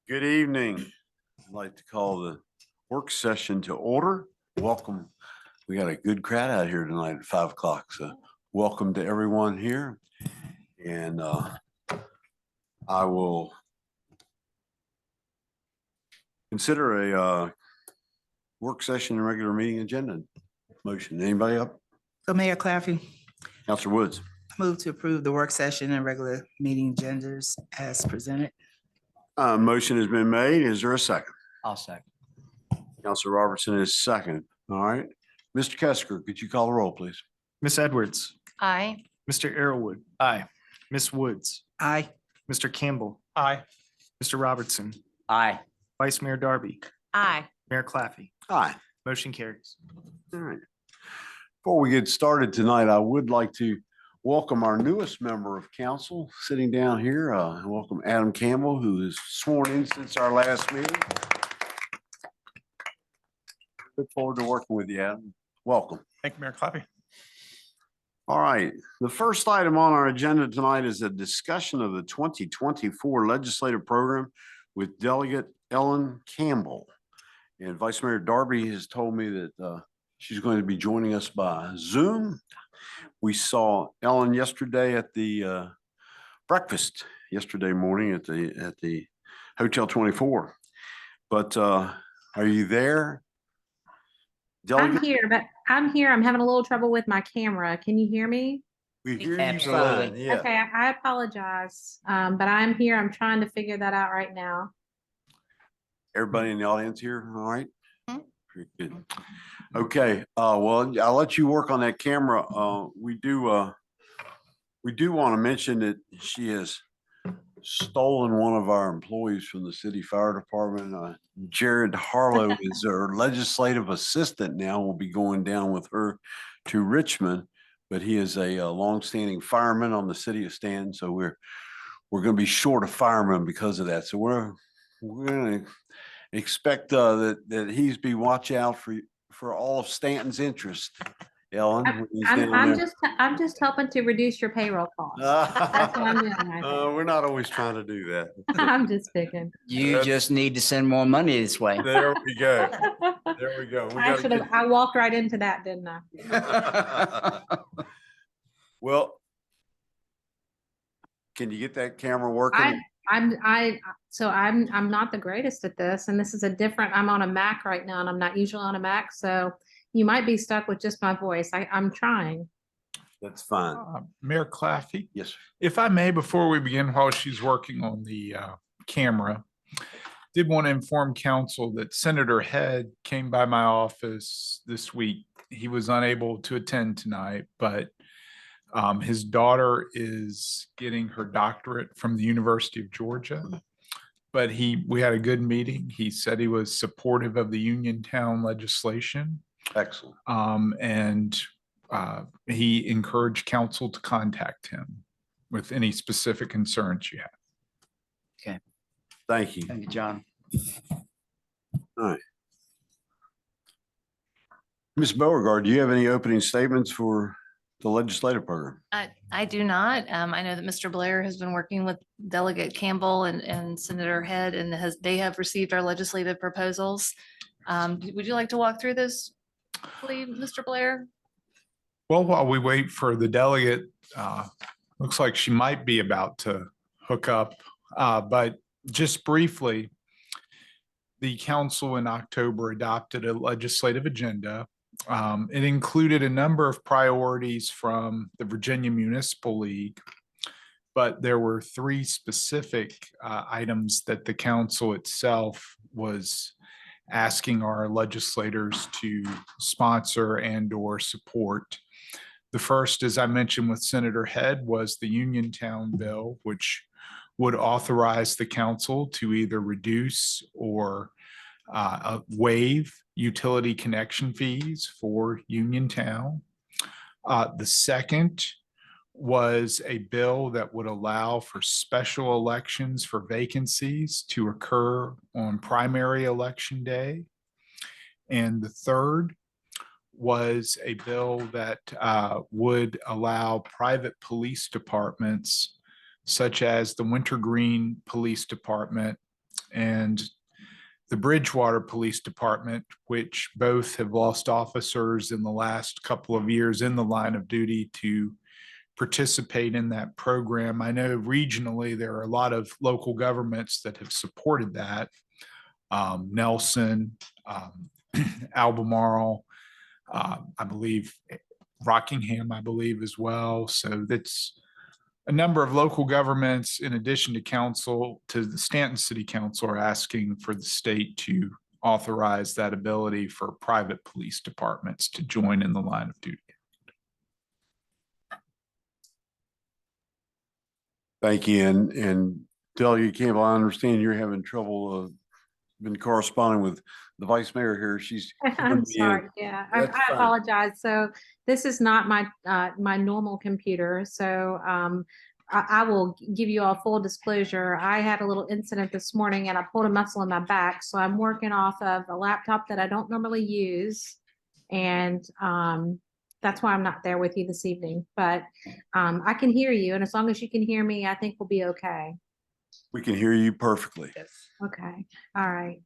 Good evening. I'd like to call the work session to order. Welcome. We got a good crowd out here tonight at 5 o'clock. So welcome to everyone here. And I will consider a work session and regular meeting agenda motion. Anybody up? So Mayor Claffey, Councilor Woods. move to approve the work session and regular meeting agendas as presented. Motion has been made. Is there a second? I'll second. Councilor Robertson is second. All right. Mr. Kesker, could you call the roll, please? Miss Edwards, Aye. Mr. Arrowood. Aye. Miss Woods, Aye. Mr. Campbell. Aye. Mr. Robertson, Aye. Vice Mayor Darby, Aye. Mayor Claffey. Aye. Motion carries. All right. Before we get started tonight, I would like to welcome our newest member of council sitting down here. Welcome Adam Campbell, who is sworn in since our last meeting. Look forward to working with you, Adam. Welcome. Thank you, Mayor Claffey. All right. The first item on our agenda tonight is a discussion of the 2024 legislative program with Delegate Ellen Campbell. And Vice Mayor Darby has told me that she's going to be joining us by Zoom. We saw Ellen yesterday at the breakfast yesterday morning at the Hotel 24. But are you there? Delegate? I'm here. I'm having a little trouble with my camera. Can you hear me? We hear you Absolutely. fine. Yeah. Okay, I apologize. But I'm here. I'm trying to figure that out right now. Everybody in the audience here, all right? Mhm. Pretty good. Okay, well, I'll let you work on that camera. We do want to mention that she has stolen one of our employees from the city fire department. Jared Harlow is our legislative assistant now. We'll be going down with her to Richmond, but he is a longstanding fireman on the city of Staunton. So we're going to be short of firemen because of that. So we're going to expect that he's be watch out for all of Stanton's interest. Ellen, when he's down there. I'm just helping to reduce your payroll costs. That's what I'm doing right now. We're not always trying to do that. I'm just picking. You just need to send more money this way. There we go. There we go. We I gotta should have. I walked right into that, didn't I? Well, can you get that camera working? I'm not the greatest at this, and this is I'm on a Mac right now, and I'm not usually on a Mac, so you might be stuck with just my voice. I'm trying. That's fine. Mayor Claffey, Yes, sir. if I may, before we begin, while she's working on the camera, did want to inform council that Senator Head came by my office this week. He was unable to attend tonight, but his daughter is getting her doctorate from the University of Georgia. But we had a good meeting. He said he was supportive of the Uniontown legislation. Excellent. And he encouraged council to contact him with any specific concerns you have. Okay. Thank you. Thank you, John. All right. Ms. Beauregard, do you have any opening statements for the legislative program? I do not. I know that Mr. Blair has been working with Delegate Campbell and Senator Head, and they have received our legislative proposals. Would you like to walk through this, please, Mr. Blair? Well, while we wait for the delegate, looks like she might be about to hook up. But just briefly, the council in October adopted a legislative agenda. It included a number of priorities from the Virginia Municipal League, but there were three specific items that the council itself was asking our legislators to sponsor and/or support. The first, as I mentioned with Senator Head, was the Uniontown bill, which would authorize the council to either reduce or waive utility connection fees for Uniontown. The second was a bill that would allow for special elections for vacancies to occur on primary election day. And the third was a bill that would allow private police departments, such as the Wintergreen Police Department and the Bridgewater Police Department, which both have lost officers in the last couple of years in the line of duty to participate in that program. I know regionally there are a lot of local governments that have supported that. Nelson, Albemarle, I believe Rockingham, I believe as well. So that's a number of local governments, in addition to council, to the Staunton City Council, are asking for the state to authorize that ability for private police departments to join in the line of duty. Thank you. And Delegate Campbell, I understand you're having trouble, been corresponding with the vice mayor here. She's. I'm sorry. Yeah, I That's fine. apologize. So this is not my my normal computer. So I will give you all full disclosure. I had a little incident this morning and I pulled a muscle in my back. So I'm working off of a laptop that I don't normally use. And that's why I'm not there with you this evening. But I can hear you. And as long as you can hear me, I think we'll be okay. We can hear you perfectly. Okay. All right.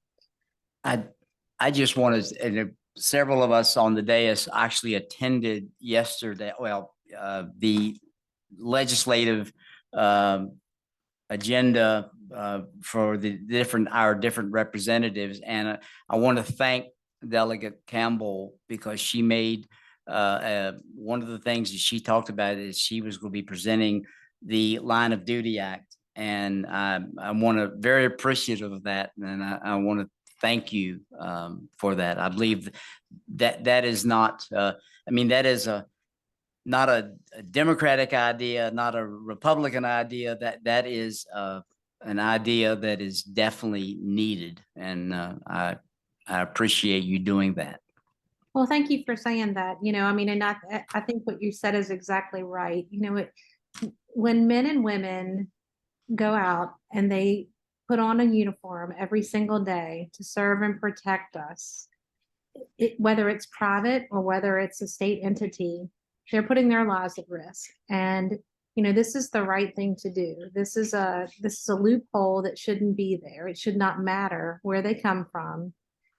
I just wanted, and several of us on the dais actually attended yesterday, the legislative agenda for our different representatives. And I want to thank Delegate Campbell because she made one of the things that she talked about is she was going to be presenting the Line of Duty Act. And I want to very appreciative of that. And I want to thank you for that. I believe that is not, that is not a Democratic idea, not a Republican idea. That is an idea that is definitely needed. And I appreciate you doing that. Well, thank you for saying that. And I think what you said is exactly right. When men and women go out and they put on a uniform every single day to serve and protect us, whether it's private or whether it's a state entity, they're putting their lives at risk. And this is the right thing to do. This is a loophole that shouldn't be there. It should not matter where they come from.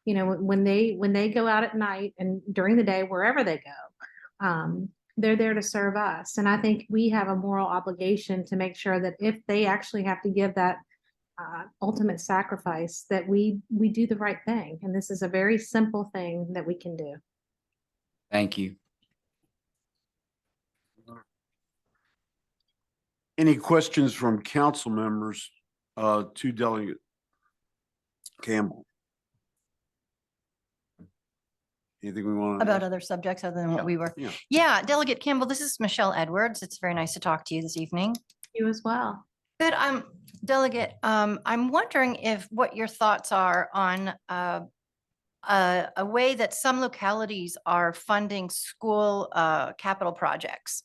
When they go out at night and during the day, wherever they go, they're there to serve us. And I think we have a moral obligation to make sure that if they actually have to give that ultimate sacrifice, that we do the right thing. And this is a very simple thing that we can do. Thank you. Any questions from council members to Delegate Campbell? Anything we want to About other subjects other than what we were. Yeah. Yeah, Delegate Campbell, this is Michelle Edwards. It's very nice to talk to you this evening. You as well. Good. Delegate, I'm wondering what your thoughts are on a way that some localities are funding school capital projects.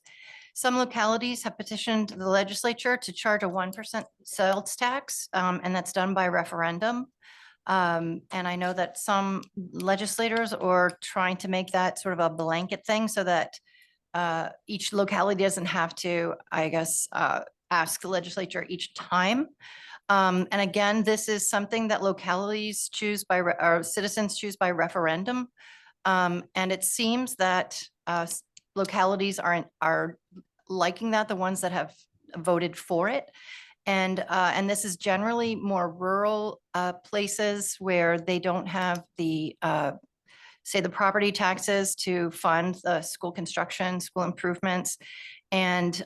Some localities have petitioned the legislature to charge a 1% sales tax, and that's done by referendum. And I know that some legislators are trying to make that sort of a blanket thing so that each locality doesn't have to, I guess, ask the legislature each time. And again, this is something that localities choose by, or citizens choose by referendum. And it seems that localities are liking that, the ones that have voted for it. And this is generally more rural places where they don't have the, say, the property taxes to fund the school construction, school improvements. And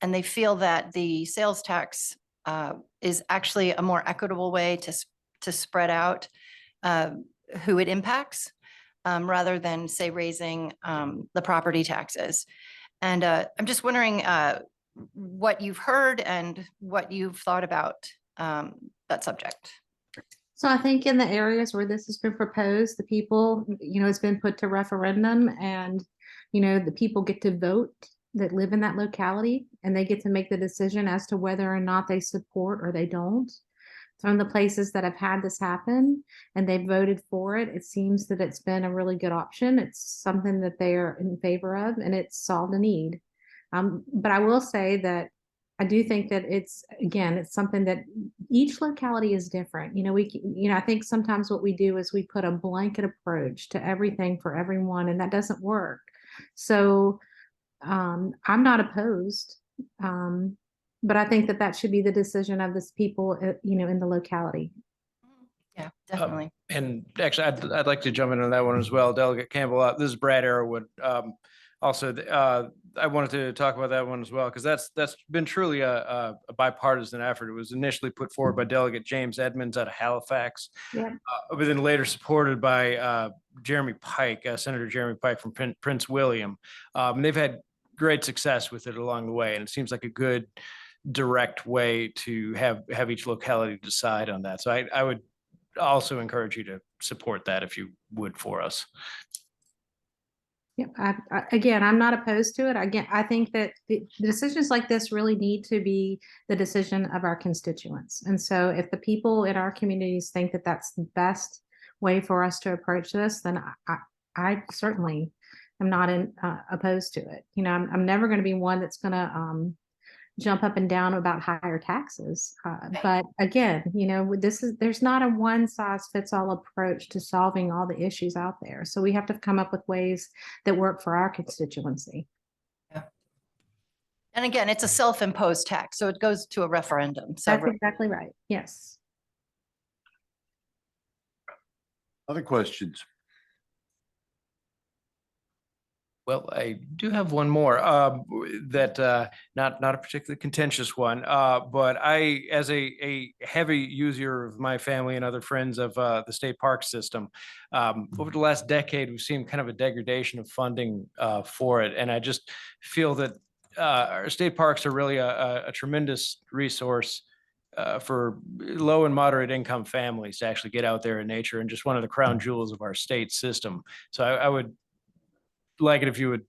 they feel that the sales tax is actually a more equitable way to spread out who it impacts rather than, say, raising the property taxes. And I'm just wondering what you've heard and what you've thought about that subject. So I think in the areas where this has been proposed, the people, it's been put to referendum and, the people get to vote that live in that locality and they get to make the decision as to whether or not they support or they don't. From the places that have had this happen and they voted for it, it seems that it's been a really good option. It's something that they are in favor of and it's solved a need. But I will say that I do think that it's something that each locality is different. I think sometimes what we do is we put a blanket approach to everything for everyone, and that doesn't work. So I'm not opposed. But I think that should be the decision of this people, in the locality. Yeah, definitely. And actually, I'd like to jump in on that one as well. Delegate Campbell, this is Brad Arrowood. Also, I wanted to talk about that one as well, because that's been truly a bipartisan effort. It was initially put forward by Delegate James Edmonds out of Halifax, Yeah. but then later supported by Jeremy Pike, Senator Jeremy Pike from Prince William. And they've had great success with it along the way, and it seems like a good direct way to have each locality decide on that. So I would also encourage you to support that if you would for us. Yep. Again, I'm not opposed to it. Again, I think that the decisions like this really need to be the decision of our constituents. And so if the people in our communities think that that's the best way for us to approach this, then I certainly am not opposed to it. I'm never going to be one that's going to jump up and down about higher taxes. But again, there's not a one size fits all approach to solving all the issues out there. So we have to come up with ways that work for our constituency. And again, it's a self-imposed tax, so it goes to a referendum. So That's exactly right. Yes. Other questions? Well, I do have one more that not a particularly contentious one, but I, as a heavy user of my family and other friends of the state park system, over the last decade, we've seen kind of a degradation of funding for it. And I just feel that our state parks are really a tremendous resource for low and moderate income families to actually get out there in nature, and just one of the crown jewels of our state system. So I would like it if you would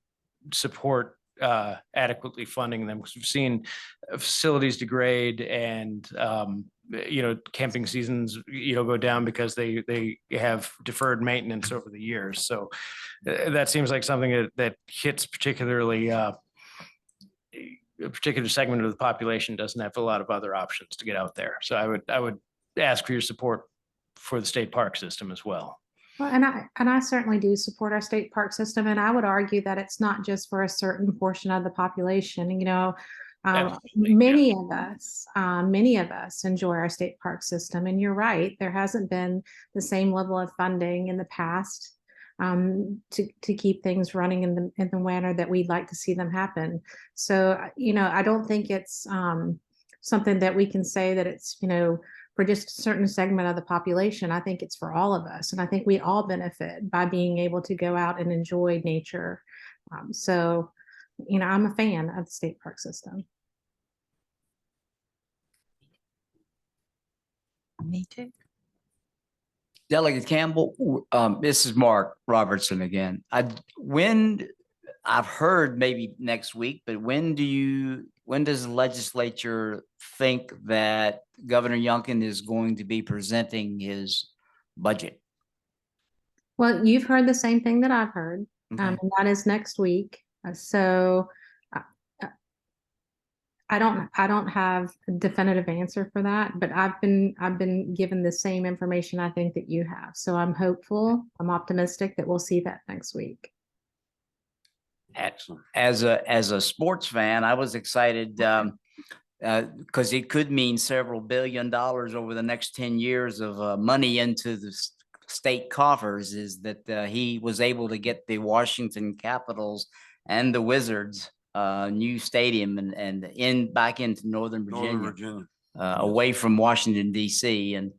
support adequately funding them, because we've seen facilities degrade and camping seasons go down because they have deferred maintenance over the years. So that seems like something that hits particularly a particular segment of the population doesn't have a lot of other options to get out there. So I would ask for your support for the state park system as well. Well, and I certainly do support our state park system, and I would argue that it's not just for a certain portion of the population. Many of us enjoy our state park system, and you're right, there hasn't been the same level of funding in the past to keep things running in the manner that we'd like to see them happen. So I don't think it's something that we can say that it's for just a certain segment of the population. I think it's for all of us. And I think we all benefit by being able to go out and enjoy nature. So I'm a fan of the state park system. me too. Delegate Campbell, this is Mark Robertson again. I've heard maybe next week, but when does the legislature think that Governor Youngkin is going to be presenting his budget? Well, you've heard the same thing that I've heard, Okay. and that is next week. So I don't have a definitive answer for that, but I've been given the same information I think that you have. So I'm hopeful, I'm optimistic that we'll see that next week. Excellent. As a sports fan, I was excited because it could mean several $1 billion over the next 10 years of money into the state coffers. Is that he was able to get the Washington Capitals and the Wizards new stadium and back into Northern Virginia, away from Washington, D.C. And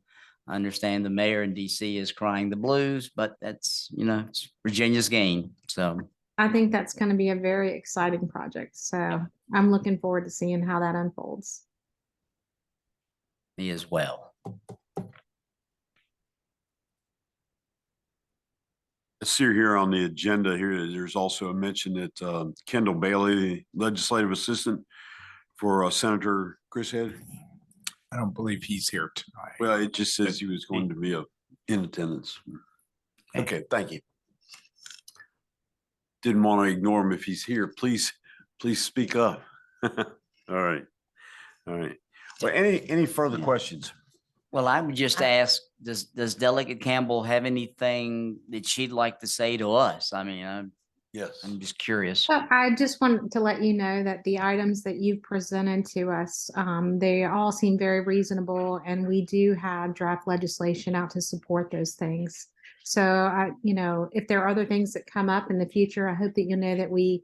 I understand the mayor in D.C. is crying the blues, but that's, it's Virginia's gain. So I think that's going to be a very exciting project. So I'm looking forward to seeing how that unfolds. me as well. Let's see here on the agenda here. There's also a mention that Kendall Bailey, legislative assistant for Senator Chris Head. I don't believe he's here tonight. Well, it just says he was going to be in attendance. Okay, thank you. Didn't want to ignore him if he's here. Please speak up. All right. All right. Well, any further Yeah. questions? Well, I would just ask, does Delegate Campbell have anything that she'd like to say to us? I mean, Yes. I'm just curious. So I just wanted to let you know that the items that you presented to us, they all seem very reasonable, and we do have draft legislation out to support those things. So if there are other things that come up in the future, I hope that you know that we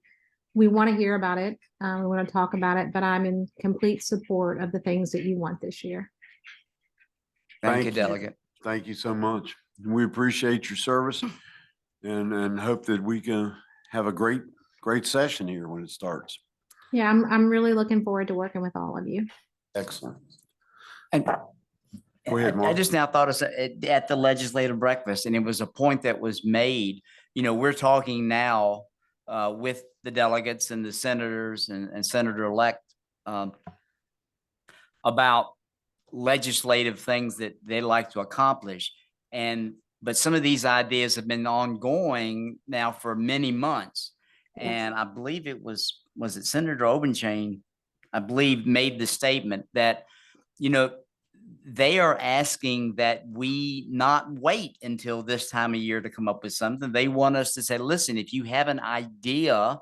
want to hear about it. We want to talk about it, but I'm in complete support of the things that you want this year. Thank you, Thank you. Delegate. Thank you so much. We appreciate your service and hope that we can have a great session here when it starts. Yeah, I'm really looking forward to working with all of you. Excellent. And Go ahead, I Mark. just now thought of at the legislative breakfast, and it was a point that was made. We're talking now with the delegates and the senators and Senator-elect about legislative things that they like to accomplish. But some of these ideas have been ongoing now for many months. And I believe was it Senator Obenchain, I believe, made the statement that, they are asking that we not wait until this time of year to come up with something. They want us to say, listen, if you have an idea,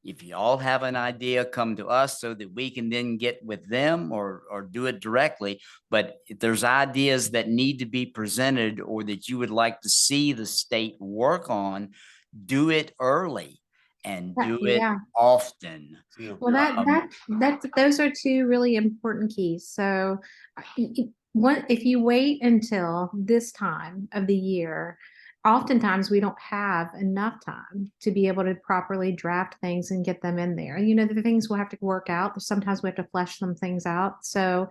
if y'all have an idea, come to us so that we can then get with them or do it directly. But if there's ideas that need to be presented or that you would like to see the state work on, do it early and do it Yeah. often. Yeah. Well, those are two really important keys. So if you wait until this time of the year, oftentimes we don't have enough time to be able to properly draft things and get them in there. The things we'll have to work out. Sometimes we have to flesh some things out. So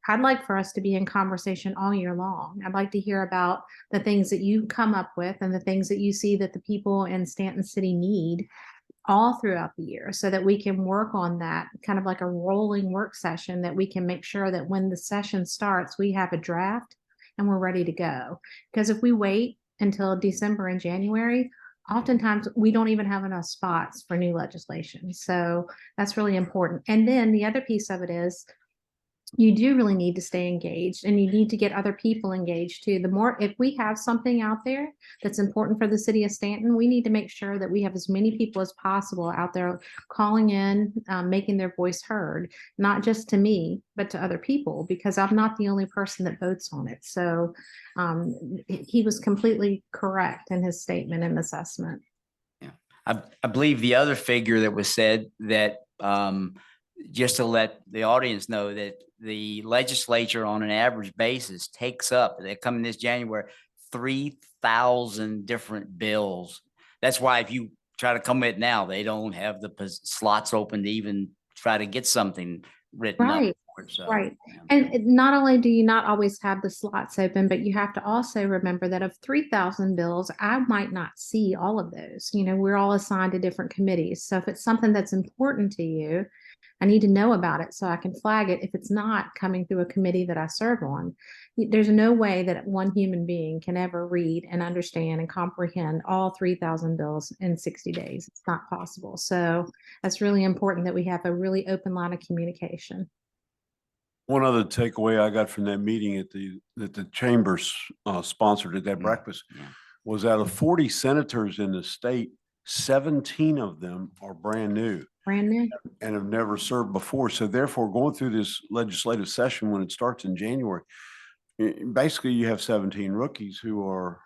I'd like for us to be in conversation all year long. I'd like to hear about the things that you come up with and the things that you see that the people in Staunton City need all throughout the year, so that we can work on that kind of like a rolling work session, that we can make sure that when the session starts, we have a draft and we're ready to go. Because if we wait until December and January, oftentimes we don't even have enough spots for new legislation. So that's really important. And then the other piece of it is, you do really need to stay engaged, and you need to get other people engaged too. If we have something out there that's important for the city of Staunton, we need to make sure that we have as many people as possible out there calling in, making their voice heard, not just to me, but to other people, because I'm not the only person that votes on it. So he was completely correct in his statement and assessment. Yeah, I believe the other figure that was said that just to let the audience know that the legislature on an average basis takes up, they're coming this January, 3,000 different bills. That's why if you try to come in now, they don't have the slots open to even try to get something written up. Right. So, Right. yeah. And not only do you not always have the slots open, but you have to also remember that of 3,000 bills, I might not see all of those. We're all assigned to different committees. So if it's something that's important to you, I need to know about it so I can flag it if it's not coming through a committee that I serve on. There's no way that one human being can ever read and understand and comprehend all 3,000 bills in 60 days. It's not possible. So that's really important that we have a really open line of communication. One other takeaway I got from that meeting that the chambers sponsored at that breakfast was, out of 40 senators in the state, 17 of them are brand new. Brand new. And have never served before. So therefore, going through this legislative session when it starts in January, basically you have 17 rookies who are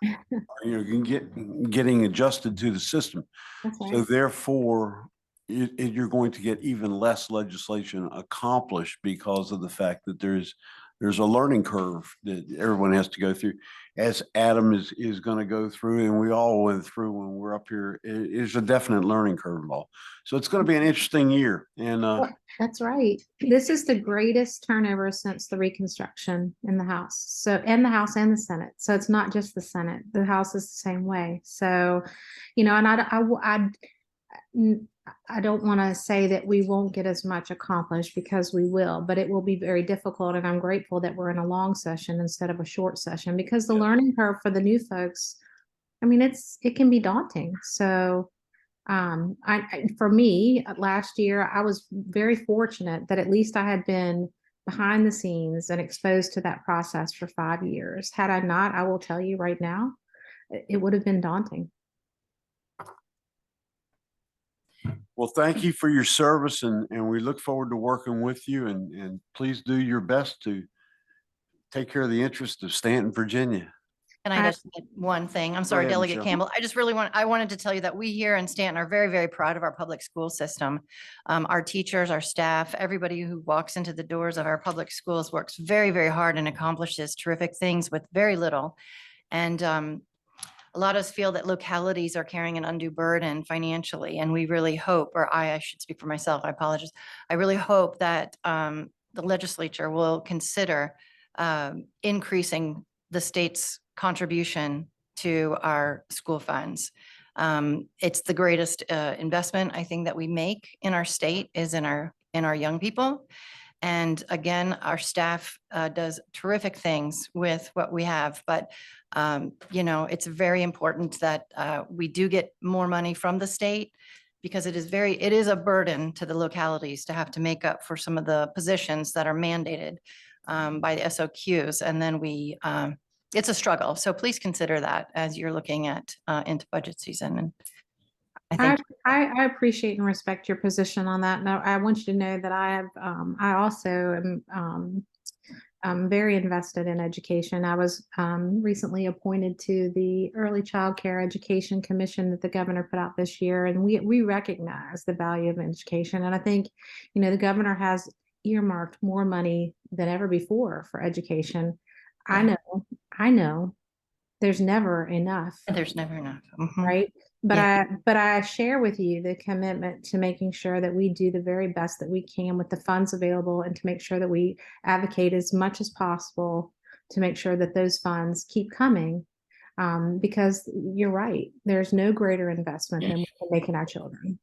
getting adjusted to the system. That's right. So therefore, you're going to get even less legislation accomplished because of the fact that there's a learning curve that everyone has to go through, as Adam is going to go through, and we all went through when we're up here. It is a definite learning curve involved. So it's going to be an interesting year. And that's right. This is the greatest turnover since the Reconstruction in the House. So, and the House and the Senate. So it's not just the Senate. The House is the same way. So, and I don't want to say that we won't get as much accomplished, because we will, but it will be very difficult. And I'm grateful that we're in a long session instead of a short session, because the learning curve for the new folks, it can be daunting. So for me, last year, I was very fortunate that at least I had been behind the scenes and exposed to that process for 5 years. Had I not, I will tell you right now, it would have been daunting. Well, thank you for your service and we look forward to working with you and please do your best to take care of the interest of Staunton, Virginia. And I just add one thing. I'm sorry, ahead, Delegate Michelle. Campbell. I wanted to tell you that we here in Stanton are very, very proud of our public school system. Our teachers, our staff, everybody who walks into the doors of our public schools works very, very hard and accomplishes terrific things with very little. And a lot of us feel that localities are carrying an undue burden financially, and we really hope, or I should speak for myself, I apologize. I really hope that the legislature will consider increasing the state's contribution to our school funds. It's the greatest investment I think that we make in our state is in our young people. And again, our staff does terrific things with what we have, but it's very important that we do get more money from the state because it is a burden to the localities to have to make up for some of the positions that are mandated by the SOQs. And then it's a struggle. So please consider that as you're looking at into budget season. And I think I appreciate and respect your position on that. Now, I want you to know that I also am very invested in education. I was recently appointed to the Early Child Care Education Commission that the governor put out this year, and we recognize the value of education. And I think, the governor has earmarked more money than ever before for education. Yeah. I know there's never enough. there's never enough. Mhm. Right. But Yeah. I share with you the commitment to making sure that we do the very best that we can with the funds available and to make sure that we advocate as much as possible to make sure that those funds keep coming. Because you're right, there's no greater investment than we can make in our children.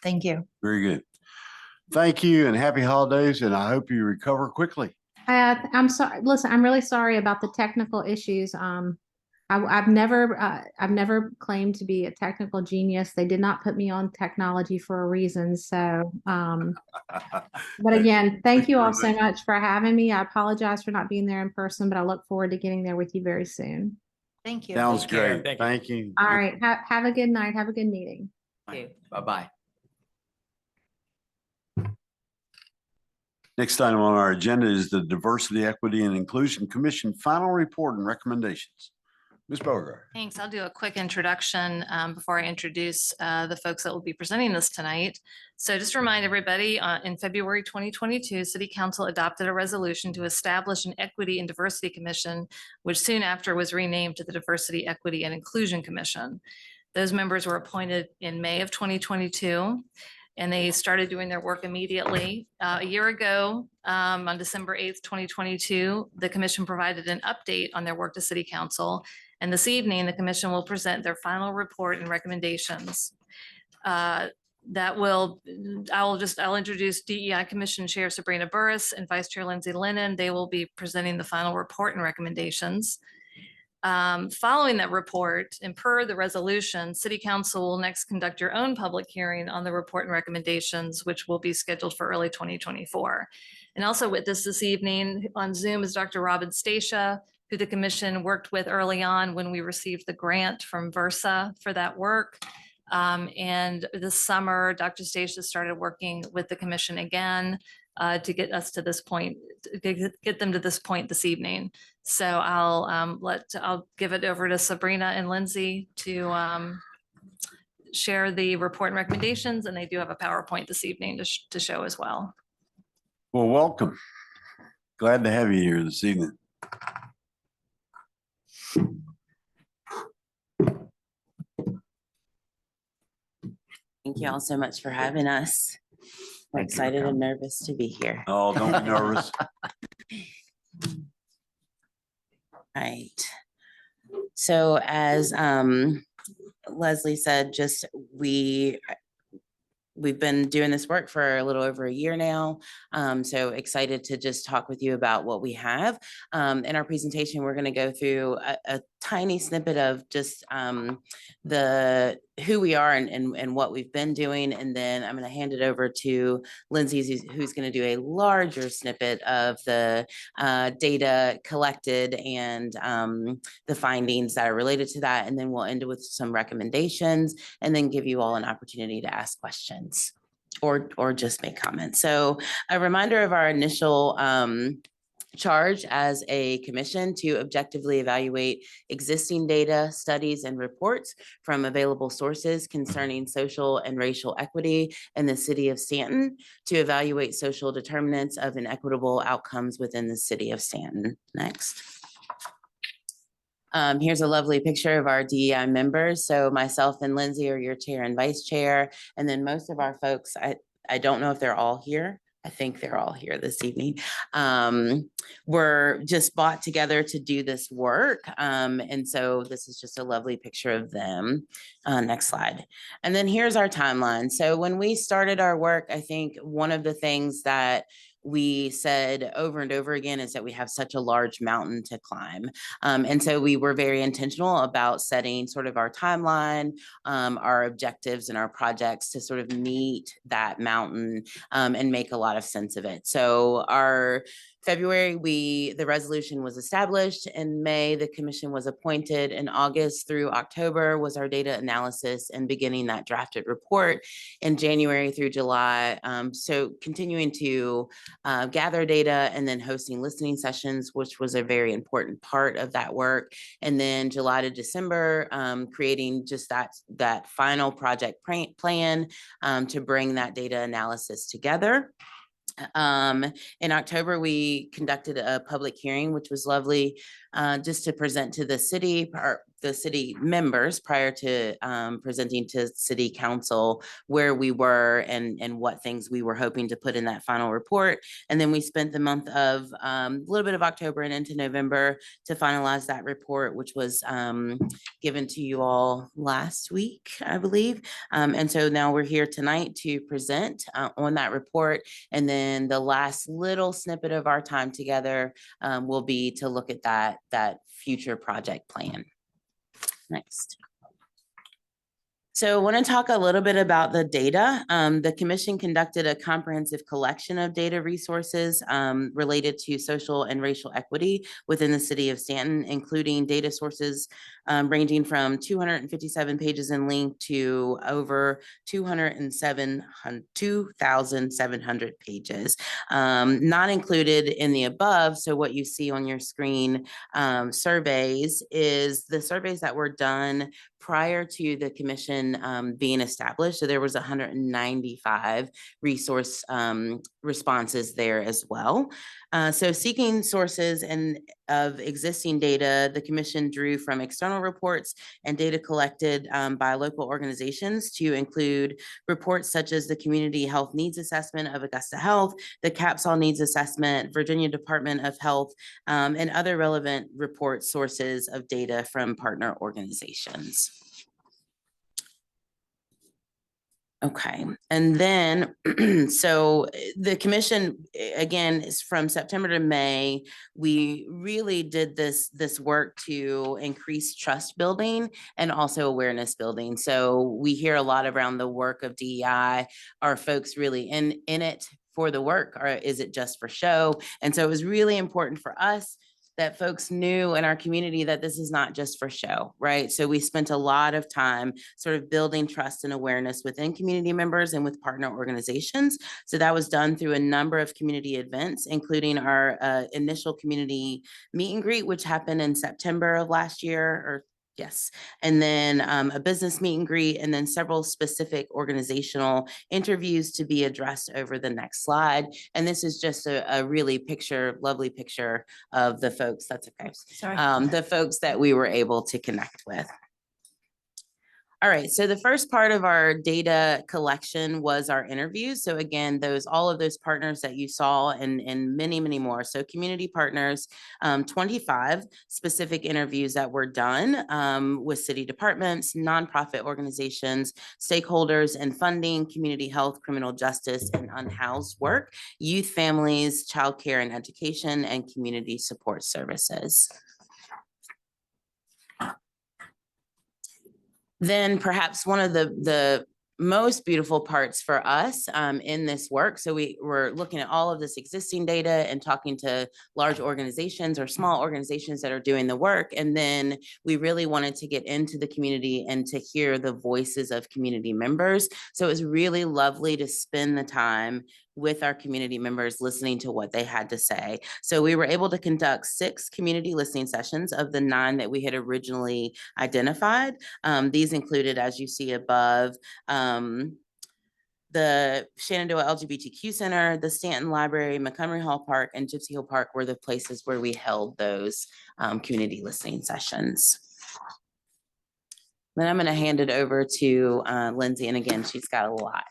Thank you. Very good. Thank you and happy holidays. And I hope you recover quickly. I'm sorry. Listen, I'm really sorry about the technical issues. I've never claimed to be a technical genius. They did not put me on technology for a reason. So, but again, thank you all so much for having me. I apologize for not being there in person, but I look forward to getting there with you very soon. Thank you. Sounds Take care. great. Thank you. Thank you. All right. Have a good night. Have a good meeting. Bye-bye. Next item on our agenda is the Diversity, Equity, and Inclusion Commission final report and recommendations. Ms. Beauregard. Thanks. I'll do a quick introduction before I introduce the folks that will be presenting this tonight. So just to remind everybody, in February 2022, City Council adopted a resolution to establish an Equity and Diversity Commission, which soon after was renamed to the Diversity, Equity, and Inclusion Commission. Those members were appointed in May of 2022. And they started doing their work immediately. A year ago, on December 8th, 2022, the commission provided an update on their work to City Council. And this evening, the commission will present their final report and recommendations. I'll introduce DEI Commission Chair Sabrina Burris and Vice Chair Lindsay Lennon. They will be presenting the final report and recommendations. Following that report and per the resolution, City Council will next conduct your own public hearing on the report and recommendations, which will be scheduled for early 2024. And also with us this evening on Zoom is Dr. Robin Stacia, who the commission worked with early on when we received the grant from Versa for that work. And this summer, Dr. Stacia started working with the commission again to get us to this point, get them to this point this evening. So I'll give it over to Sabrina and Lindsay to share the report and recommendations, and they do have a PowerPoint this evening to show as well. Well, welcome. Glad to have you here this evening. Thank you all so much for having us. We're Thank you for excited and coming. nervous to be here. Oh, don't be nervous. Right. So as Leslie said, we we've been doing this work for a little over a year now. So excited to just talk with you about what we have. In our presentation, we're going to go through a tiny snippet of just who we are and what we've been doing. And then I'm going to hand it over to Lindsay, who's going to do a larger snippet of the data collected and the findings that are related to that. And then we'll end with some recommendations and then give you all an opportunity to ask questions or just make comments. So a reminder of our initial charge as a commission to objectively evaluate existing data, studies, and reports from available sources concerning social and racial equity in the city of Staunton, to evaluate social determinants of inequitable outcomes within the city of Staunton. Next. Here's a lovely picture of our DEI members. So myself and Lindsay are your chair and vice chair. And then most of our folks, I don't know if they're all here. I think they're all here this evening. We're just brought together to do this work. And so this is just a lovely picture of them. Next slide. And then here's our timeline. So when we started our work, I think one of the things that we said over and over again is that we have such a large mountain to climb. And so we were very intentional about setting sort of our timeline, our objectives and our projects to sort of meet that mountain and make a lot of sense of it. So our February, the resolution was established. In May, the commission was appointed. In August through October was our data analysis and beginning that drafted report in January through July. So continuing to gather data and then hosting listening sessions, which was a very important part of that work. And then July to December, creating just that final project plan to bring that data analysis together. In October, we conducted a public hearing, which was lovely, just to present to the city members prior to presenting to city council where we were and what things we were hoping to put in that final report. And then we spent the month of a little bit of October and into November to finalize that report, which was given to you all last week, I believe. And so now we're here tonight to present on that report. And then the last little snippet of our time together will be to look at that future project plan. Next. So I want to talk a little bit about the data. The commission conducted a comprehensive collection of data resources related to social and racial equity within the city of Staunton, including data sources ranging from 257 pages in length to over 2,700 pages. Not included in the above, so what you see on your screen, surveys, is the surveys that were done prior to the commission being established. So there was 195 resource responses there as well. So seeking sources of existing data, the commission drew from external reports and data collected by local organizations to include reports such as the Community Health Needs Assessment of Augusta Health, the Capsol Needs Assessment, Virginia Department of Health, and other relevant report sources of data from partner organizations. Okay, and then, so the commission, again, is from September to May, we really did this work to increase trust building and also awareness building. So we hear a lot around the work of DEI. Are folks really in it for the work, or is it just for show? And so it was really important for us that folks knew in our community that this is not just for show, right? So we spent a lot of time sort of building trust and awareness within community members and with partner organizations. So that was done through a number of community events, including our initial community meet and greet, which happened in September of last year, or yes. And then a business meet and greet, and then several specific organizational interviews to be addressed over the next slide. And this is just a really lovely picture of the folks, that's okay. Sorry. The folks that we were able to connect with. All right, so the first part of our data collection was our interviews. So again, all of those partners that you saw and many, many more. So community partners, 25 specific interviews that were done with city departments, nonprofit organizations, stakeholders and funding, community health, criminal justice, and unhoused work, youth, families, childcare and education, and community support services. Then perhaps one of the most beautiful parts for us in this work. So we were looking at all of this existing data and talking to large organizations or small organizations that are doing the work. And then we really wanted to get into the community and to hear the voices of community members. So it was really lovely to spend the time with our community members listening to what they had to say. So we were able to conduct 6 community listening sessions of the 9 that we had originally identified. These included, as you see above, the Shenandoah LGBTQ Center, the Staunton Library, Montgomery Hall Park, and Gypsy Hill Park were the places where we held those community listening sessions. Then I'm going to hand it over to Lindsay, and again, she's got a lot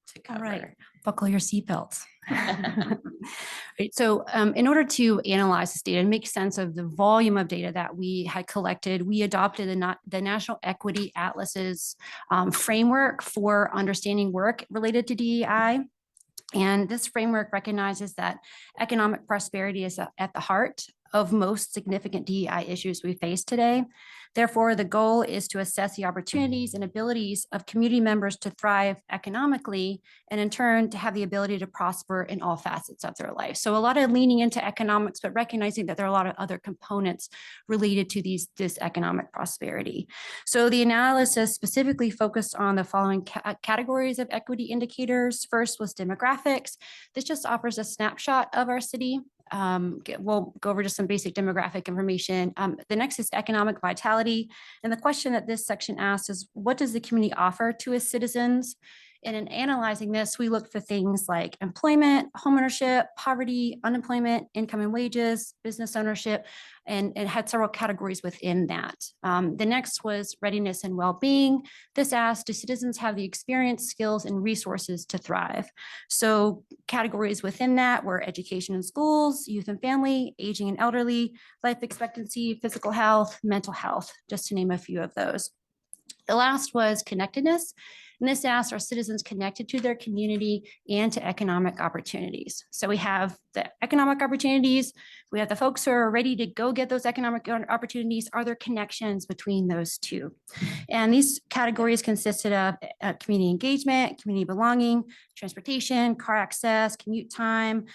to All cover. right, buckle your seatbelts. Right, so in order to analyze this data and make sense of the volume of data that we had collected, we adopted the National Equity Atlas's framework for understanding work related to DEI. And this framework recognizes that economic prosperity is at the heart of most significant DEI issues we face today. Therefore, the goal is to assess the opportunities and abilities of community members to thrive economically, and in turn, to have the ability to prosper in all facets of their life. So a lot of leaning into economics, but recognizing that there are a lot of other components related to this economic prosperity. So the analysis specifically focused on the following categories of equity indicators. First was demographics. This just offers a snapshot of our city. We'll go over just some basic demographic information. The next is economic vitality. And the question that this section asks is, what does the community offer to its citizens? And in analyzing this, we look for things like employment, homeownership, poverty, unemployment, income and wages, business ownership, and it had several categories within that. The next was readiness and well-being. This asked, do citizens have the experience, skills, and resources to thrive? So categories within that were education and schools, youth and family, aging and elderly, life expectancy, physical health, mental health, just to name a few of those. The last was connectedness. And this asks, are citizens connected to their community and to economic opportunities? So we have the economic opportunities. We have the folks who are ready to go get those economic opportunities. Are there connections between those two? And these categories consisted of community engagement, community belonging, transportation, car access, commute time,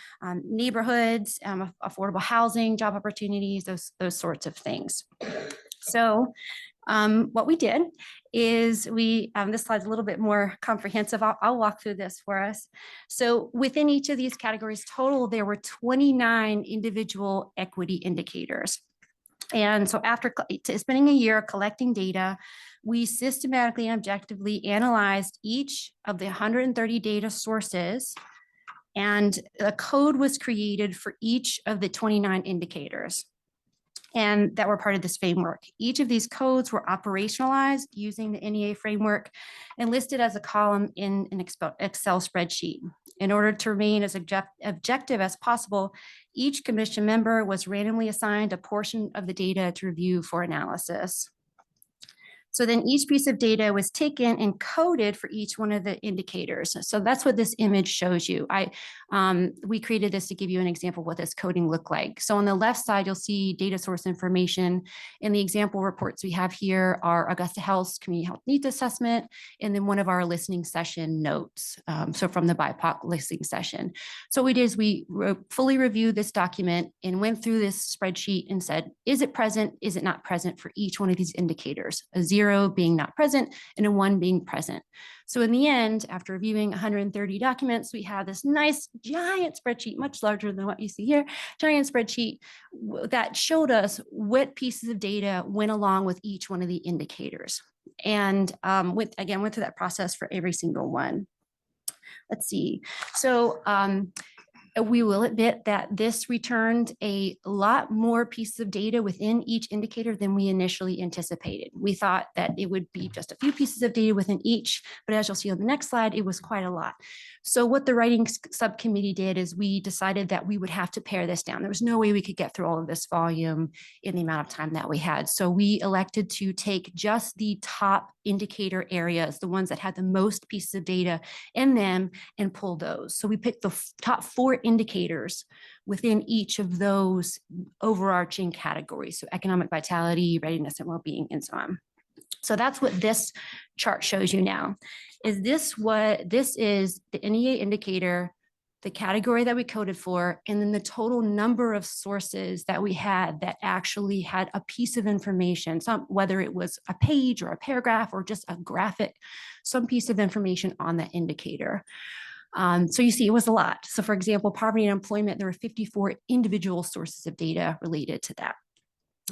neighborhoods, affordable housing, job opportunities, those sorts of things. So what we did is this slide's a little bit more comprehensive. I'll walk through this for us. So within each of these categories total, there were 29 individual equity indicators. And so after spending a year collecting data, we systematically and objectively analyzed each of the 130 data sources, and a code was created for each of the 29 indicators, and that were part of this framework. Each of these codes were operationalized using the NEA framework and listed as a column in an Excel spreadsheet. In order to remain as objective as possible, each commission member was randomly assigned a portion of the data to review for analysis. So then each piece of data was taken and coded for each one of the indicators. So that's what this image shows you. We created this to give you an example of what this coding looked like. So on the left side, you'll see data source information. And the example reports we have here are Augusta Health's Community Health Needs Assessment, and then one of our listening session notes. So from the BIPOC listening session. So what we did is we fully reviewed this document and went through this spreadsheet and said, is it present? Is it not present for each one of these indicators? A 0 being not present and a 1 being present. So in the end, after reviewing 130 documents, we have this nice giant spreadsheet, much larger than what you see here, giant spreadsheet that showed us what pieces of data went along with each one of the indicators. And went through that process for every single one. Let's see. So We will admit that this returned a lot more pieces of data within each indicator than we initially anticipated. We thought that it would be just a few pieces of data within each, but as you'll see on the next slide, it was quite a lot. So what the writing subcommittee did is we decided that we would have to pare this down. There was no way we could get through all of this volume in the amount of time that we had. So we elected to take just the top indicator areas, the ones that had the most pieces of data in them, and pull those. So we picked the top 4 indicators within each of those overarching categories. So economic vitality, readiness and well-being, and so on. So that's what this chart shows you now. Is this is the NEA indicator, the category that we coded for, and then the total number of sources that we had that actually had a piece of information, whether it was a page or a paragraph or just a graphic, some piece of information on that indicator. So you see, it was a lot. So for example, poverty and employment, there were 54 individual sources of data related to that.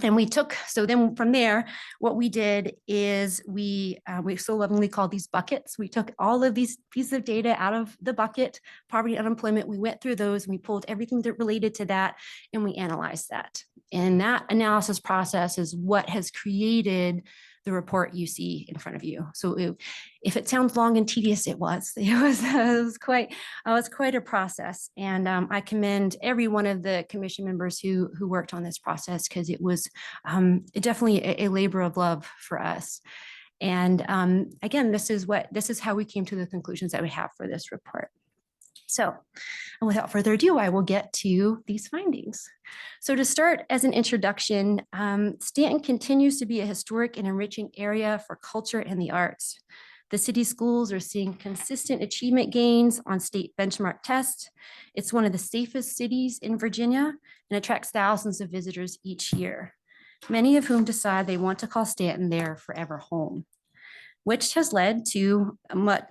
And so then from there, what we did is we so lovingly called these buckets. We took all of these pieces of data out of the bucket, poverty, unemployment. We went through those and we pulled everything that related to that and we analyzed that. And that analysis process is what has created the report you see in front of you. So if it sounds long and tedious, it was. It was quite a process. And I commend every one of the commission members who worked on this process, because it was definitely a labor of love for us. And again, this is how we came to the conclusions that we have for this report. So without further ado, I will get to these findings. So to start, as an introduction, Staunton continues to be a historic and enriching area for culture and the arts. The city schools are seeing consistent achievement gains on state benchmark tests. It's one of the safest cities in Virginia and attracts thousands of visitors each year, many of whom decide they want to call Staunton their forever home, which has led to much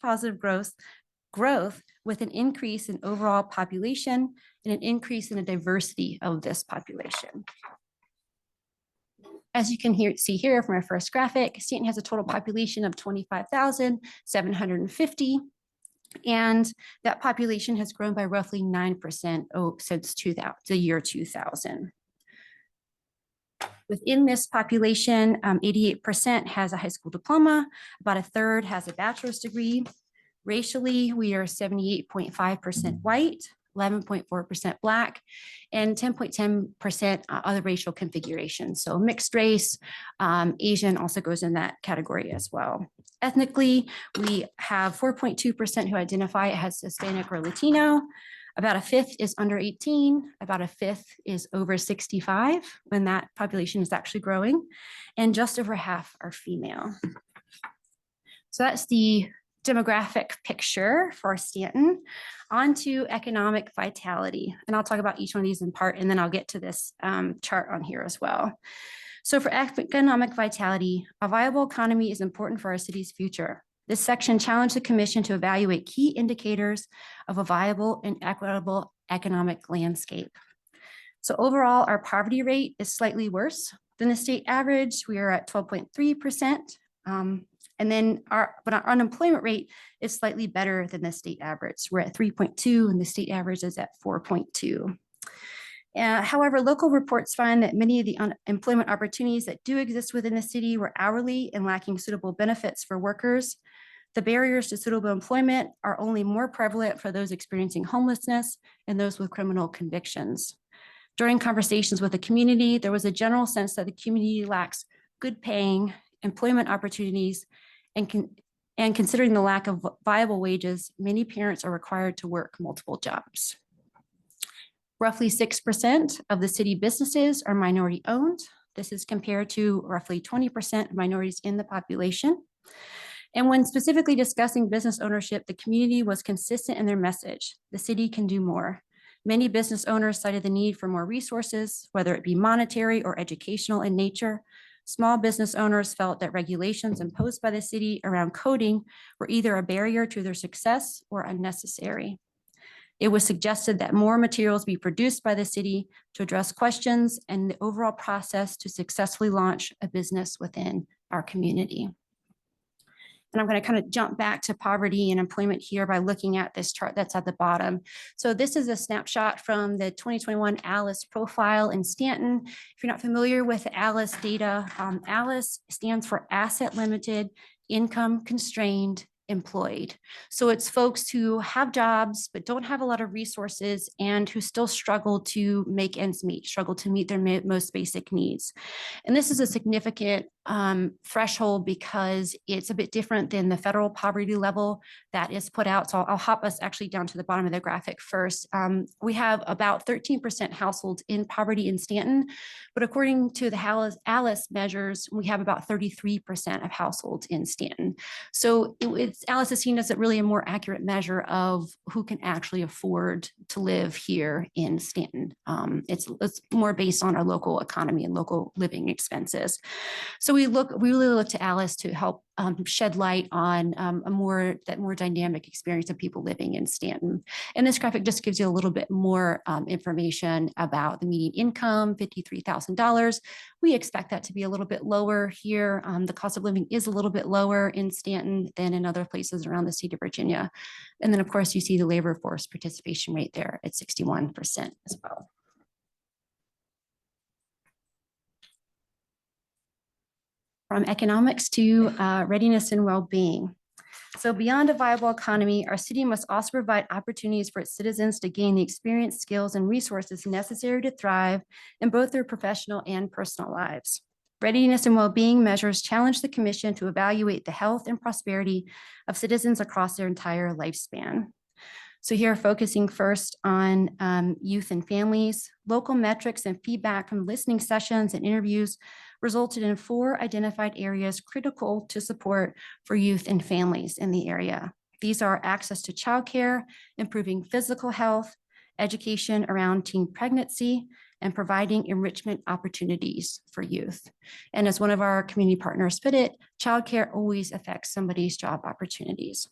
positive growth with an increase in overall population and an increase in the diversity of this population. As you can see here from our first graphic, Staunton has a total population of 25,750, and that population has grown by roughly 9% since the year 2000. Within this population, 88% has a high school diploma, about a third has a bachelor's degree. Racially, we are 78.5% white, 11.4% Black, and 10.10% other racial configurations. So mixed race, Asian also goes in that category as well. Ethnically, we have 4.2% who identify as Hispanic or Latino. About a fifth is under 18, about a fifth is over 65, when that population is actually growing, and just over half are female. So that's the demographic picture for Staunton. On to economic vitality. And I'll talk about each one of these in part, and then I'll get to this chart on here as well. So for economic vitality, a viable economy is important for our city's future. This section challenged the commission to evaluate key indicators of a viable and equitable economic landscape. So overall, our poverty rate is slightly worse than the state average. We are at 12.3%. And then our unemployment rate is slightly better than the state average. We're at 3.2 and the state average is at 4.2. However, local reports find that many of the employment opportunities that do exist within the city were hourly and lacking suitable benefits for workers. The barriers to suitable employment are only more prevalent for those experiencing homelessness and those with criminal convictions. During conversations with the community, there was a general sense that the community lacks good paying employment opportunities, and considering the lack of viable wages, many parents are required to work multiple jobs. Roughly 6% of the city businesses are minority owned. This is compared to roughly 20% of minorities in the population. And when specifically discussing business ownership, the community was consistent in their message. The city can do more. Many business owners cited the need for more resources, whether it be monetary or educational in nature. Small business owners felt that regulations imposed by the city around coding were either a barrier to their success or unnecessary. It was suggested that more materials be produced by the city to address questions and the overall process to successfully launch a business within our community. And I'm going to kind of jump back to poverty and employment here by looking at this chart that's at the bottom. So this is a snapshot from the 2021 ALICE profile in Staunton. If you're not familiar with the ALICE data, ALICE stands for Asset Limited, Income Constrained, Employed. So it's folks who have jobs but don't have a lot of resources and who still struggle to make ends meet, struggle to meet their most basic needs. And this is a significant threshold because it's a bit different than the federal poverty level that is put out. So I'll hop us actually down to the bottom of the graphic first. We have about 13% households in poverty in Staunton, but according to the ALICE measures, we have about 33% of households in Staunton. So ALICE is seen as really a more accurate measure of who can actually afford to live here in Staunton. It's more based on our local economy and local living expenses. So we really look to ALICE to help shed light on a more dynamic experience of people living in Staunton. And this graphic just gives you a little bit more information about the median income, $53,000. We expect that to be a little bit lower here. The cost of living is a little bit lower in Staunton than in other places around the state of Virginia. And then of course you see the labor force participation rate there at 61% as well. From economics to readiness and well-being. So beyond a viable economy, our city must also provide opportunities for its citizens to gain the experience, skills, and resources necessary to thrive in both their professional and personal lives. Readiness and well-being measures challenge the Commission to evaluate the health and prosperity of citizens across their entire lifespan. So here, focusing first on youth and families, local metrics and feedback from listening sessions and interviews resulted in 4 identified areas critical to support for youth and families in the area. These are access to childcare, improving physical health, education around teen pregnancy, and providing enrichment opportunities for youth. And as one of our community partners put it, childcare always affects somebody's job opportunities.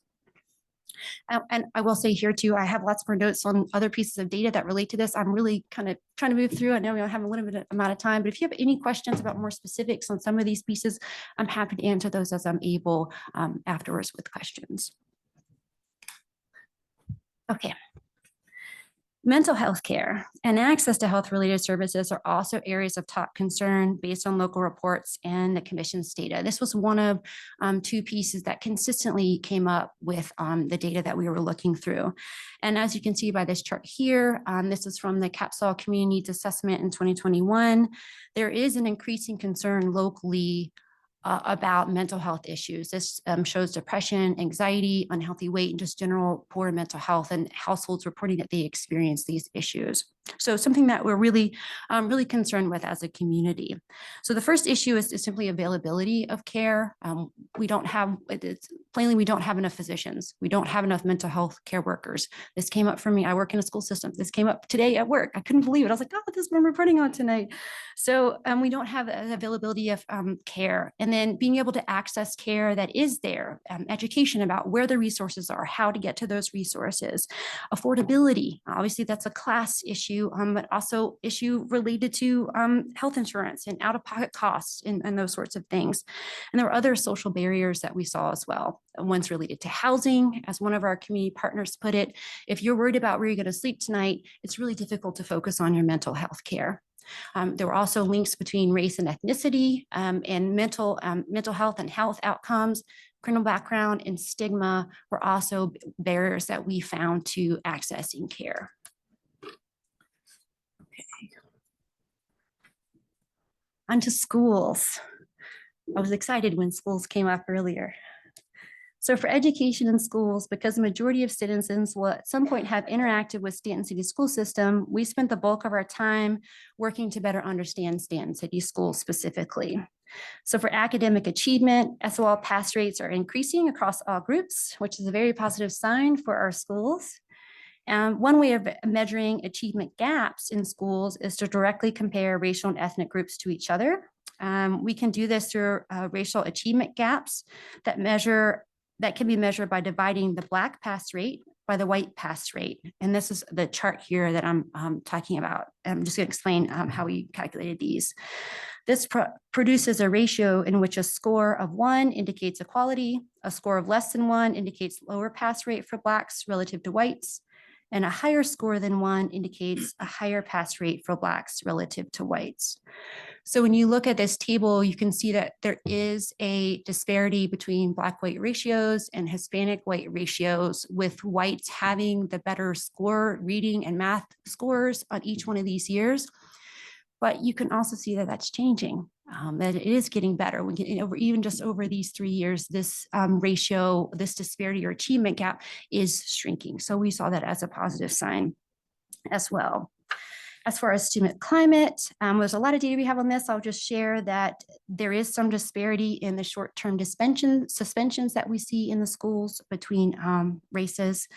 And I will say here too, I have lots more notes on other pieces of data that relate to this. I'm really kind of trying to move through. I know we don't have a limited amount of time, but if you have any questions about more specifics on some of these pieces, I'm happy to answer those as I'm able afterwards with questions. Okay. Mental health care and access to health-related services are also areas of top concern based on local reports and the Commission's data. This was one of 2 pieces that consistently came up with the data that we were looking through. And as you can see by this chart here, this is from the Capsol Community Needs Assessment in 2021. There is an increasing concern locally about mental health issues. This shows depression, anxiety, unhealthy weight, and just general poor mental health, and households reporting that they experience these issues. So something that we're really, really concerned with as a community. So the first issue is simply availability of care. We don't have, plainly, we don't have enough physicians. We don't have enough mental health care workers. This came up for me. I work in a school system. This came up today at work. I couldn't believe it. I was like, oh, this is what I'm reporting on tonight. So we don't have availability of care. And then being able to access care that is there, education about where the resources are, how to get to those resources, affordability. Obviously, that's a class issue, but also issue related to health insurance and out-of-pocket costs and those sorts of things. And there were other social barriers that we saw as well. One's related to housing. As one of our community partners put it, if you're worried about where you're going to sleep tonight, it's really difficult to focus on your mental health care. There were also links between race and ethnicity and mental health and health outcomes. Criminal background and stigma were also barriers that we found to accessing care. Okay. On to schools. I was excited when schools came up earlier. So for education in schools, because the majority of citizens will at some point have interacted with Staunton City school system, we spent the bulk of our time working to better understand Staunton City schools specifically. So for academic achievement, SOL pass rates are increasing across all groups, which is a very positive sign for our schools. One way of measuring achievement gaps in schools is to directly compare racial and ethnic groups to each other. We can do this through racial achievement gaps that can be measured by dividing the Black pass rate by the white pass rate. And this is the chart here that I'm talking about. I'm just going to explain how we calculated these. This produces a ratio in which a score of 1 indicates equality, a score of less than 1 indicates lower pass rate for Blacks relative to whites, and a higher score than 1 indicates a higher pass rate for Blacks relative to whites. So when you look at this table, you can see that there is a disparity between Black-white ratios and Hispanic-white ratios, with whites having the better score reading and math scores on each one of these years. But you can also see that that's changing, that it is getting better. We can, even just over these 3 years, this ratio, this disparity or achievement gap is shrinking. So we saw that as a positive sign as well. As far as student climate, there's a lot of data we have on this. I'll just share that there is some disparity in the short-term suspensions that we see in the schools between races.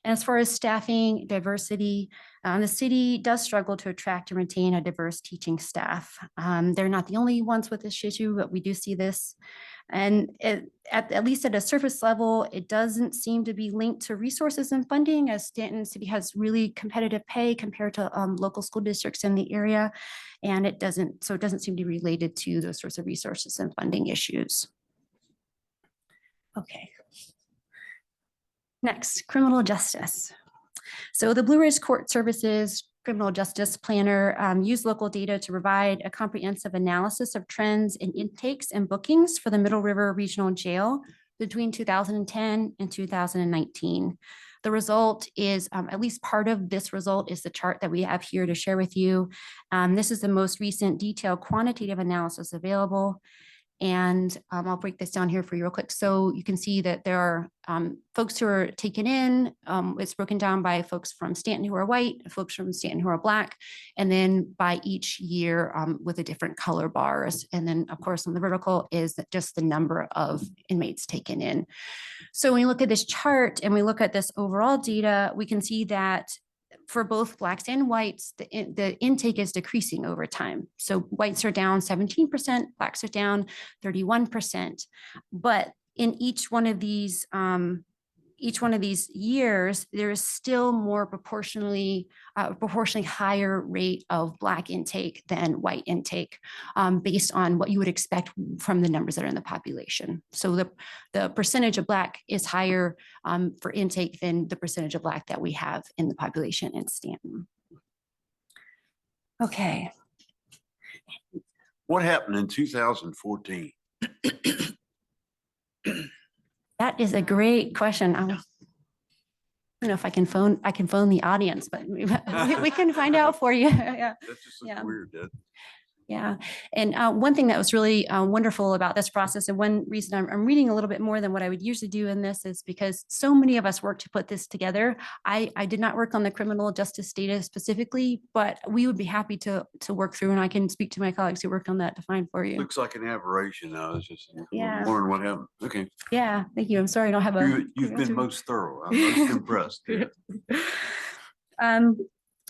And as far as staffing diversity, the city does struggle to attract and retain a diverse teaching staff. They're not the only ones with this issue, but we do see this. And at least at a surface level, it doesn't seem to be linked to resources and funding, as Staunton City has really competitive pay compared to local school districts in the area. And it doesn't seem to be related to those sorts of resources and funding issues. Okay. Next, criminal justice. So the Blue Ridge Court Services Criminal Justice Planner used local data to provide a comprehensive analysis of trends in intakes and bookings for the Middle River Regional Jail between 2010 and 2019. The result is, at least part of this result is the chart that we have here to share with you. This is the most recent detailed quantitative analysis available. And I'll break this down here for you real quick. So you can see that there are folks who are taken in. It's broken down by folks from Staunton who are white, folks from Staunton who are Black, and then by each year with the different color bars. And then, of course, on the vertical is just the number of inmates taken in. So when we look at this chart and we look at this overall data, we can see that for both Blacks and whites, the intake is decreasing over time. So whites are down 17%, Blacks are down 31%. But in each one of these years, there is still more proportionally higher rate of Black intake than white intake, based on what you would expect from the numbers that are in the population. So the percentage of Black is higher for intake than the percentage of Black that we have in the population in Staunton. Okay. What happened in 2014? That is a great question. I don't know if I can phone the audience, but we can find out for you. Yeah. That just Yeah. looks weird, Dad. Yeah. And one thing that was really wonderful about this process, and one reason I'm reading a little bit more than what I would usually do in this, is because so many of us worked to put this together. I did not work on the criminal justice data specifically, but we would be happy to work through, and I can speak to my colleagues who worked on that to find for you. Looks like an aberration now. It's just Yeah. wondering what happened. Okay. Yeah, thank you. I'm sorry I don't have a. You've been most thorough. I'm most impressed. Yeah.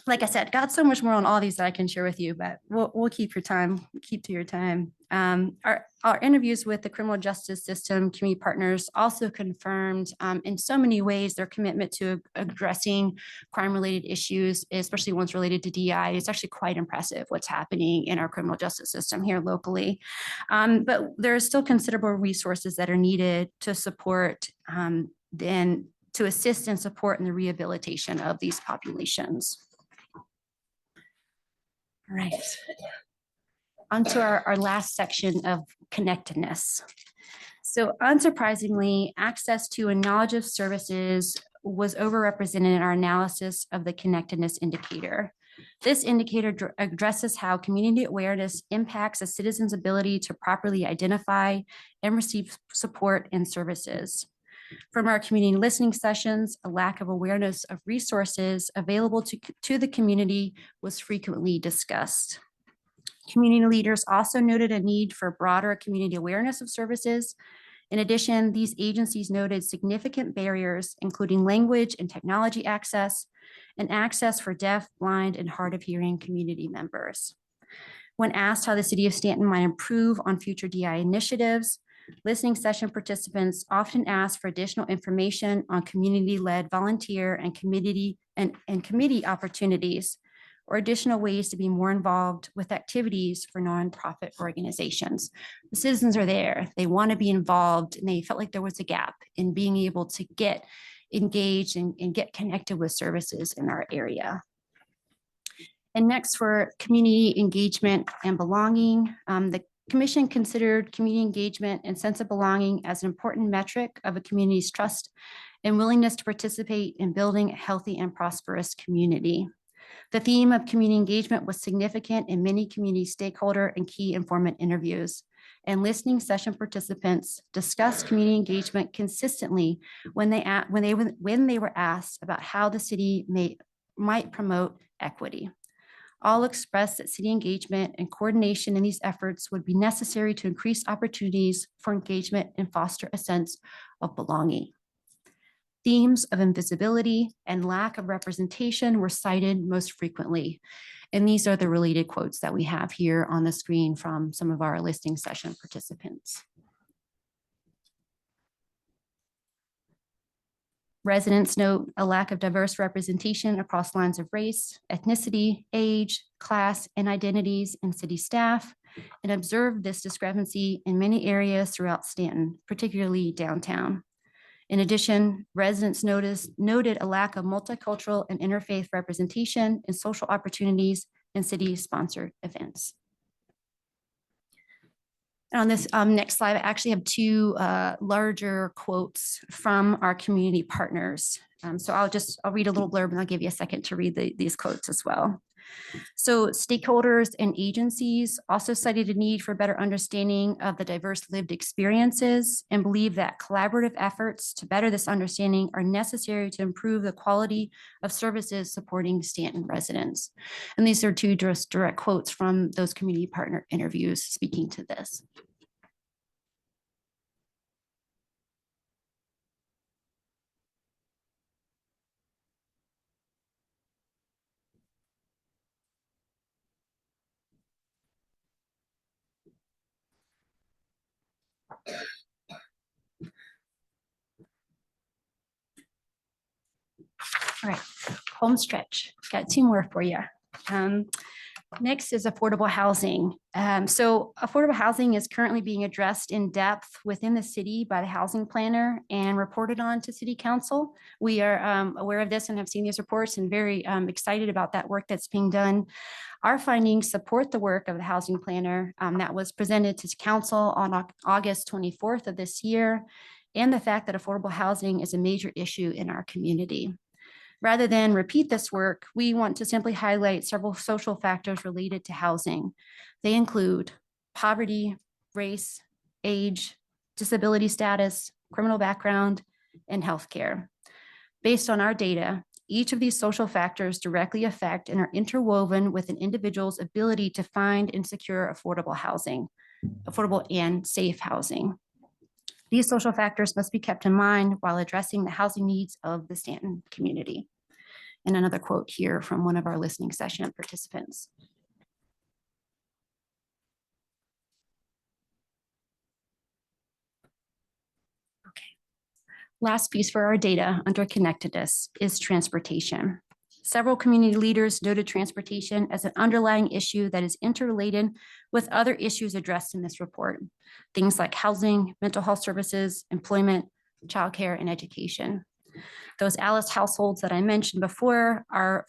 Like I said, got so much more on all these that I can share with you, but we'll keep to your time. Our interviews with the criminal justice system community partners also confirmed in so many ways their commitment to addressing crime-related issues, especially ones related to DI. It's actually quite impressive what's happening in our criminal justice system here locally. But there are still considerable resources that are needed to support then to assist and support in the rehabilitation of these populations. All right. On to our last section of connectedness. So unsurprisingly, access to and knowledge of services was overrepresented in our analysis of the connectedness indicator. This indicator addresses how community awareness impacts a citizen's ability to properly identify and receive support and services. From our community listening sessions, a lack of awareness of resources available to the community was frequently discussed. Community leaders also noted a need for broader community awareness of services. In addition, these agencies noted significant barriers, including language and technology access, and access for deaf, blind, and hard of hearing community members. When asked how the city of Staunton might improve on future DI initiatives, listening session participants often ask for additional information on community-led volunteer and committee opportunities, or additional ways to be more involved with activities for nonprofit organizations. The citizens are there, they want to be involved, and they felt like there was a gap in being able to get engaged and get connected with services in our area. And next, for community engagement and belonging, the Commission considered community engagement and sense of belonging as an important metric of a community's trust and willingness to participate in building a healthy and prosperous community. The theme of community engagement was significant in many community stakeholder and key informant interviews. And listening session participants discussed community engagement consistently when they were asked about how the city might promote equity. All expressed that city engagement and coordination in these efforts would be necessary to increase opportunities for engagement and foster a sense of belonging. Themes of invisibility and lack of representation were cited most frequently. And these are the related quotes that we have here on the screen from some of our listening session participants. Residents note a lack of diverse representation across lines of race, ethnicity, age, class, and identities in city staff, and observed this discrepancy in many areas throughout Staunton, particularly downtown. In addition, residents noted a lack of multicultural and interfaith representation in social opportunities and city-sponsored events. And on this next slide, I actually have two larger quotes from our community partners. So I'll read a little blurb and I'll give you a second to read these quotes as well. So stakeholders and agencies also cited a need for better understanding of the diverse lived experiences and believe that collaborative efforts to better this understanding are necessary to improve the quality of services supporting Staunton residents. And these are two direct quotes from those community partner interviews speaking to this. All right, home stretch. Got two more for you. Next is affordable housing. So affordable housing is currently being addressed in depth within the city by the housing planner and reported on to city council. We are aware of this and have seen these reports and very excited about that work that's being done. Our findings support the work of the housing planner that was presented to council on August 24th of this year, and the fact that affordable housing is a major issue in our community. Rather than repeat this work, we want to simply highlight several social factors related to housing. They include poverty, race, age, disability status, criminal background, and healthcare. Based on our data, each of these social factors directly affect and are interwoven with an individual's ability to find and secure affordable housing, affordable and safe housing. These social factors must be kept in mind while addressing the housing needs of the Staunton community. And another quote here from one of our listening session participants. Okay. Last piece for our data under connectedness is transportation. Several community leaders noted transportation as an underlying issue that is interrelated with other issues addressed in this report. Things like housing, mental health services, employment, childcare, and education. Those ALICE households that I mentioned before are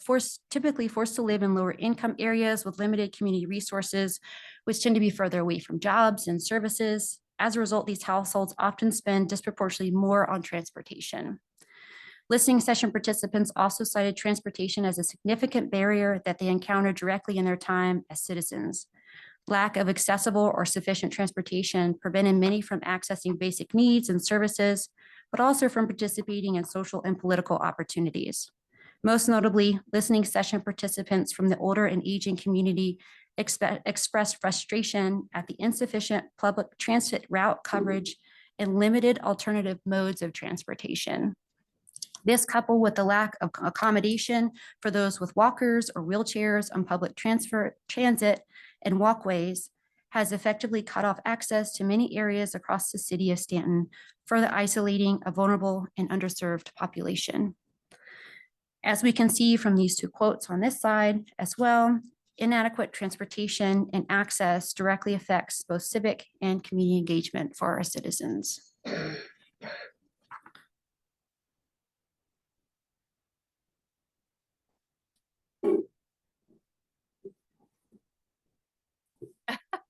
typically forced to live in lower income areas with limited community resources, which tend to be further away from jobs and services. As a result, these households often spend disproportionately more on transportation. Listening session participants also cited transportation as a significant barrier that they encounter directly in their time as citizens. Lack of accessible or sufficient transportation prevented many from accessing basic needs and services, but also from participating in social and political opportunities. Most notably, listening session participants from the older and aging community expressed frustration at the insufficient public transit route coverage and limited alternative modes of transportation. This, coupled with the lack of accommodation for those with walkers or wheelchairs on public transit and walkways, has effectively cut off access to many areas across the city of Staunton, further isolating a vulnerable and underserved population. As we can see from these two quotes on this side as well, inadequate transportation and access directly affects both civic and community engagement for our citizens.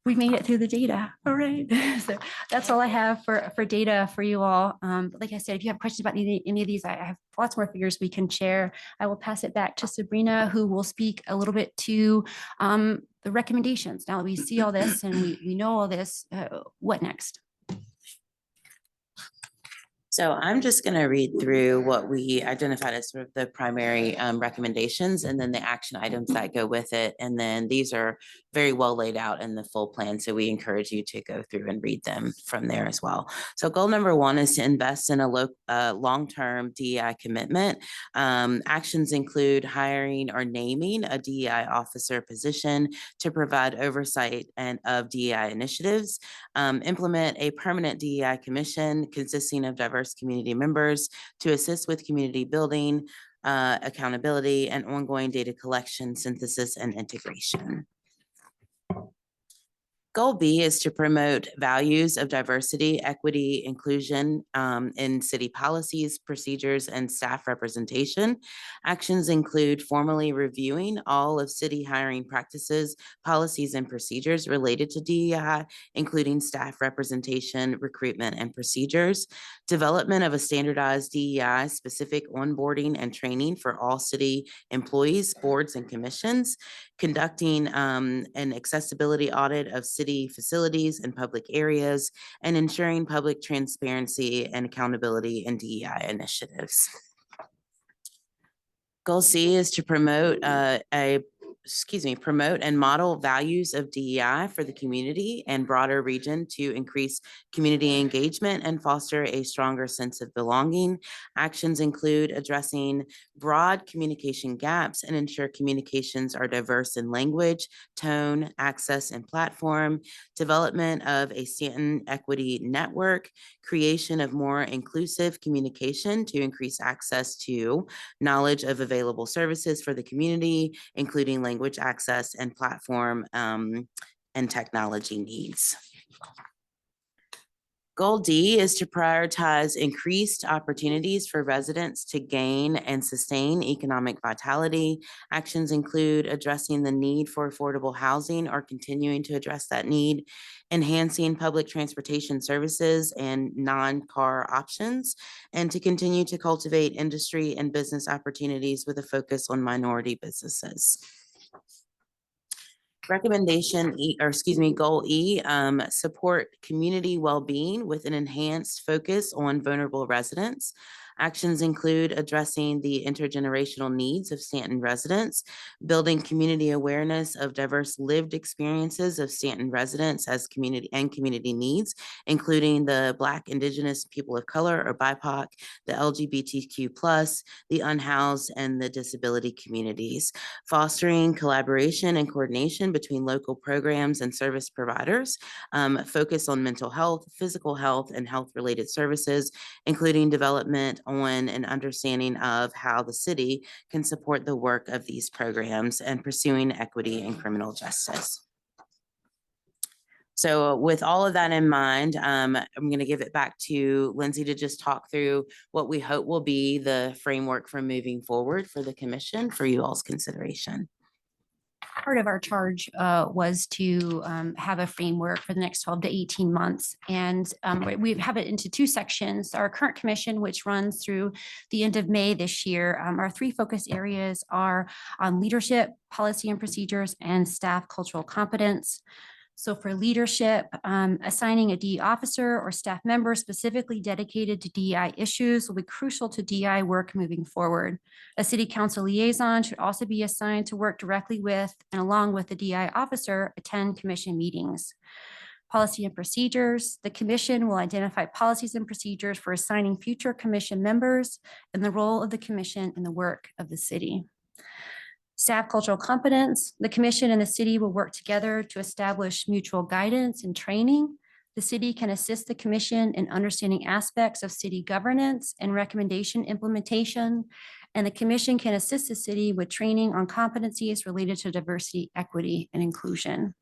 We made it through the data. All right. So that's all I have for data for you all. But like I said, if you have questions about any of these, I have lots more figures we can share. I will pass it back to Sabrina, who will speak a little bit to the recommendations. Now that we see all this and we know all this, what next? So I'm just going to read through what we identified as sort of the primary recommendations and then the action items that go with it. And then these are very well laid out in the full plan. So we encourage you to go through and read them from there as well. So goal number 1 is to invest in a long-term DEI commitment. Actions include hiring or naming a DEI officer position to provide oversight of DEI initiatives, implement a permanent DEI commission consisting of diverse community members to assist with community building, accountability, and ongoing data collection, synthesis, and integration. Goal B is to promote values of diversity, equity, inclusion in city policies, procedures, and staff representation. Actions include formally reviewing all of city hiring practices, policies, and procedures related to DEI, including staff representation, recruitment, and procedures. Development of a standardized DEI specific onboarding and training for all city employees, boards, and commissions. Conducting an accessibility audit of city facilities and public areas, and ensuring public transparency and accountability in DEI initiatives. Goal C is to promote promote and model values of DEI for the community and broader region to increase community engagement and foster a stronger sense of belonging. Actions include addressing broad communication gaps and ensure communications are diverse in language, tone, access, and platform, development of a Staunton equity network, creation of more inclusive communication to increase access to knowledge of available services for the community, including language access and platform and technology needs. Goal D is to prioritize increased opportunities for residents to gain and sustain economic vitality. Actions include addressing the need for affordable housing or continuing to address that need, enhancing public transportation services and non-car options, and to continue to cultivate industry and business opportunities with a focus on minority businesses. Goal E, support community well-being with an enhanced focus on vulnerable residents. Actions include addressing the intergenerational needs of Staunton residents, building community awareness of diverse lived experiences of Staunton residents as community needs, including the Black, Indigenous, people of color or BIPOC, the LGBTQ+, the unhoused, and the disability communities. Fostering collaboration and coordination between local programs and service providers, focus on mental health, physical health, and health-related services, including development on an understanding of how the city can support the work of these programs and pursuing equity and criminal justice. So with all of that in mind, I'm going to give it back to Lindsay to just talk through what we hope will be the framework for moving forward for the commission for you all's consideration. Part of our charge was to have a framework for the next 12 to 18 months. And we have it into 2 sections. Our current commission, which runs through the end of May this year, our 3 focus areas are on leadership, policy and procedures, and staff cultural competence. So for leadership, assigning a DE officer or staff member specifically dedicated to DEI issues will be crucial to DEI work moving forward. A city council liaison should also be assigned to work directly with and along with the DEI officer, attend commission meetings. Policy and procedures, the commission will identify policies and procedures for assigning future commission members and the role of the commission in the work of the city. Staff cultural competence, the commission and the city will work together to establish mutual guidance and training The city can assist the commission in understanding aspects of city governance and recommendation implementation. And the commission can assist the city with training on competencies related to diversity, equity, and inclusion.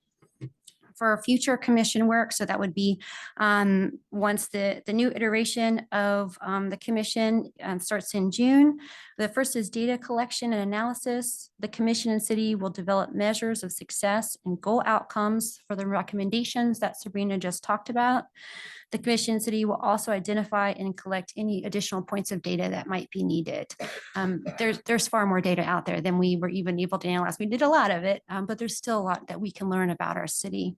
For future commission work, so that would be once the new iteration of the commission starts in June. The first is data collection and analysis. The commission and city will develop measures of success and goal outcomes for the recommendations that Sabrina just talked about. The commission and city will also identify and collect any additional points of data that might be needed. There's far more data out there than we were even able to analyze. We did a lot of it, but there's still a lot that we can learn about our city.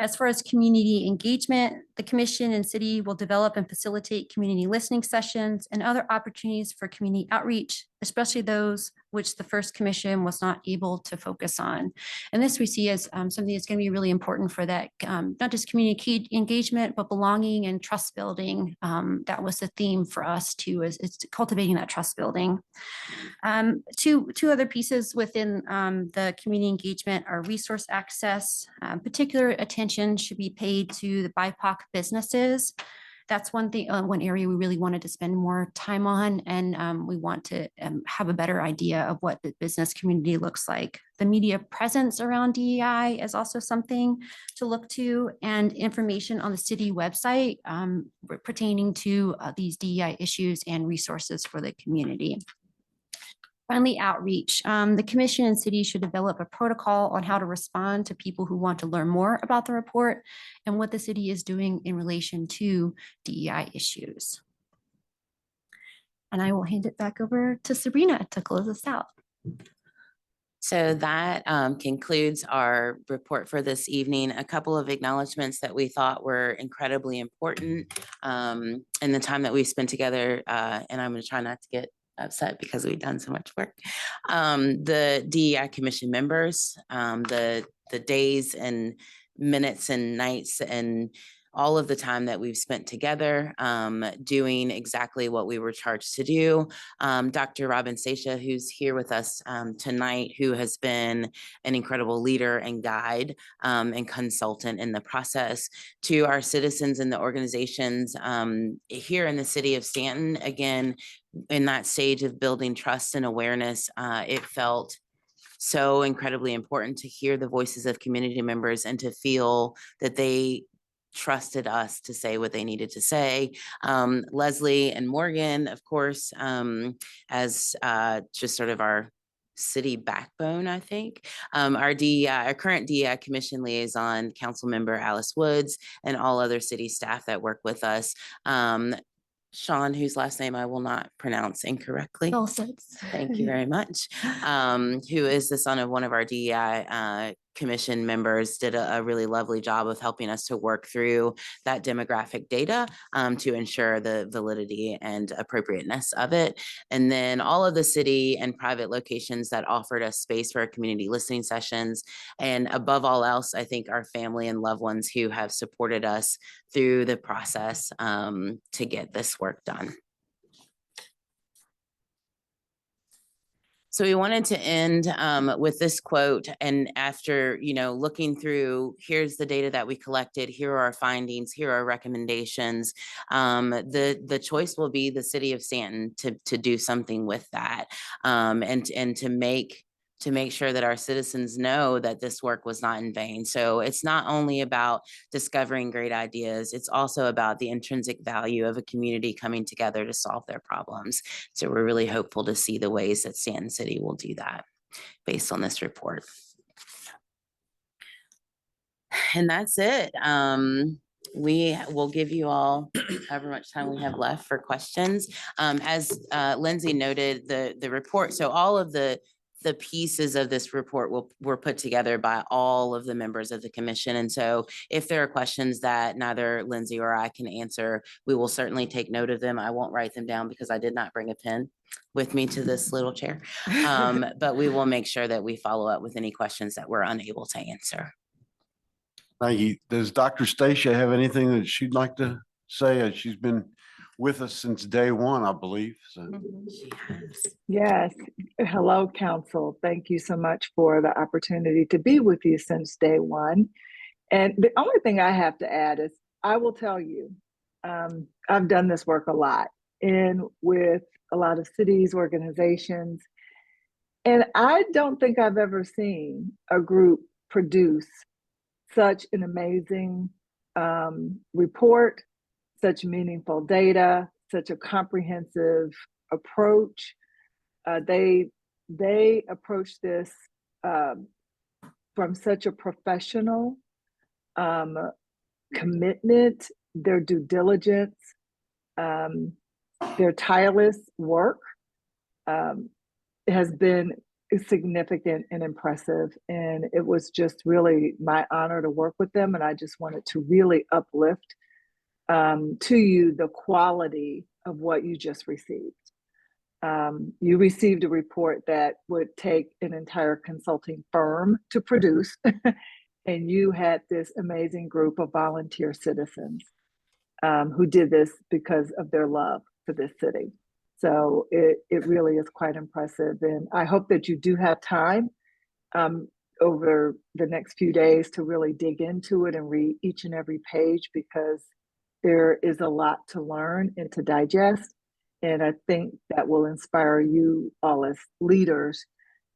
As far as community engagement, the commission and city will develop and facilitate community listening sessions and other opportunities for community outreach, especially those which the first commission was not able to focus on. And this we see as something that's going to be really important for that, not just community engagement, but belonging and trust building. That was the theme for us too, is cultivating that trust building. Two other pieces within the community engagement are resource access. Particular attention should be paid to the BIPOC businesses. That's one thing, one area we really wanted to spend more time on, and we want to have a better idea of what the business community looks like. The media presence around DEI is also something to look to, and information on the city website pertaining to these DEI issues and resources for the community. Finally, outreach. The commission and city should develop a protocol on how to respond to people who want to learn more about the report and what the city is doing in relation to DEI issues. And I will hand it back over to Sabrina to close us out. So that concludes our report for this evening. A couple of acknowledgements that we thought were incredibly important in the time that we've spent together, and I'm going to try not to get upset because we've done so much work. The DEI commission members, the days and minutes and nights and all of the time that we've spent together doing exactly what we were charged to do. Dr. Robin Stacia, who's here with us tonight, who has been an incredible leader and guide and consultant in the process. To our citizens and the organizations here in the city of Staunton, again, in that stage of building trust and awareness, it felt so incredibly important to hear the voices of community members and to feel that they trusted us to say what they needed to say. Leslie and Morgan, of course, as just sort of our city backbone, I think. Our current DEI commission liaison, council member Alice Woods, and all other city staff that work with us. Sean, whose last name I will not pronounce incorrectly. Thank you very much. Who is the son of one of our DEI commission members, did a really lovely job of helping us to work through that demographic data to ensure the validity and appropriateness of it. And then all of the city and private locations that offered us space for our community listening sessions. And above all else, I think our family and loved ones who have supported us through the process to get this work done. So we wanted to end with this quote, and after, looking through, here's the data that we collected, here are our findings, here are our recommendations. The choice will be the city of Staunton to do something with that, and to make sure that our citizens know that this work was not in vain. So it's not only about discovering great ideas, it's also about the intrinsic value of a community coming together to solve their problems. So we're really hopeful to see the ways that Staunton City will do that based on this report. And that's it. We will give you all however much time we have left for questions. As Lindsay noted, the report, so all of the pieces of this report were put together by all of the members of the commission. And so if there are questions that neither Lindsay or I can answer, we will certainly take note of them. I won't write them down because I did not bring a pen with me to this little chair. But we will make sure that we follow up with any questions that we're unable to answer. Thank you. Does Dr. Stacia have anything that she'd like to say? She's been with us since day one, I believe. So. Yes. Hello, council. Thank you so much for the opportunity to be with you since day one. And the only thing I have to add is I will tell you, I've done this work a lot and with a lot of cities, organizations, and I don't think I've ever seen a group produce such an amazing report, such meaningful data, such a comprehensive approach. They approach this from such a professional commitment, their due diligence, their tireless work has been significant and impressive. And it was just really my honor to work with them. And I just wanted to really uplift to you the quality of what you just received. You received a report that would take an entire consulting firm to produce. And you had this amazing group of volunteer citizens who did this because of their love for this city. So it really is quite impressive. And I hope that you do have time over the next few days to really dig into it and read each and every page, because there is a lot to learn and to digest. And I think that will inspire you all as leaders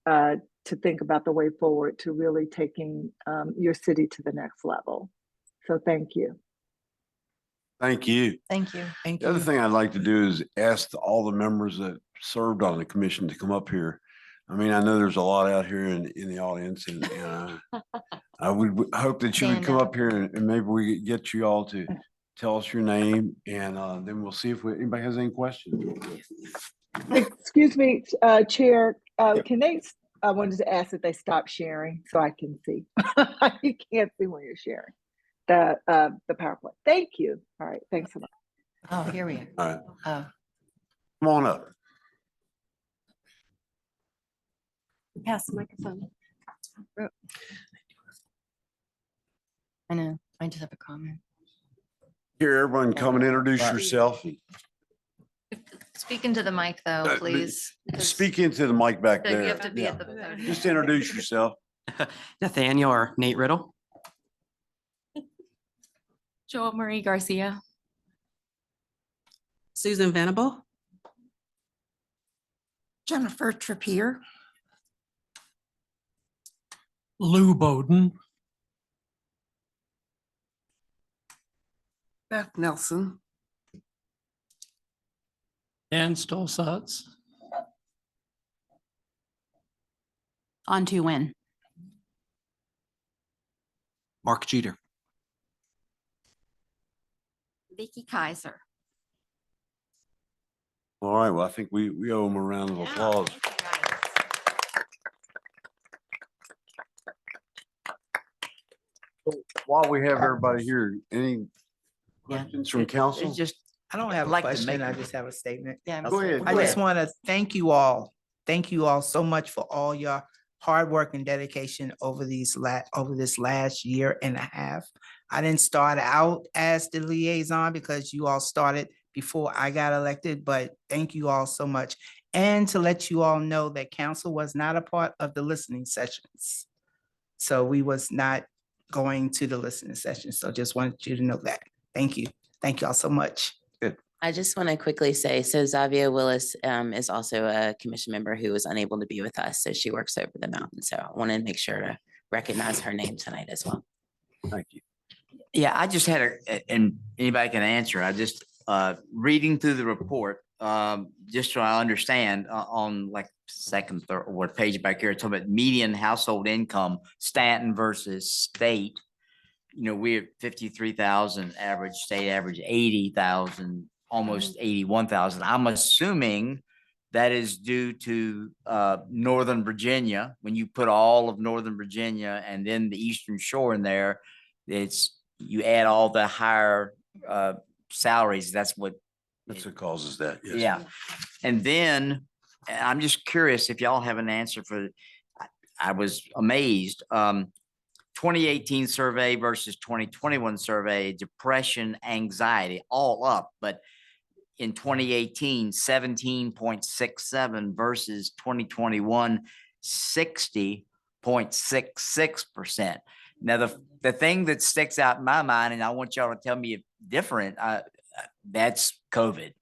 to think about the way forward to really taking your city to the next level. So thank you. Thank you. Thank you. Thank The other you. thing I'd like to do is ask all the members that served on the commission to come up here. I mean, I know there's a lot out here in the audience, and I would hope that you would Stand come up. up here and maybe we could get you all to tell us your name, and then we'll see if anybody has any questions. Excuse me, Chair, can they, I wanted to ask if they stop sharing so I can see. You can't see when you're sharing the PowerPoint. Thank you. All right, thanks a lot. Oh, here we are. All right, Oh, come on up. Pass the microphone. I know. I just have a comment. Here, everyone come and introduce Right. yourself. Speak into the mic though, Uh, please. 'cause Speak into the mic back You there. have to be at Yeah. the podium. Just introduce yourself. Nathaniel or Nate Riddle. Joel Marie Garcia. Susan Venable. Jennifer Trappier. Lou Bowden. Beth Nelson. Dan Stolzatz. On to win. Mark Jeter. Vicky Kaiser. All right, well, I think we owe them a round of applause. While we have everybody here, any questions from council? It's just, I don't have a Like to question. make- I just have a statement. Yeah. Go ahead. I go just ahead. want to thank you all. Thank you all so much for all your hard work and dedication over this last year and a half. I didn't start out as the liaison because you all started before I got elected, but thank you all so much. And to let you all know that council was not a part of the listening sessions. So we was not going to the listening session. So just wanted you to know that. Thank you. Thank you all so much. I just want to quickly say, so Zavia Willis is also a commission member who was unable to be with us. So she works over the mountain. So I want to make sure to recognize her name tonight as well. Thank you. Yeah, I just had and anybody can answer. I just, reading through the report, just so I understand, on like second, third, what page back here, it's talking about median household income, Staunton versus state. You know, we're 53,000 average, state average 80,000, almost 81,000. I'm assuming that is due to Northern Virginia. When you put all of Northern Virginia and then the Eastern Shore in there, you add all the higher salaries. That's what causes that. Yes. yeah. And then I'm just curious if y'all have an answer for, I was amazed. 2018 survey versus 2021 survey, depression, anxiety, all up. But in 2018, 17.67 versus 2021, 60.66%. Now, the thing that sticks out in my mind, and I want y'all to tell me if different, that's COVID.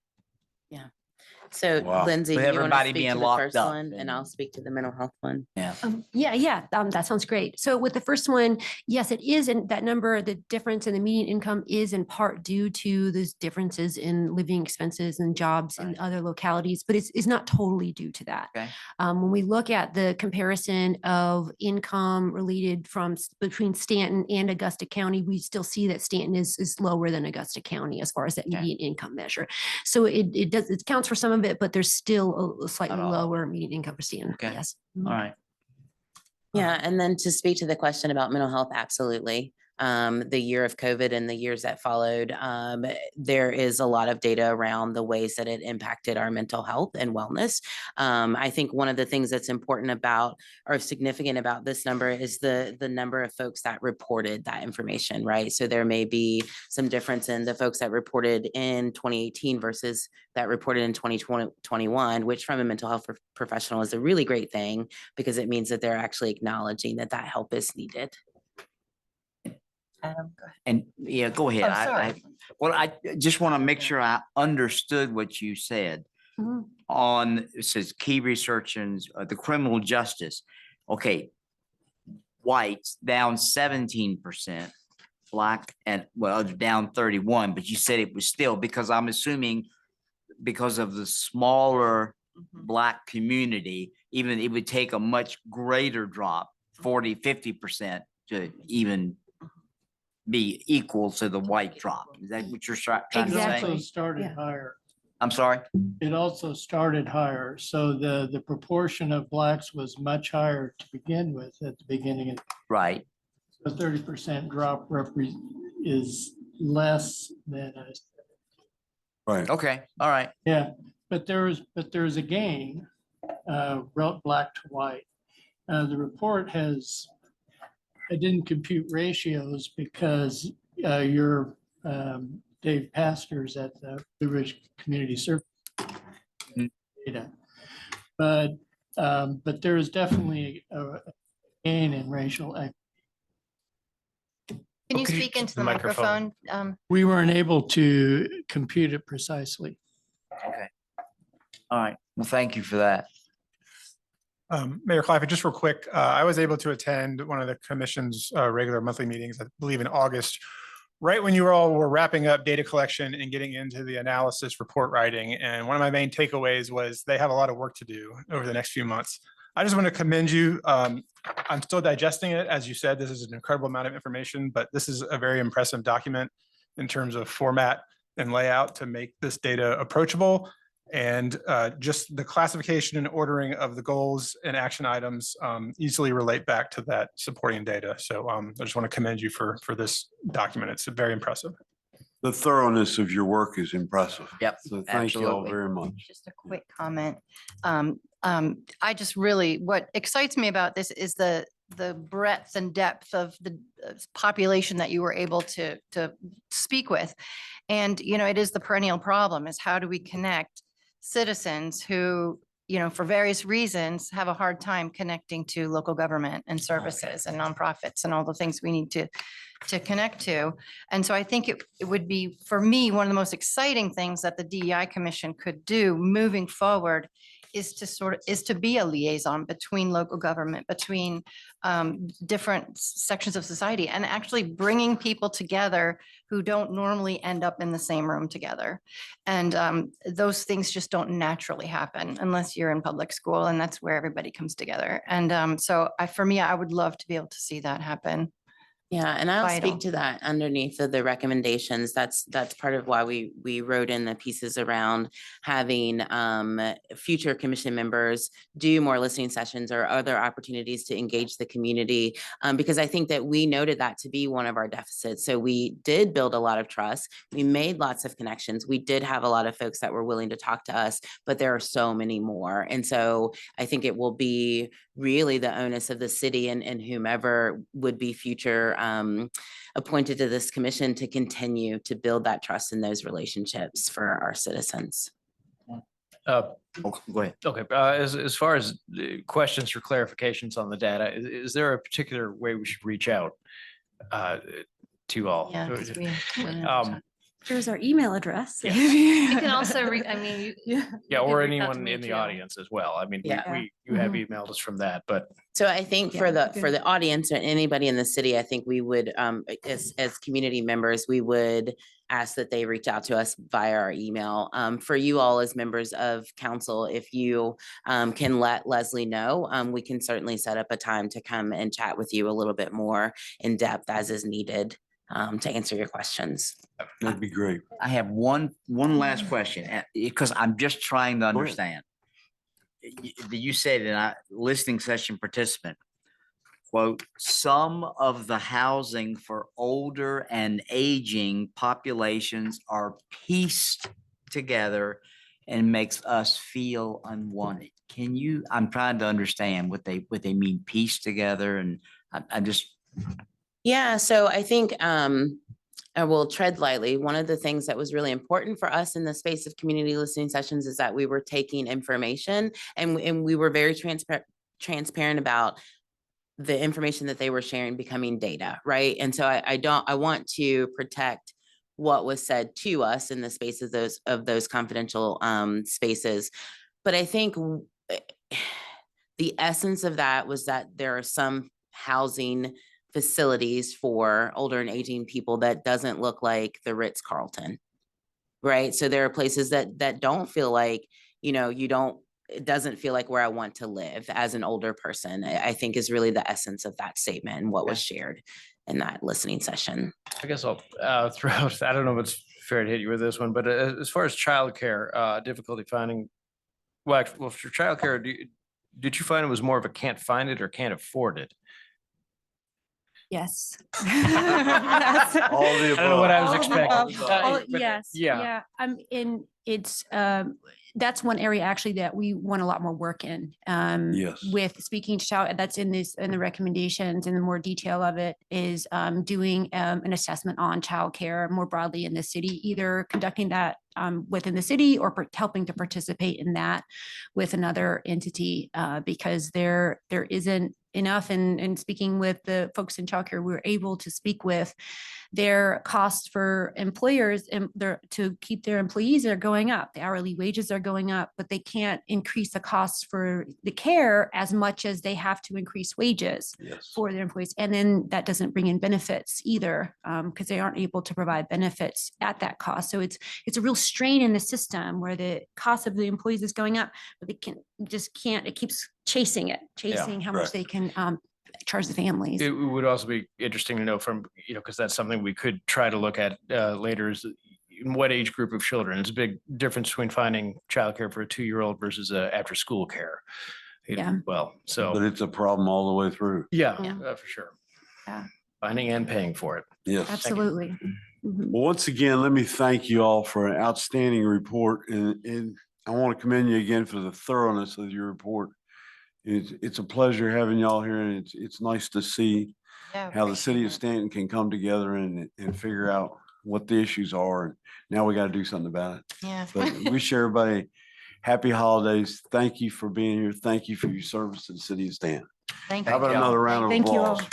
So Wow. Lindsay, With do you want to everybody speak being to the locked first up one and and- I'll speak to the mental health one? Yeah. Yeah, that sounds great. So with the first one, yes, it is, and that number, the difference in the median income is in part due to those differences in living expenses and jobs in other localities, but it's not totally due to that. Okay. When we look at the comparison of income related between Staunton and Augusta County, we still see that Staunton is lower than Augusta County as far as that Okay. median income measure. So it counts for some of it, but there's still a slightly Not all of it. lower median income for Staunton. Okay. Yes. All right. Yeah, and then to speak to the question about mental health, absolutely. The year of COVID and the years that followed, there is a lot of data around the ways that it impacted our mental health and wellness. I think one of the things that's important about or significant about this number is the number of folks that reported that information, right? So there may be some difference in the folks that reported in 2018 versus that reported in 2021, which from a mental health professional is a really great thing because it means that they're actually acknowledging that that help is needed. Adam, go ahead. And yeah, go ahead. Oh, sorry. Well, I just want to make sure I understood what you said Mhm. on, it says key research and the criminal justice. Okay. Whites down 17%, black and well, down 31, but you said it was still because I'm assuming because of the smaller black community, even it would take a much greater drop, 40, 50% to even be equal to the white drop. Is that what you're trying to Exactly. say? Started Yeah. higher. I'm sorry? It also started higher. So the proportion of blacks was much higher to begin with at the beginning. Right. A 30% drop is less than a, Right. Okay. All right. yeah, but there's a gain, black to white. The report I didn't compute ratios because your Dave Pastors at the Blue Ridge Community Service data. But there is definitely a gain in racial equity. Can you could you speak keep into the the microphone? microphone? We weren't able to compute it precisely. Okay. All right. Well, thank you for that. Mayor Claffey, just real quick, I was able to attend one of the commission's regular monthly meetings, I believe in August, right when you all were wrapping up data collection and getting into the analysis report writing. And one of my main takeaways was they have a lot of work to do over the next few months. I just want to commend you. I'm still digesting it. As you said, this is an incredible amount of information, but this is a very impressive document in terms of format and layout to make this data approachable. And just the classification and ordering of the goals and action items easily relate back to that supporting data. So I just want to commend you for this document. It's very impressive. The thoroughness of your work is impressive. Yep, So thank you all absolutely. very much. Just a quick comment. I just really, what excites me about this is the breadth and depth of the population that you were able to speak with. And, you know, it is the perennial problem is how do we connect citizens who, you know, for various reasons have a hard time connecting to local government and services and nonprofits and all the things we need to connect to. And so I think it would be, for me, one of the most exciting things that the DEI Commission could do moving forward is to be a liaison between local government, between different sections of society, and actually bringing people together who don't normally end up in the same room together. And those things just don't naturally happen unless you're in public school, and that's where everybody comes together. And so for me, I would love to be able to see that happen. Yeah, and I'll Vital. speak to that underneath of the recommendations. That's part of why we wrote in the pieces around having future commission members do more listening sessions or other opportunities to engage the community. Because I think that we noted that to be one of our deficits. So we did build a lot of trust. We made lots of connections. We did have a lot of folks that were willing to talk to us, but there are so many more. And so I think it will be really the onus of the city and whomever would be future appointed to this commission to continue to build that trust in those relationships for our citizens. Okay, go ahead. Okay, as far as questions or clarifications on the data, is there a particular way we should reach out to all. Yeah. 'Cause we went into Um, Here's our email address. Yes. You can also, I mean, you. Yeah. Yeah, you can or reach out to anyone me in the too. audience as well. I mean, Yeah. you have emailed us from that, but So I think for the audience or anybody in the city, I think we would, as community members, we would ask that they reach out to us via our email. For you all as members of council, if you can let Leslie know, we can certainly set up a time to come and chat with you a little bit more in depth as is needed to answer your questions. That'd be great. I have one last question, because I'm just trying to ahead. understand. You said in a listening session participant, quote, some of the housing for older and aging populations are pieced together and makes us feel unwanted. Can you, I'm trying to understand what they mean pieced together, and I'm just. Yeah, so I think I will tread lightly. One of the things that was really important for us in the space of community listening sessions is that we were taking information and we were very transparent about the information that they were sharing becoming data, right? And so I want to protect what was said to us in the space of those confidential spaces. But I think the essence of that was that there are some housing facilities for older and aging people that doesn't look like the Ritz-Carlton, right? So there are places that don't feel like, it doesn't feel like where I want to live as an older person, I think is really the essence of that statement and what was shared in that listening session. I guess I'll throw out, I don't know if it's fair to hit you with this one, but as far as childcare, difficulty finding, well, for childcare, did you find it was more of a can't find it or can't afford it? Yes. All the I don't know what I was All of the expecting. above. But Yes, yeah. yeah, it's, that's one area actually that we want a lot more work in. Yes. With speaking to child, that's in the recommendations and the more detail of it is doing an assessment on childcare more broadly in the city, either conducting that within the city or helping to participate in that with another entity because there isn't enough. And speaking with the folks in childcare, we were able to speak with their costs for employers and to keep their employees are going up. The hourly wages are going up, but they can't increase the costs for the care as much as they have to increase wages for their employees. And then that doesn't bring in benefits either because they aren't able to provide benefits at that cost. So it's a real strain in the system where the cost of the employees is going up, but they can't, it keeps chasing how much they can charge the families. It would also be interesting to know from, because that's something we could try to look at later is in what age group of children. There's a big difference between finding childcare for a 2-year-old versus after school care. Yeah. Well, so. But it's a problem all the way through. Yeah, Yeah. for sure. Yeah. Finding and paying for it. Yes. Absolutely. Mhm. Well, once again, let me thank you all for an outstanding report, and I want to commend you again for the thoroughness of your report. It's a pleasure having y'all here, and it's nice to see how the city of Staunton can come together and figure out what the issues are. And now we got to do something about it. Yeah. But wish everybody happy holidays. Thank you for being here. Thank you for your service to the city of Staunton. Thank How about you. another round of Thank you all. applause?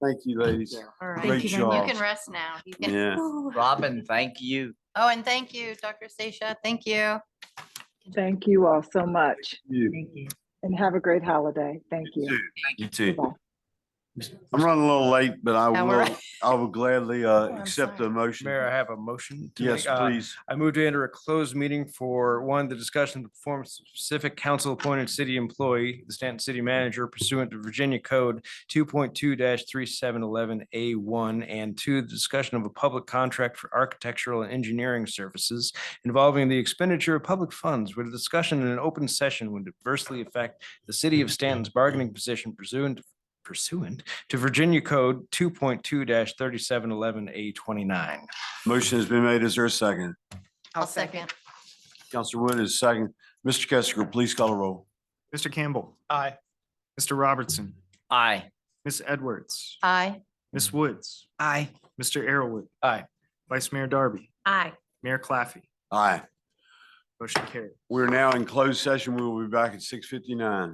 Thank you, ladies. All right. Great you very You job. can rest now. You can. Yeah. Robin, thank you. Oh, and thank you, Dr. Stacia. Thank you. Thank you all so much You and have a great holiday. Thank you. too. You too. Bye-bye. I'm running a little late, but Yeah, we're I will gladly I'm accept the sorry. motion. Mayor, I have a motion. to Yes, make. please. I move to enter a closed meeting for the discussion of the performance of specific council appointed city employee, the Stanton City Manager pursuant to Virginia Code 2.2-3711A1, and 2, the discussion of a public contract for architectural and engineering services involving the expenditure of public funds where the discussion in an open session would adversely affect the city of Stanton's bargaining position pursuant to Virginia Code 2.2-3711A29. Motion has been made. Is there a second? I'll second. Counselor Wood is second. Mr. Kessinger, please call a roll. Mr. Campbell, Aye. Mr. Robertson, Aye. Ms. Edwards, Aye. Ms. Woods, Aye. Mr. Arrowood, Aye. Vice Mayor Darby, Aye. Mayor Claffey. Aye. Motion carried. We're now in closed session. We will be back at 6:59.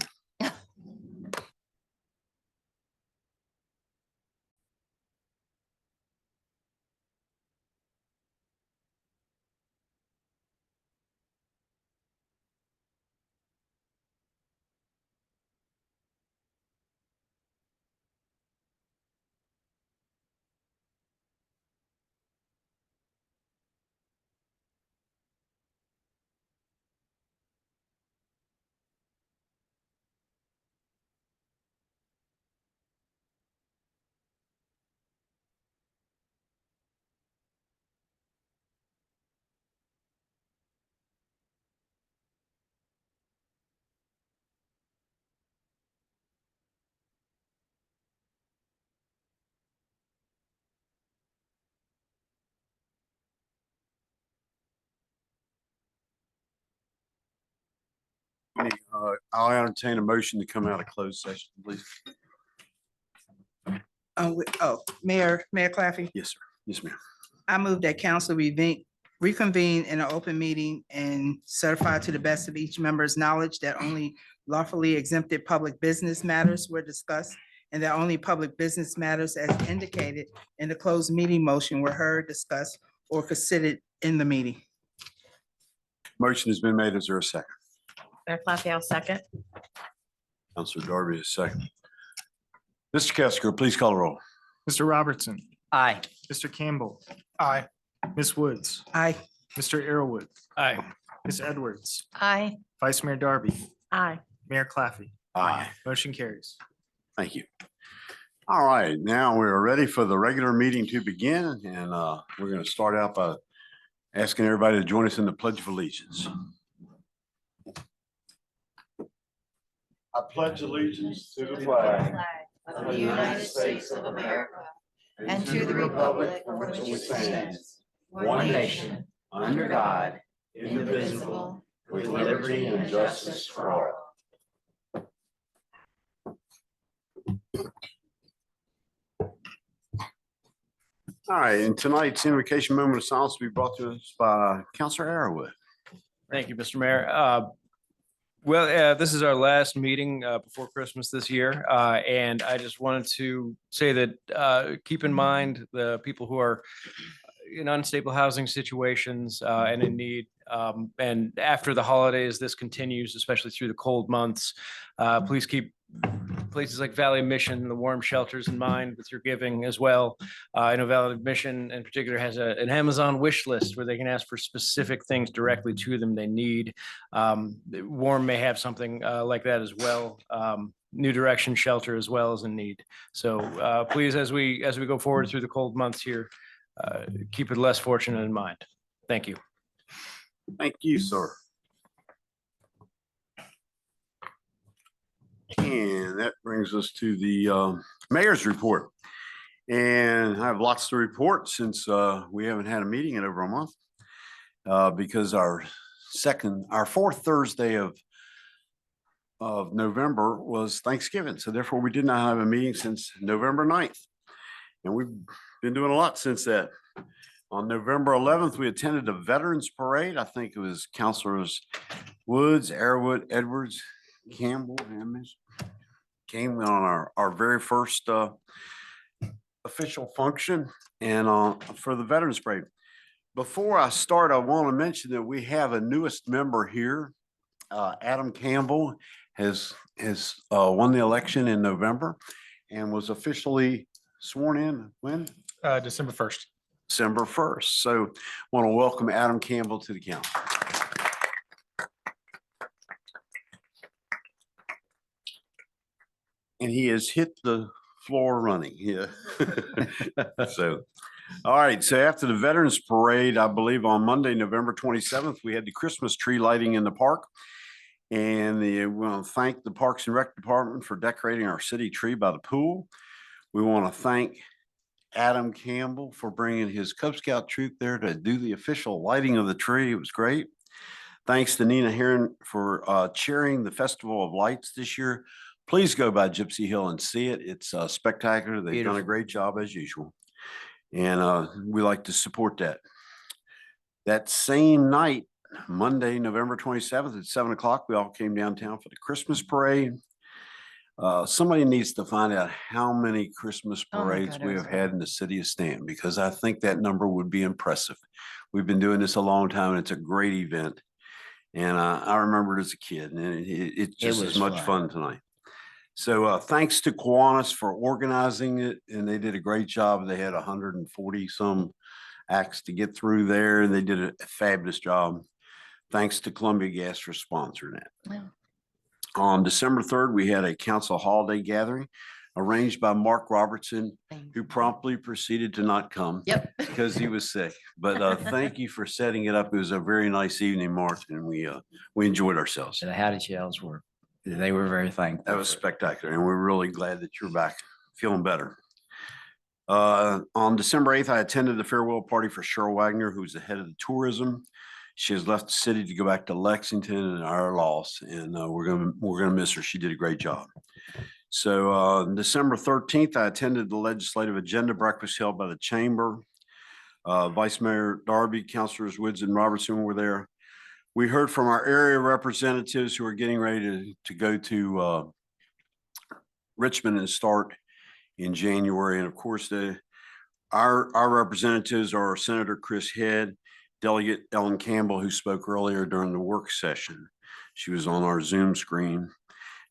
I'll entertain a motion to come out of closed session, please. Mayor Claffey, Yes, sir. Yes, ma'am. I move that council reconvene in an open meeting and certify to the best of each member's knowledge that only lawfully exempted public business matters were discussed and that only public business matters as indicated in the closed meeting motion were heard, discussed, or considered in the meeting. Motion has been made. Is there a second? Mayor Claffey, I'll second. Counselor Darby is second. Mr. Kesker, please call the roll. Mr. Robertson, Aye. Mr. Campbell, Aye. Ms. Woods, Aye. Mr. Arrowood, Aye. Ms. Edwards, Aye. Vice Mayor Darby, Aye. Mayor Claffey. Aye. Motion carries. Thank you. All right, now we're ready for the regular meeting to begin, and we're going to start out by asking everybody to join us in the Pledge of Allegiance. I pledge allegiance to the flag of the United States of America and to the republic for which it stands, one nation, under God, indivisible, with liberty and justice for all. All right, and tonight's invocation moment of silence will be brought to us by Counselor Arrowood. Thank you, Mr. Mayor. This is our last meeting before Christmas this year, and I just wanted to say that keep in mind the people who are in unstable housing situations and in need. And after the holidays, this continues, especially through the cold months. Please keep places like Valley Mission, the warm shelters in mind with your giving as well. I know Valley Mission in particular has an Amazon wish list where they can ask for specific things directly to them they need. Warm may have something like that as well. New Direction Shelter as well is in need. So please, as we go forward through the cold months here, keep it less fortunate in mind. Thank you. Thank you, sir. And that brings us to the mayor's report. And I have lots to report since we haven't had a meeting in over a month because our fourth Thursday of November was Thanksgiving. So therefore we did not have a meeting since November 9th. And we've been doing a lot since that. On November 11th, we attended a Veterans Parade. I think it was Councilors Woods, Arrowood, Edwards, Campbell, and Ms. came on our very first official function and for the Veterans Parade. Before I start, I want to mention that we have a newest member here. Adam Campbell has won the election in November and was officially sworn in when? December 1st. December 1st. So I want to welcome Adam Campbell to the council. And he has hit the floor running. Yeah. So, all right. So after the Veterans Parade, I believe on Monday, November 27th, we had the Christmas tree lighting in the park. And we want to thank the Parks and Rec Department for decorating our city tree by the pool. We want to thank Adam Campbell for bringing his Cub Scout troop there to do the official lighting of the tree. It was great. Thanks to Nina Heron for chairing the Festival of Lights this year. Please go by Gypsy Hill and see it. It's spectacular. They've done a great job as usual. And we like to support that. That same night, Monday, November 27th at 7 o'clock. We all came downtown for the Christmas parade. Somebody needs to find out how many Christmas Oh my parades God, it we was have had in the city of Staunton, because I think that number would be impressive. We've been doing this a long time, and it's a great event. And I remember it as a kid, and it's just as was much fun tonight. So thanks to Kiwanis for organizing it, and they did a great job. They had 140 some acts to get through there, and they did a fabulous job. Thanks to Columbia Gas for sponsoring it. Yeah. On December 3rd, we had a council holiday gathering arranged by Mark Robertson, who promptly proceeded to not come. Yep. Because he was sick. But thank you for setting it up. It was a very nice evening, Mark, and we enjoyed ourselves. The Howdy Shells they were very thankful. That was spectacular, and we're really glad that you're back, feeling better. On December 8th, I attended the farewell party for Cheryl Wagner, who's the head of the tourism. She has left the city to go back to Lexington, and our loss, and we're gonna miss her. She did a great job. So December 13th, I attended the legislative agenda breakfast held by the chamber. Vice Mayor Darby, Councilors Woods and Robertson were there. We heard from our area representatives who are getting ready to go to Richmond and start in January. And of course, our representatives are Senator Chris Head, Delegate Ellen Campbell, who spoke earlier during the work session. She was on our Zoom screen.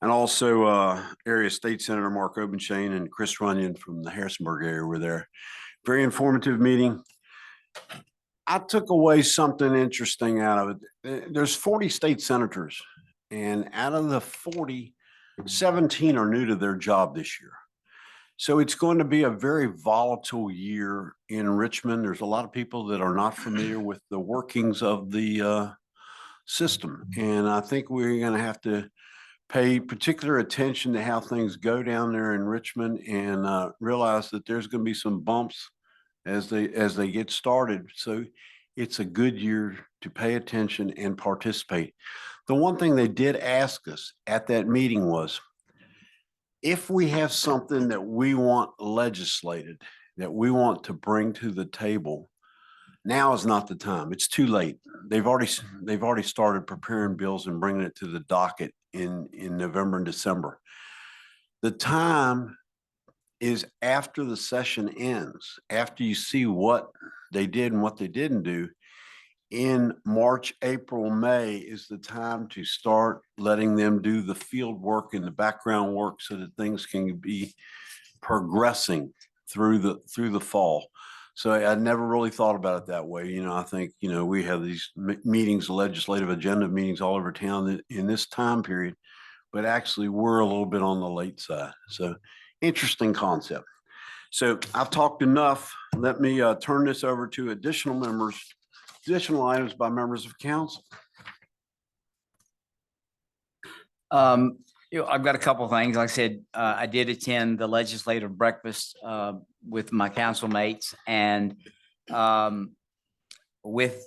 And also area State Senator Mark Obenchain and Chris Runyon from the Harrisonburg area were there. Very informative meeting. I took away something interesting out of it. There's 40 state senators, and out of the 40, 17 are new to their job this year. So it's going to be a very volatile year in Richmond. There's a lot of people that are not familiar with the workings of the system. And I think we're going to have to pay particular attention to how things go down there in Richmond, and realize that there's going to be some bumps as they get started. So it's a good year to pay attention and participate. The one thing they did ask us at that meeting was, if we have something that we want legislated, that we want to bring to the table, now is not the time. It's too late. They've already started preparing bills and bringing it to the docket in November and December. The time is after the session ends, after you see what they did and what they didn't do. In March, April, May is the time to start letting them do the field work and the background work, so that things can be progressing through the fall. So I never really thought about it that way. I think, we have these meetings, legislative agenda meetings all over town in this time period, but actually we're a little bit on the late side. So interesting concept. So I've talked enough. Let me turn this over to additional items by members of council. I've got a couple of things. Like I said, I did attend the legislative breakfast with my council mates, and with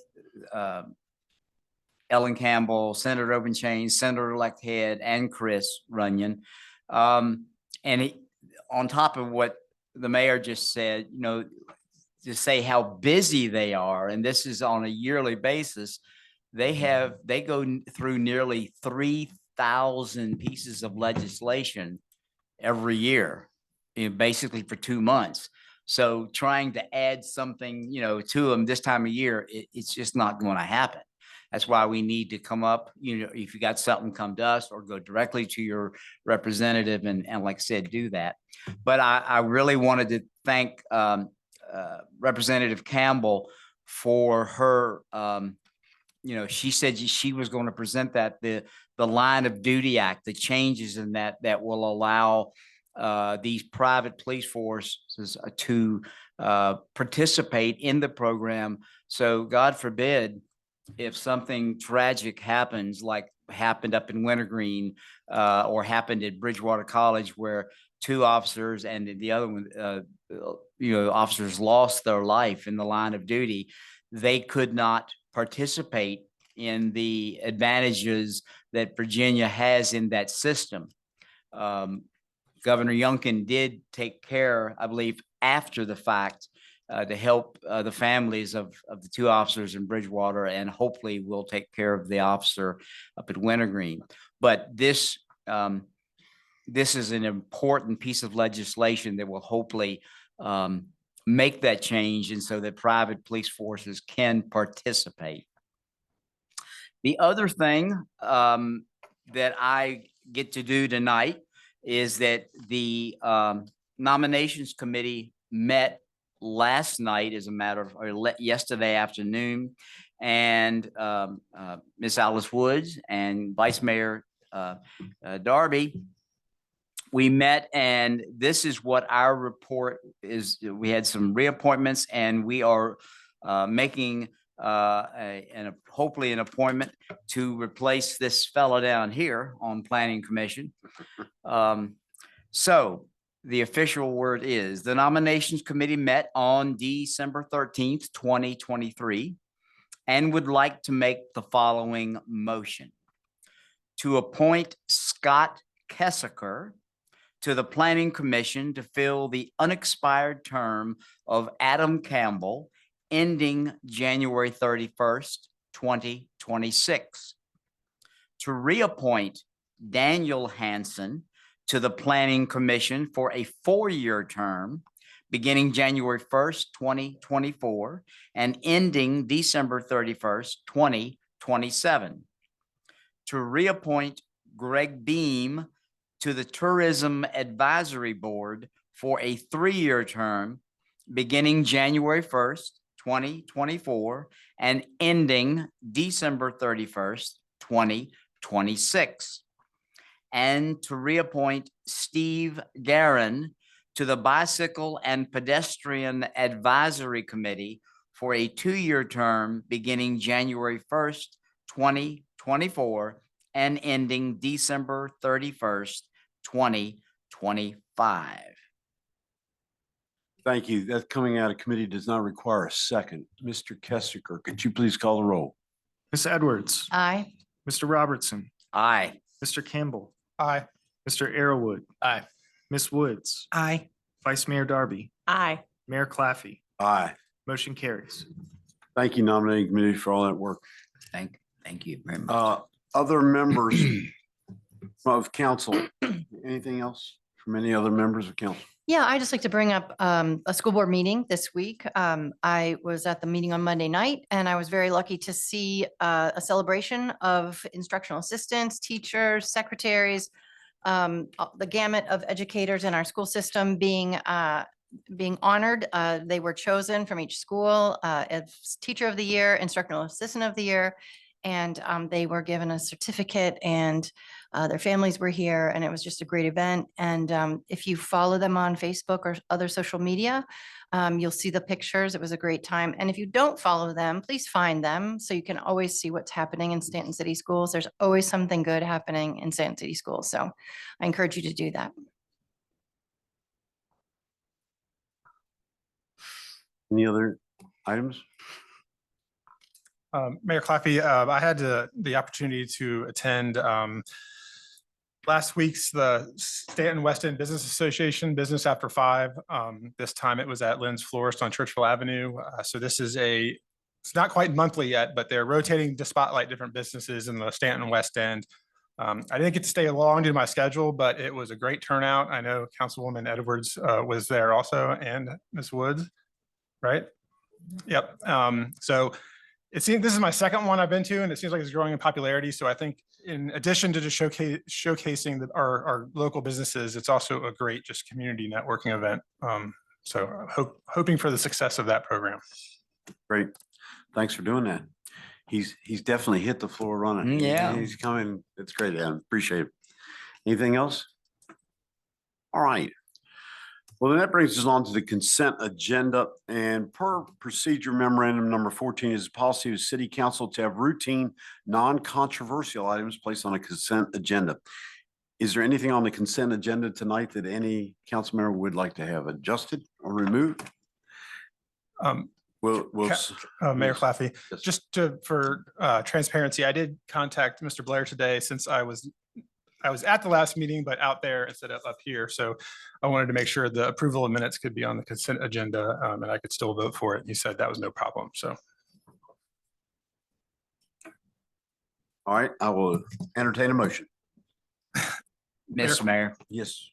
Ellen Campbell, Senator Obenchain, Senator-elect Head, and Chris Runyon. On top of what the mayor just said, to say how busy they are, and this is on a yearly basis, they go through nearly 3,000 pieces of legislation every year, basically for 2 months. So trying to add something, to them this time of year, it's just not going to happen. That's why we need to come up, if you got something, come to us or go directly to your representative and like I said, do that. But I really wanted to thank Representative Campbell for her, she said she was going to present that the Line of Duty Act, the changes in that will allow these private police forces to participate in the program. So God forbid, if something tragic happens, like happened up in Wintergreen or happened at Bridgewater College, where 2 officers and the other one, officers lost their life in the line of duty, they could not participate in the advantages that Virginia has in that system. Governor Youngkin did take care, I believe, after the fact, to help the families of the two officers in Bridgewater, and hopefully we'll take care of the officer up at Wintergreen. But this is an important piece of legislation that will hopefully make that change, and so that private police forces can participate. The other thing that I get to do tonight is that the nominations committee met last night, as a matter of, or yesterday afternoon, and Miss Alice Woods and Vice Mayor Darby, we met, and this is what our report is. We had some reappointments, and we are making hopefully an appointment to replace this fellow down here on Planning Commission. So the official word is the nominations committee met on December 13th, 2023, and would like to make the following motion: to appoint Scott Kessiker to the Planning Commission to fill the unexpired term of Adam Campbell, ending January 31st, 2026. To reappoint Daniel Hansen to the Planning Commission for a 4-year term, beginning January 1st, 2024, and ending December 31st, 2027. To reappoint Greg Beam to the Tourism Advisory Board for a 3-year term, beginning January 1st, 2024, and ending December 31st, 2026. And to reappoint Steve Garin to the Bicycle and Pedestrian Advisory Committee for a 2-year term, beginning January 1st, 2024, and ending December 31st, 2025. Thank you. That coming out of committee does not require a second. Mr. Kessiker, could you please call the roll? Ms. Edwards, Aye. Mr. Robertson, Aye. Mr. Campbell, Aye. Mr. Arrowood, Aye. Ms. Woods, Aye. Vice Mayor Darby, Aye. Mayor Claffey. Aye. Motion carries. Thank you, nominating committee, for all that work. Thank you very much. Other members of council, anything else from any other members of council? Yeah, I just like to bring up a school board meeting this week. I was at the meeting on Monday night, and I was very lucky to see a celebration of instructional assistants, teachers, secretaries, the gamut of educators in our school system being honored. They were chosen from each school as Teacher of the Year, Instructional Assistant of the Year, and they were given a certificate, and their families were here, and it was just a great event. And if you follow them on Facebook or other social media, you'll see the pictures. It was a great time. And if you don't follow them, please find them so you can always see what's happening in Staunton City Schools. There's always something good happening in Staunton City Schools. So I encourage you to do that. Any other items? Mayor Claffey, I had the opportunity to attend last week's the Staunton West End Business Association Business After 5. This time it was at Lynn's Florist on Churchill Avenue. So this is it's not quite monthly yet, but they're rotating to spotlight different businesses in the Staunton West End. I didn't get to stay long due to my schedule, but it was a great turnout. I know Councilwoman Edwards was there also, and Ms. Woods, right? Yep. So it seems this is my second one I've been to, and it seems like it's growing in popularity. So I think in addition to just showcasing our local businesses, it's also a great just community networking event. So hoping for the success of that program. Great. Thanks for doing that. He's definitely hit the floor running. Yeah. He's coming. It's great. I appreciate it. Anything else? All right. Well, then that brings us on to the consent agenda, and per procedure memorandum number 14 is the policy of city council to have routine, non-controversial items placed on a consent agenda. Is there anything on the consent agenda tonight that any council member would like to have adjusted or removed? Mayor Claffey, Yes. just for transparency, I did contact Mr. Blair today since I I was at the last meeting, but out there instead of up here. So I wanted to make sure the approval of minutes could be on the consent agenda, and I could still vote for it. He said that was no problem. So All right, I will entertain a motion. Mr. Mayor, Yes.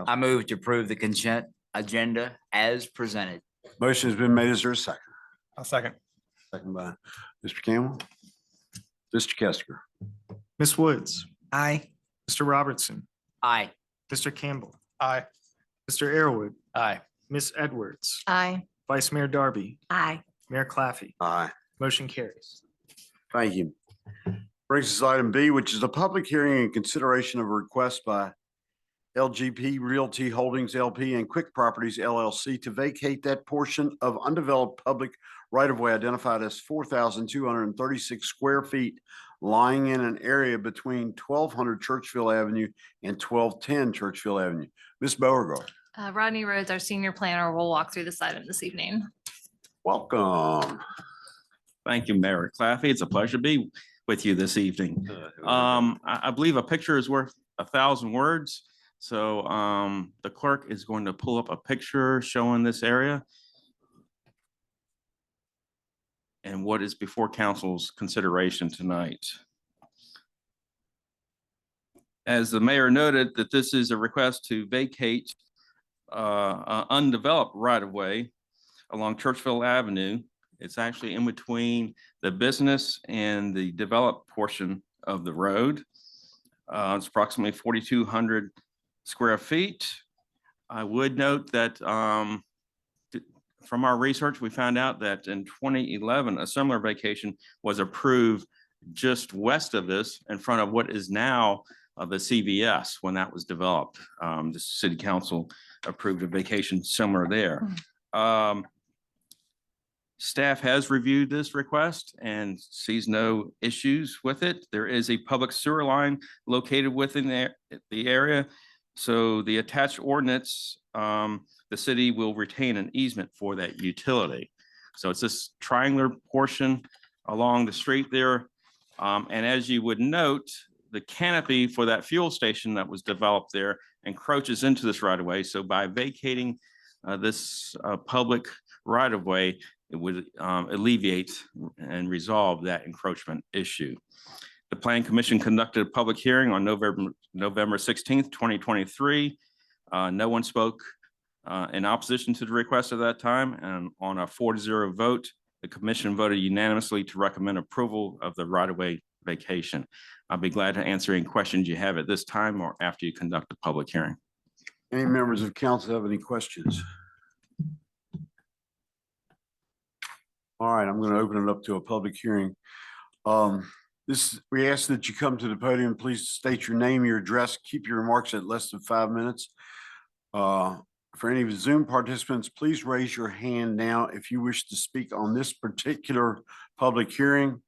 I move to approve the consent agenda as presented. Motion has been made. Is there a second? I'll second. Second by Mr. Campbell. Mr. Kester. Ms. Woods, Aye. Mr. Robertson, Aye. Mr. Campbell, Aye. Mr. Arrowood, Aye. Ms. Edwards, Aye. Vice Mayor Darby, Aye. Mayor Claffey. Aye. Motion carries. Thank you. Brings us to item B, which is a public hearing and consideration of a request by LGP Realty Holdings LP and Quick Properties LLC to vacate that portion of undeveloped public right-of-way identified as 4,236 square feet lying in an area between 1,200 Churchville Avenue and 1,210 Churchville Avenue. Ms. Beauregard, Rodney Rhodes, our senior planner, will walk through this item this evening. welcome. Thank you, Mayor Claffey. It's a pleasure to be with you this evening. I believe a picture is worth 1,000 words. So the clerk is going to pull up a picture showing this area and what is before council's consideration tonight. As the mayor noted, that this is a request to vacate undeveloped right-of-way along Churchville Avenue. It's actually in between the business and the developed portion of the road. It's approximately 4,200 square feet. I would note that from our research, we found out that in 2011, a similar vacation was approved just west of this in front of what is now the CVS when that was developed. The city council approved a vacation similar there. Staff has reviewed this request and sees no issues with it. There is a public sewer line located within the area. So the attached ordinance, the city will retain an easement for that utility. So it's this triangular portion along the street there. And as you would note, the canopy for that fuel station that was developed there encroaches into this right of way. So by vacating this public right of way, it would alleviate and resolve that encroachment issue. The Plan Commission conducted a public hearing on November 16th, 2023. No one spoke in opposition to the request at that time, and on a 4-0 vote, the commission voted unanimously to recommend approval of the right-of-way vacation. I'll be glad to answer any questions you have at this time or after you conduct the public hearing. Any members of council have any questions? All right, I'm going to open it up to a public hearing. We ask that you come to the podium. Please state your name, your address, keep your remarks at less than 5 minutes. For any Zoom participants, please raise your hand now if you wish to speak on this particular public hearing.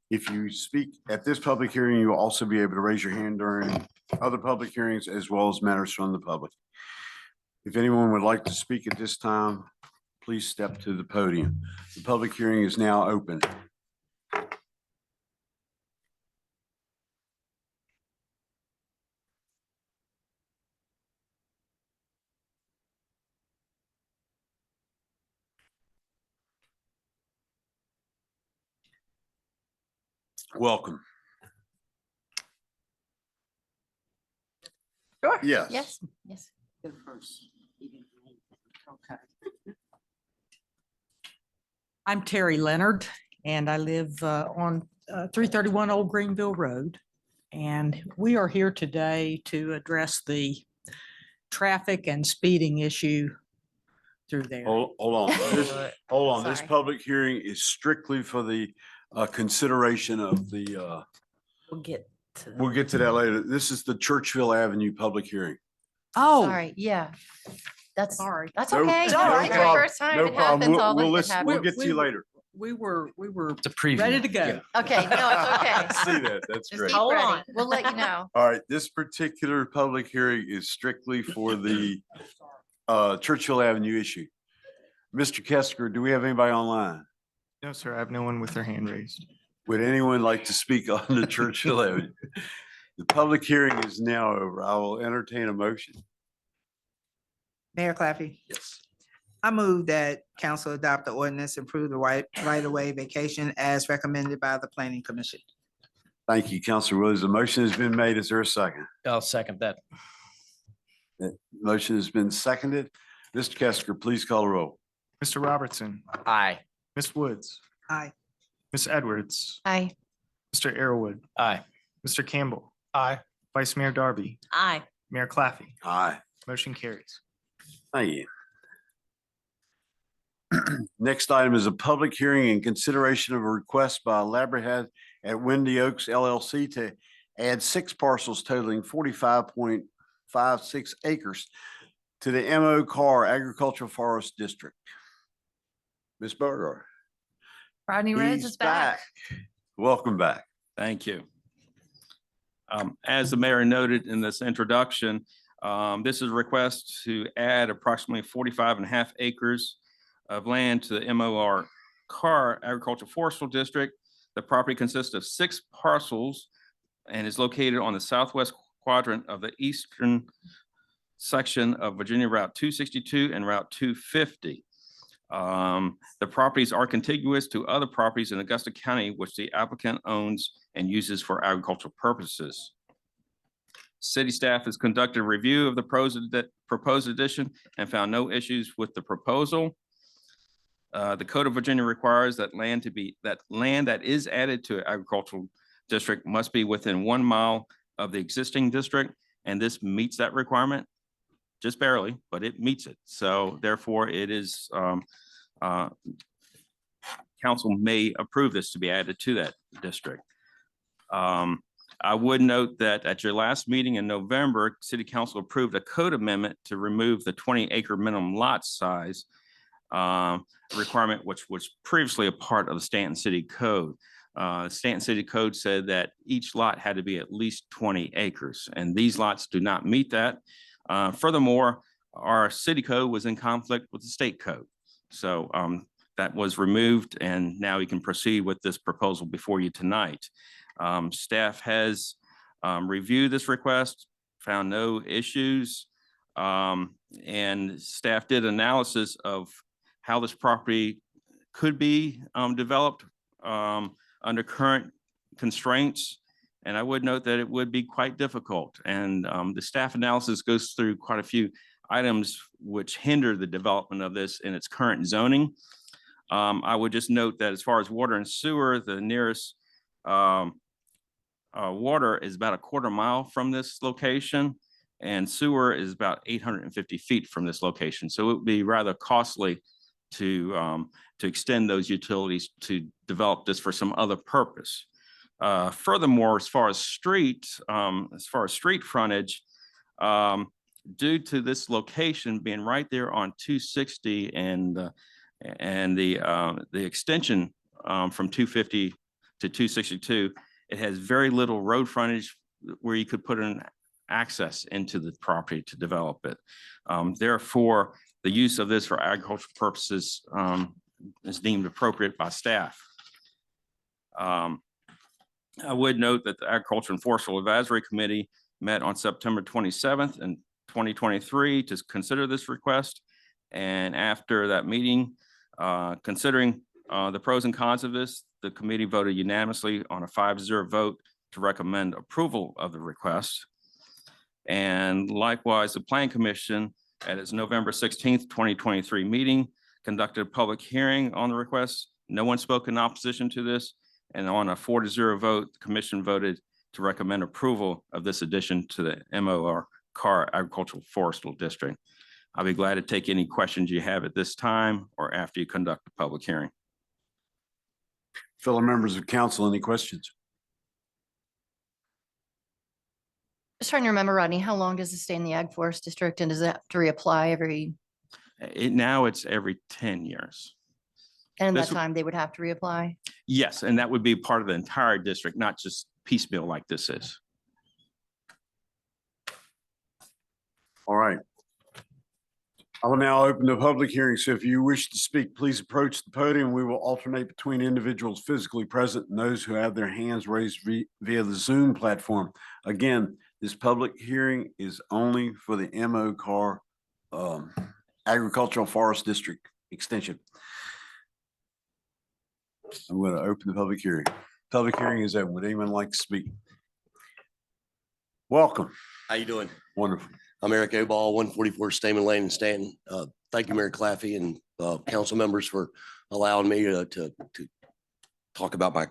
If you speak at this public hearing, you will also be able to raise your hand during other public hearings as well as matters from the public. If anyone would like to speak at this time, please step to the podium. The public hearing is now open. Welcome. Sure. Yes. Yes, yes. I'm Terry Leonard, and I live on 331 Old Greenville Road. And we are here today to address the traffic and speeding issue through there. Hold on. Hold on. This Sorry. public hearing is strictly for the consideration of the, We'll get to we'll get to that later. This is the Churchville Avenue public hearing. Oh, Sorry, yeah. That's sorry. That's No- okay. no Sorry, it's our problem. first time. No It problem. happens all We'll the- it listen. We'll happens. get to you later. We were It's a preview. ready to go. Yeah. Okay, no, it's okay. See that? That's Just great. keep Hold ready. on. We'll let you know. All right, this particular public hearing is strictly for the Churchill Avenue issue. Mr. Kester, do we have anybody online? No, sir, I have no one with their hand raised. Would anyone like to speak on the Churchill Avenue? The public hearing is now over. I will entertain a motion. Mayor Claffey, Yes. I move that council adopt the ordinance, improve the right-of-way vacation as recommended by the planning commission. Thank you, Councilor Williams. The motion has been made. Is there a second? I'll second that. Motion has been seconded. Mr. Kesker, please call the roll. Mr. Robertson, Aye. Ms. Woods, Aye. Ms. Edwards, Aye. Mr. Arrowood, Aye. Mr. Campbell. Aye. Vice Mayor Darby, Aye. Mayor Claffey. Aye. Motion carries. Thank you. Next item is a public hearing and consideration of a request by Labradhead at Windy Oaks LLC to add 6 parcels totaling 45.56 acres to the MO Carr Agricultural Forest District. Ms. Beauregard. Rodney Rhodes He's is back. Welcome back. Thank you. As the mayor noted in this introduction, this is a request to add approximately 45.5 acres of land to the MOR Carr Agricultural Forestal District. The property consists of 6 parcels and is located on the southwest quadrant of the eastern section of Virginia Route 262 and Route 250. The properties are contiguous to other properties in Augusta County, which the applicant owns and uses for agricultural purposes. City staff has conducted a review of the proposed addition and found no issues with the proposal. The Code of Virginia requires that land that is added to an agricultural district must be within 1 mile of the existing district, and this meets that requirement. Just barely, but it meets it. So therefore, it is council may approve this to be added to that district. I would note that at your last meeting in November, City Council approved a code amendment to remove the 20-acre minimum lot size requirement, which was previously a part of the Staunton City Code. Staunton City Code said that each lot had to be at least 20 acres, and these lots do not meet that. Furthermore, our city code was in conflict with the state code. So that was removed, and now we can proceed with this proposal before you tonight. Staff has reviewed this request, found no issues, and staff did analysis of how this property could be developed under current constraints. And I would note that it would be quite difficult. And the staff analysis goes through quite a few items which hinder the development of this in its current zoning. I would just note that as far as water and sewer, the nearest water is about a 1/4 mile from this location, and sewer is about 850 feet from this location. So it would be rather costly to extend those utilities to develop this for some other purpose. Furthermore, as far as street frontage, due to this location being right there on 260 and the extension from 250 to 262, it has very little road frontage where you could put an access into the property to develop it. Therefore, the use of this for agricultural purposes is deemed appropriate by staff. I would note that the Agriculture and Forestal Advisory Committee met on September 27th in 2023 to consider this request. And after that meeting, considering the pros and cons of this, the committee voted unanimously on a 5-0 vote to recommend approval of the request. And likewise, the Plan Commission at its November 16th, 2023 meeting conducted a public hearing on the request. No one spoke in opposition to this. And on a 4-0 vote, the commission voted to recommend approval of this addition to the MOR Carr Agricultural Forestal District. I'll be glad to take any questions you have at this time or after you conduct the public hearing. Fellow members of council, any questions? Just trying to remember, Rodney, how long does it stay in the Ag Forest District, and does it have to reapply every, Now it's every 10 years. and in This that would- time they would have to reapply? Yes, and that would be part of the entire district, not just piecemeal like this is. All right. I will now open the public hearing. So if you wish to speak, please approach the podium. We will alternate between individuals physically present and those who have their hands raised via the Zoom platform. Again, this public hearing is only for the MO Car Agricultural Forest District Extension. I'm going to open the public hearing. Public hearing is open. Would anyone like to speak? Welcome. How you doing? Wonderful. I'm Eric Oball, 144 Stamen Lane in Stanton. Thank you, Mayor Claffey and council members for allowing me to talk about my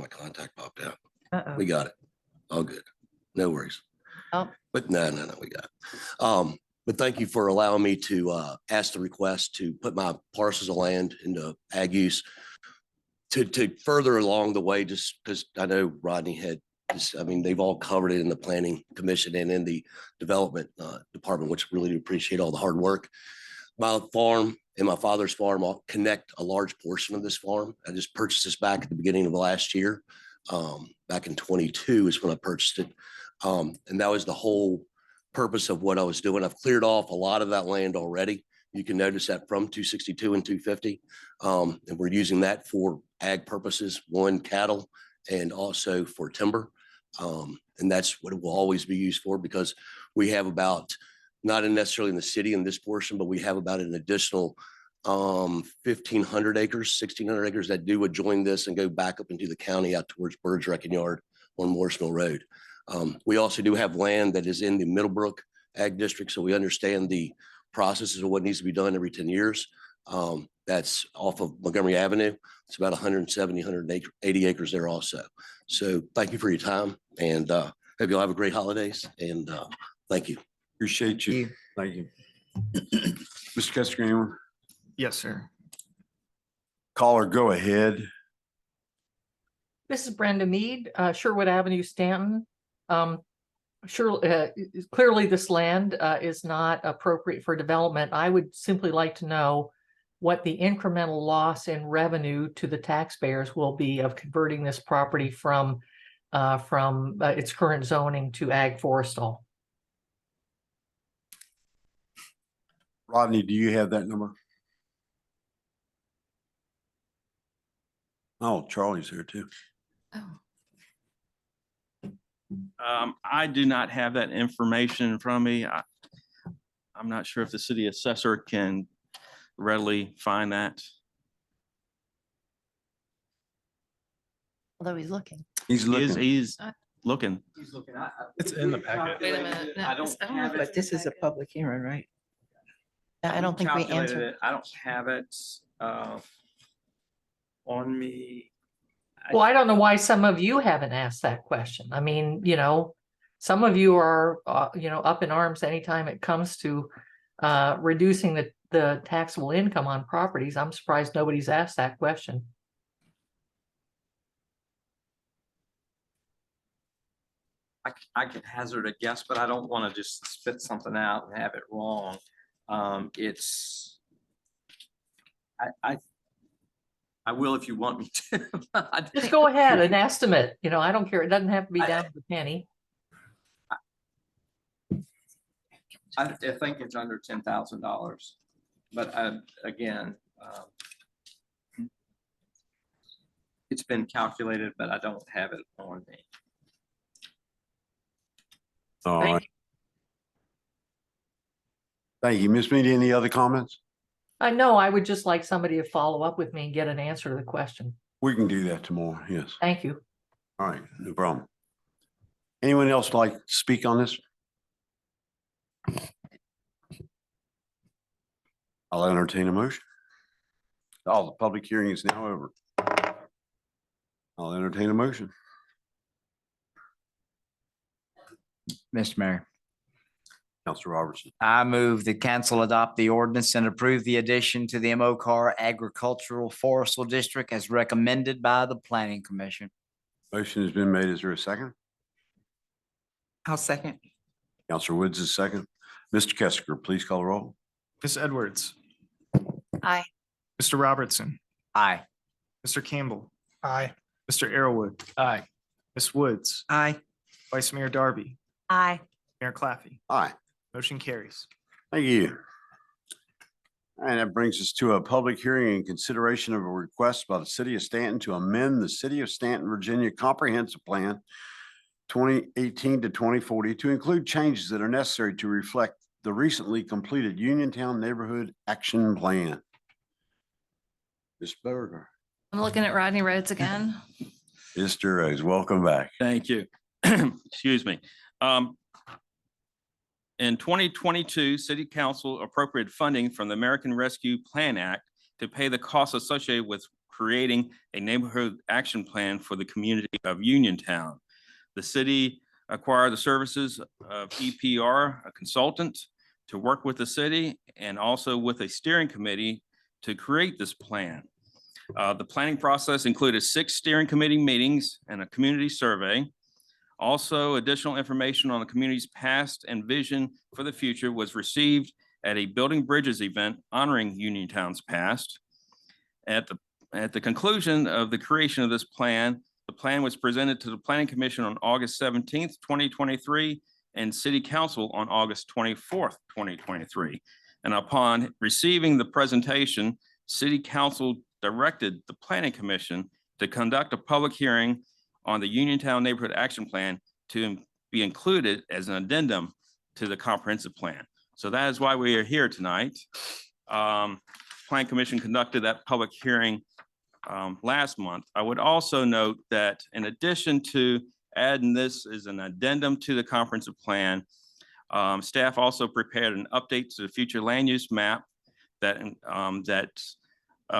contact popped out. We got it. All good. No worries. Oh. But no, we got it. But thank you for allowing me to ask the request to put my parcels of land into ag use to further along the way, just because I know Rodney had I mean, they've all covered it in the planning commission and in the development department, which really do appreciate all the hard work. My farm and my father's farm all connect a large portion of this farm. I just purchased this back at the beginning of last year. Back in 22 is when I purchased it. And that was the whole purpose of what I was doing. I've cleared off a lot of that land already. You can notice that from 262 and 250. And we're using that for ag purposes, one, cattle, and also for timber. And that's what it will always be used for, because we have about, not necessarily in the city in this portion, but we have about an additional 1,500 acres, 1,600 acres that do adjoin this and go back up into the county out towards Bird's Wrecking Yard on Morris Mill Road. We also do have land that is in the Middlebrook Ag District, so we understand the processes of what needs to be done every 10 years. That's off of Montgomery Avenue. It's about 170, 180 acres there also. So thank you for your time, and hope you'll have a great holidays, and thank you. Appreciate you. Thank you. Mr. Kester, anyone? Yes, sir. Caller, go ahead. This is Brenda Mead, Sherwood Avenue, Stanton. Clearly this land is not appropriate for development. I would simply like to know what the incremental loss in revenue to the taxpayers will be of converting this property from its current zoning to ag forestal. Rodney, do you have that number? Oh, Charlie's here too. I do not have that information in front of me. I'm not sure if the city assessor can readily find that. Although he's looking. He's looking. He's looking. It's in the packet. Wait a minute. No, I don't have it. But this is a public hearing, right? I don't think we Calculated answered. it. I don't have it on me. Well, I don't know why some of you haven't asked that question. I mean, some of you are, up in arms anytime it comes to reducing the taxable income on properties. I'm surprised nobody's asked that question. I could hazard a guess, but I don't want to just spit something out and have it wrong. I will if you want me to. Just go ahead, an estimate, I don't care. It doesn't have to be down to the penny. I think it's under $10,000, but again, it's been calculated, but I don't have it on me. All right. Thank you. Ms. Meady, any other comments? No, I would just like somebody to follow up with me and get an answer to the question. We can do that tomorrow. Yes. Thank you. All right. No problem. Anyone else like to speak on this? I'll entertain a motion. Oh, the public hearing is now over. I'll entertain a motion. Mr. Mayor, Councilor Robertson. I move the council adopt the ordinance and approve the addition to the MOCAR Agricultural Forestal District as recommended by the Planning Commission. Motion has been made. Is there a second? I'll second. Councilor Woods is second. Mr. Kester, please call the roll. Ms. Edwards, Aye. Mr. Robertson, Aye. Mr. Campbell, Aye. Mr. Arrowood. Aye. Ms. Woods, Aye. Vice Mayor Darby, Aye. Mayor Claffey. Aye. Motion carries. Thank you. And that brings us to a public hearing and consideration of a request by the city of Staunton to amend the city of Staunton, Virginia Comprehensive Plan 2018 to 2040 to include changes that are necessary to reflect the recently completed Uniontown Neighborhood Action Plan. Ms. Berger. I'm looking at Rodney Rhodes again. Mr. Rhodes, welcome back. Thank you. Excuse me. In 2022, City Council appropriated funding from the American Rescue Plan Act to pay the costs associated with creating a neighborhood action plan for the community of Uniontown. The city acquired the services of EPR, a consultant, to work with the city and also with a steering committee to create this plan. The planning process included 6 steering committee meetings and a community survey. Also, additional information on the community's past and vision for the future was received at a Building Bridges event honoring Uniontown's past. At the conclusion of the creation of this plan, the plan was presented to the Planning Commission on August 17th, 2023, and City Council on August 24th, 2023. And upon receiving the presentation, City Council directed the Planning Commission to conduct a public hearing on the Uniontown Neighborhood Action Plan to be included as an addendum to the comprehensive plan. So that is why we are here tonight. Plan Commission conducted that public hearing last month. I would also note that in addition to adding this as an addendum to the comprehensive plan, staff also prepared an update to the future land use map that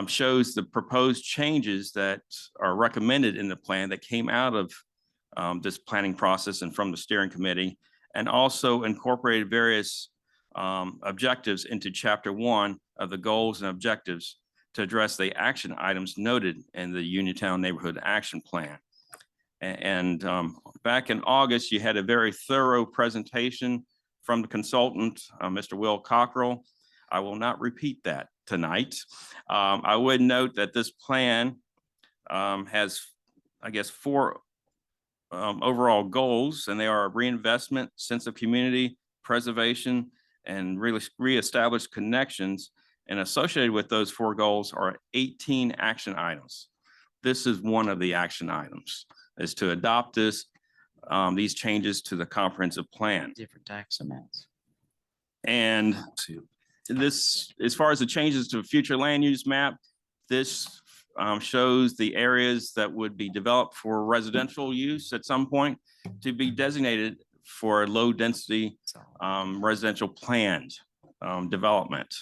shows the proposed changes that are recommended in the plan that came out of this planning process and from the steering committee, and also incorporated various objectives into Chapter 1 of the goals and objectives to address the action items noted in the Uniontown Neighborhood Action Plan. And back in August, you had a very thorough presentation from the consultant, Mr. Will Cockrell. I will not repeat that tonight. I would note that this plan has, I guess, 4 overall goals, and they are reinvestment, sense of community, preservation, and really reestablish connections. And associated with those 4 goals are 18 action items. This is one of the action items, is to adopt these changes to the comprehensive plan. Different tax amounts. And this, as far as the changes to future land use map, this shows the areas that would be developed for residential use at some point to be designated for low density residential planned development.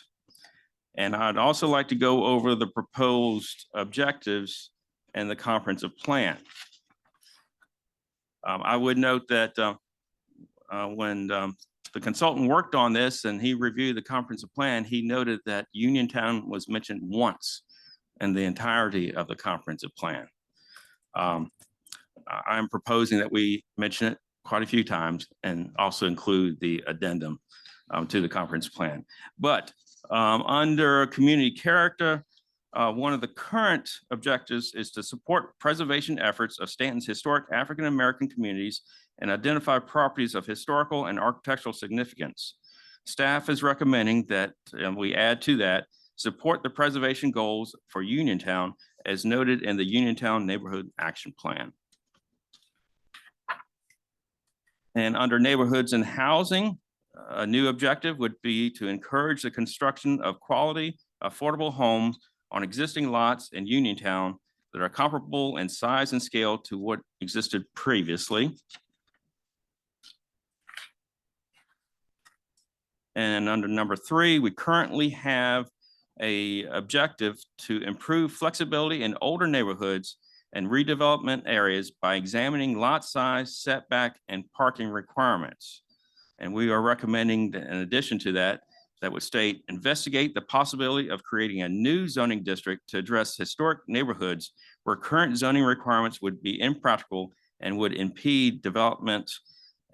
And I'd also like to go over the proposed objectives and the comprehensive plan. I would note that when the consultant worked on this and he reviewed the comprehensive plan, he noted that Uniontown was mentioned once in the entirety of the comprehensive plan. I'm proposing that we mention it quite a few times and also include the addendum to the comprehensive plan. But under community character, one of the current objectives is to support preservation efforts of Staunton's historic African-American communities and identify properties of historical and architectural significance. Staff is recommending that we add to that, support the preservation goals for Uniontown as noted in the Uniontown Neighborhood Action Plan. And under neighborhoods and housing, a new objective would be to encourage the construction of quality, affordable homes on existing lots in Uniontown that are comparable in size and scale to what existed previously. And under number 3, we currently have an objective to improve flexibility in older neighborhoods and redevelopment areas by examining lot size, setback, and parking requirements. And we are recommending that in addition to that, that would state, investigate the possibility of creating a new zoning district to address historic neighborhoods where current zoning requirements would be impractical and would impede development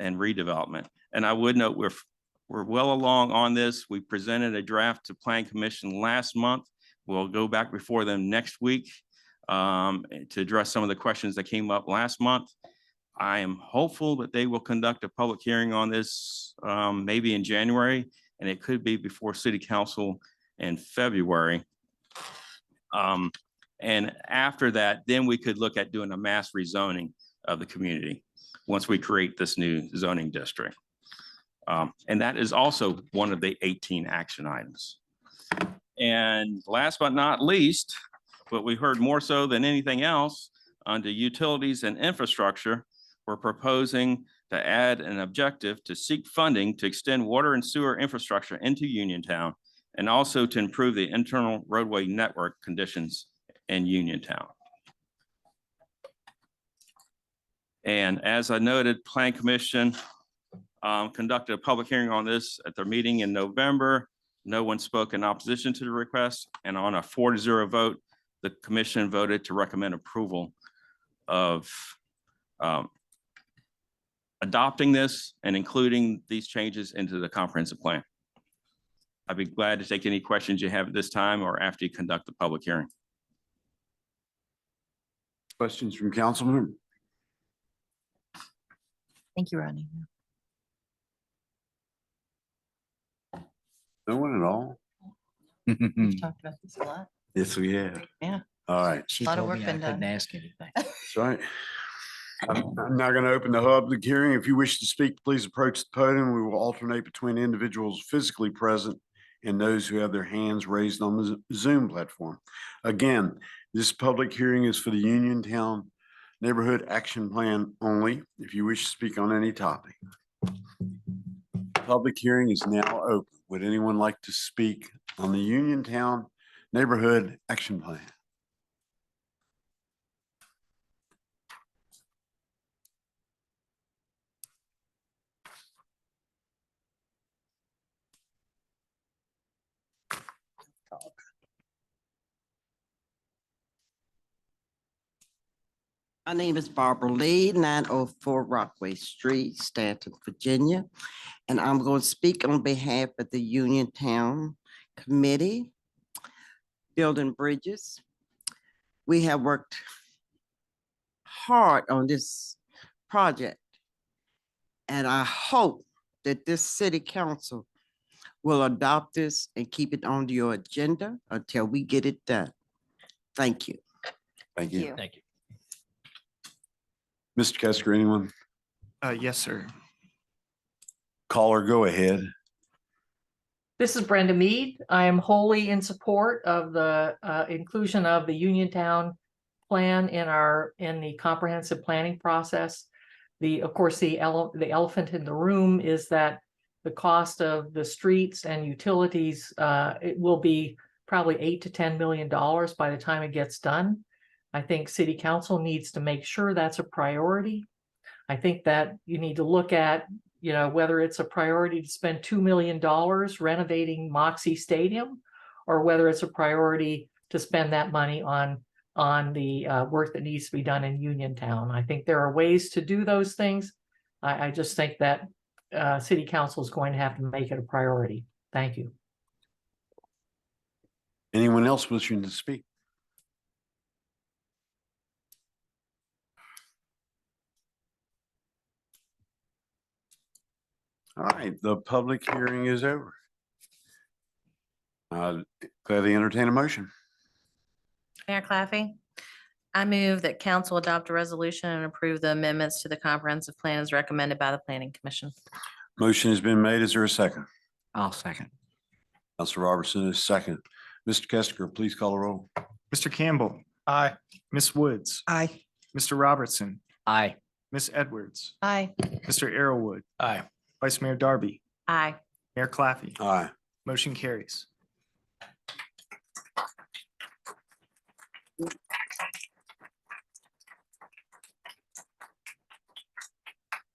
and redevelopment. And I would note we're well along on this. We presented a draft to Planning Commission last month. We'll go back before them next week to address some of the questions that came up last month. I am hopeful that they will conduct a public hearing on this maybe in January, and it could be before City Council in February. And after that, then we could look at doing a mass rezoning of the community once we create this new zoning district. And that is also one of the 18 action items. And last but not least, what we heard more so than anything else, under utilities and infrastructure, we're proposing to add an objective to seek funding to extend water and sewer infrastructure into Uniontown, and also to improve the internal roadway network conditions in Uniontown. And as I noted, Plan Commission conducted a public hearing on this at their meeting in November. No one spoke in opposition to the request, and on a 4-0 vote, the commission voted to recommend approval of adopting this and including these changes into the comprehensive plan. I'd be glad to take any questions you have at this time or after you conduct the public hearing. Questions from councilman? Thank you, Rodney. No one at all? We've talked about this a lot. Yes, we have. Yeah. All right. She Lot of told work me I been couldn't done. ask anything. That's right. I'm now going to open the public hearing. If you wish to speak, please approach the podium. We will alternate between individuals physically present and those who have their hands raised on the Zoom platform. Again, this public hearing is for the Uniontown Neighborhood Action Plan only. If you wish to speak on any topic. Public hearing is now open. Would anyone like to speak on the Uniontown Neighborhood Action Plan? My name is Barbara Lee, 904 Rockaway Street, Staunton, Virginia. And I'm going to speak on behalf of the Uniontown Committee, Building Bridges. We have worked hard on this project. And I hope that this city council will adopt this and keep it on your agenda until we get it done. Thank you. Thank you. Thank you. Mr. Kesker, anyone? Yes, sir. Caller, go ahead. This is Brenda Mead. I am wholly in support of the inclusion of the Uniontown plan in the comprehensive planning process. Of course, the elephant in the room is that the cost of the streets and utilities, it will be probably $8 to $10 million by the time it gets done. I think city council needs to make sure that's a priority. I think that you need to look at, whether it's a priority to spend $2 million renovating Moxie Stadium, or whether it's a priority to spend that money on the work that needs to be done in Uniontown. I think there are ways to do those things. I just think that city council is going to have to make it a priority. Thank you. Anyone else wishing to speak? All right, the public hearing is over. Gladly entertain a motion. Mayor Claffey, I move that council adopt a resolution and approve the amendments to the comprehensive plan as recommended by the Planning Commission. Motion has been made. Is there a second? I'll second. Councilor Robertson is second. Mr. Kesker, please call the roll. Mr. Campbell. Aye. Ms. Woods. Aye. Mr. Robertson. Aye. Ms. Edwards. Aye. Mr. Arrowood. Aye. Vice Mayor Darby. Aye. Mayor Claffey. Aye. Motion carries.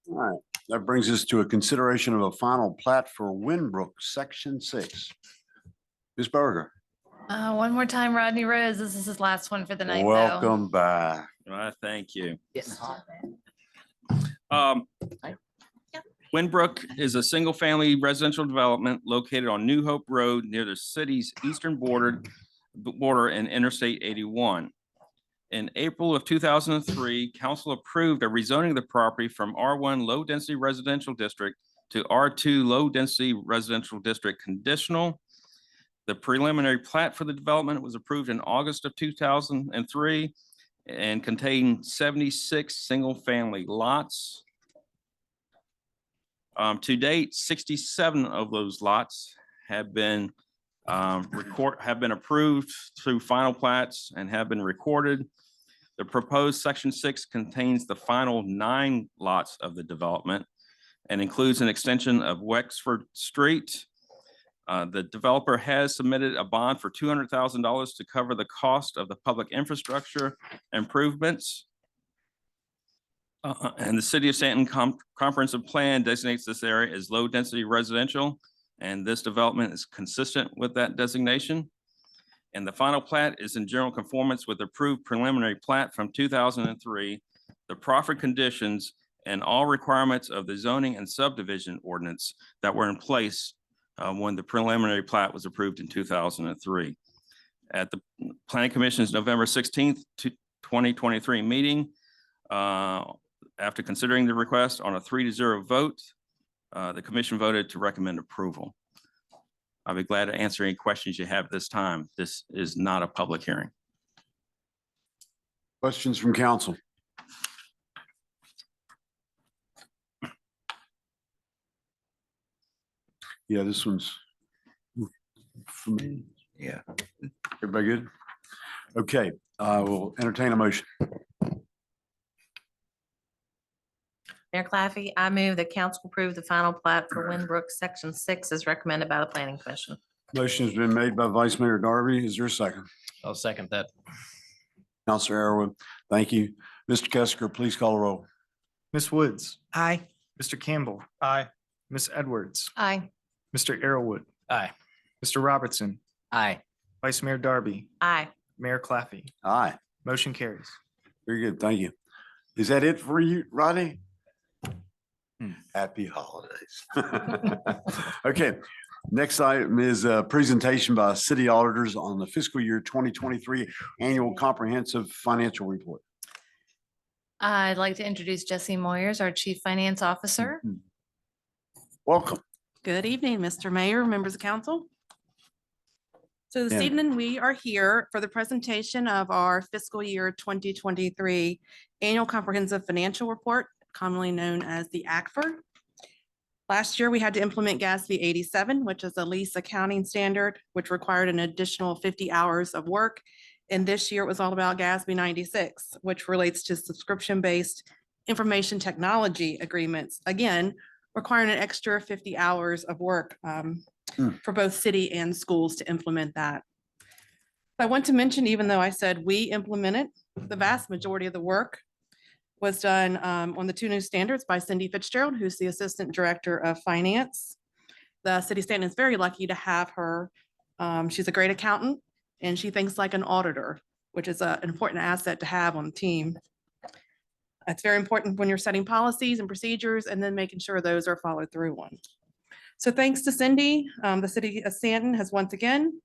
All right, that brings us to a consideration of a final plat for Winbrook, Section 6. Ms. Berger. One more time, Rodney Rose. This is his last one for the night, though. Welcome back. Thank you. Yes. Winbrook is a single-family residential development located on New Hope Road near the city's eastern border and Interstate 81. In April of 2003, council approved a rezoning of the property from R1 low-density residential district to R2 low-density residential district conditional. The preliminary plat for the development was approved in August of 2003 and contained 76 single-family lots. To date, 67 of those lots have been approved through final plats and have been recorded. The proposed Section 6 contains the final 9 lots of the development and includes an extension of Wexford Street. The developer has submitted a bond for $200,000 to cover the cost of the public infrastructure improvements. And the City of Staunton comprehensive plan designates this area as low-density residential, and this development is consistent with that designation. And the final plat is in general conformance with approved preliminary plat from 2003, the profit conditions, and all requirements of the zoning and subdivision ordinance that were in place when the preliminary plat was approved in 2003. At the Planning Commission's November 16th, 2023 meeting, after considering the request on a 3-0 vote, the commission voted to recommend approval. I'll be glad to answer any questions you have this time. This is not a public hearing. Questions from council? Yeah, this one's for me. Yeah. Everybody good? Okay, we'll entertain a motion. Mayor Claffey, I move that council approve the final plat for Winbrook Section 6 as recommended by the Planning Commission. Motion has been made by Vice Mayor Darby. Is there a second? I'll second that. Counselor Arrowood, thank you. Mr. Kesker, please call the roll. Ms. Woods, Aye. Mr. Campbell. Aye. Ms. Edwards, Aye. Mr. Arrowood, Aye. Mr. Robertson, Aye. Vice Mayor Darby, Aye. Mayor Claffey. Aye. Motion carries. Very good, thank you. Is that it for you, Rodney? Happy holidays. Okay, next item is a presentation by city auditors on the fiscal year 2023 annual comprehensive financial report. I'd like to introduce Jesse Moyers, our Chief Finance Officer. Welcome. Good evening, Mr. Mayor, members of council. So this Yeah. evening, we are here for the presentation of our fiscal year 2023 annual comprehensive financial report, commonly known as the ACFR. Last year, we had to implement GASB 87, which is a lease accounting standard, which required an additional 50 hours of work. And this year, it was all about GASB 96, which relates to subscription-based information technology agreements, again, requiring an extra 50 hours of work for both city and schools to implement that. I want to mention, even though I said we implemented, the vast majority of the work was done on the 2 new standards by Cindy Fitzgerald, who's the Assistant Director of Finance. The city of Staunton is very lucky to have her. She's a great accountant and she thinks like an auditor, which is an important asset to have on the team. It's very important when you're setting policies and procedures and then making sure those are followed through on. So thanks to Cindy, the city of Staunton has once again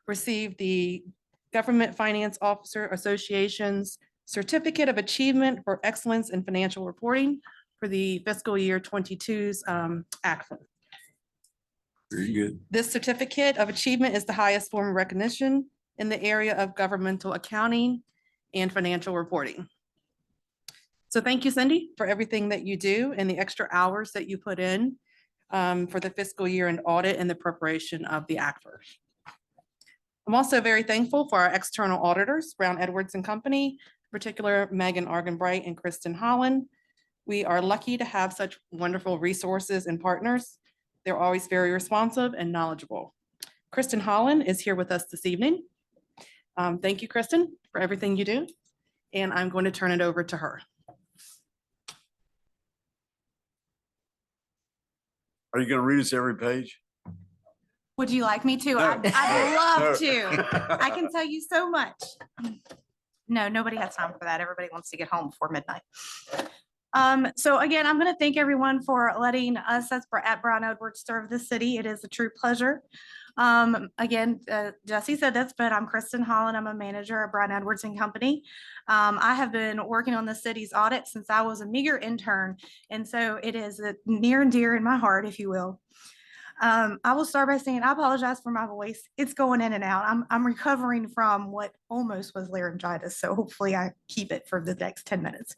received the Government Finance Officer Association's Certificate of Achievement for Excellence in Financial Reporting for the fiscal year 22's ACFR. Very good. This certificate of achievement is the highest form of recognition in the area of governmental accounting and financial reporting. So thank you, Cindy, for everything that you do and the extra hours that you put in for the fiscal year and audit and the preparation of the ACFR. I'm also very thankful for our external auditors, Brown Edwards and Company, in particular Megan Argenbright and Kristen Holland. We are lucky to have such wonderful resources and partners. They're always very responsive and knowledgeable. Kristen Holland is here with us this evening. Thank you, Kristen, for everything you do. And I'm going to turn it over to her. Are you going to read us every page? Would you like me to? No. I'd love No. to. I can tell you so much. No, nobody has time for that. Everybody wants to get home before midnight. So again, I'm going to thank everyone for letting us at Brown Edwards serve the city. It is a true pleasure. Again, Jesse said this, but I'm Kristen Holland. I'm a manager at Brown Edwards and Company. I have been working on the city's audit since I was a meager intern. And so it is near and dear in my heart, if you will. I will start by saying I apologize for my voice. It's going in and out. I'm recovering from what almost was laryngitis, so hopefully I keep it for the next 10 minutes.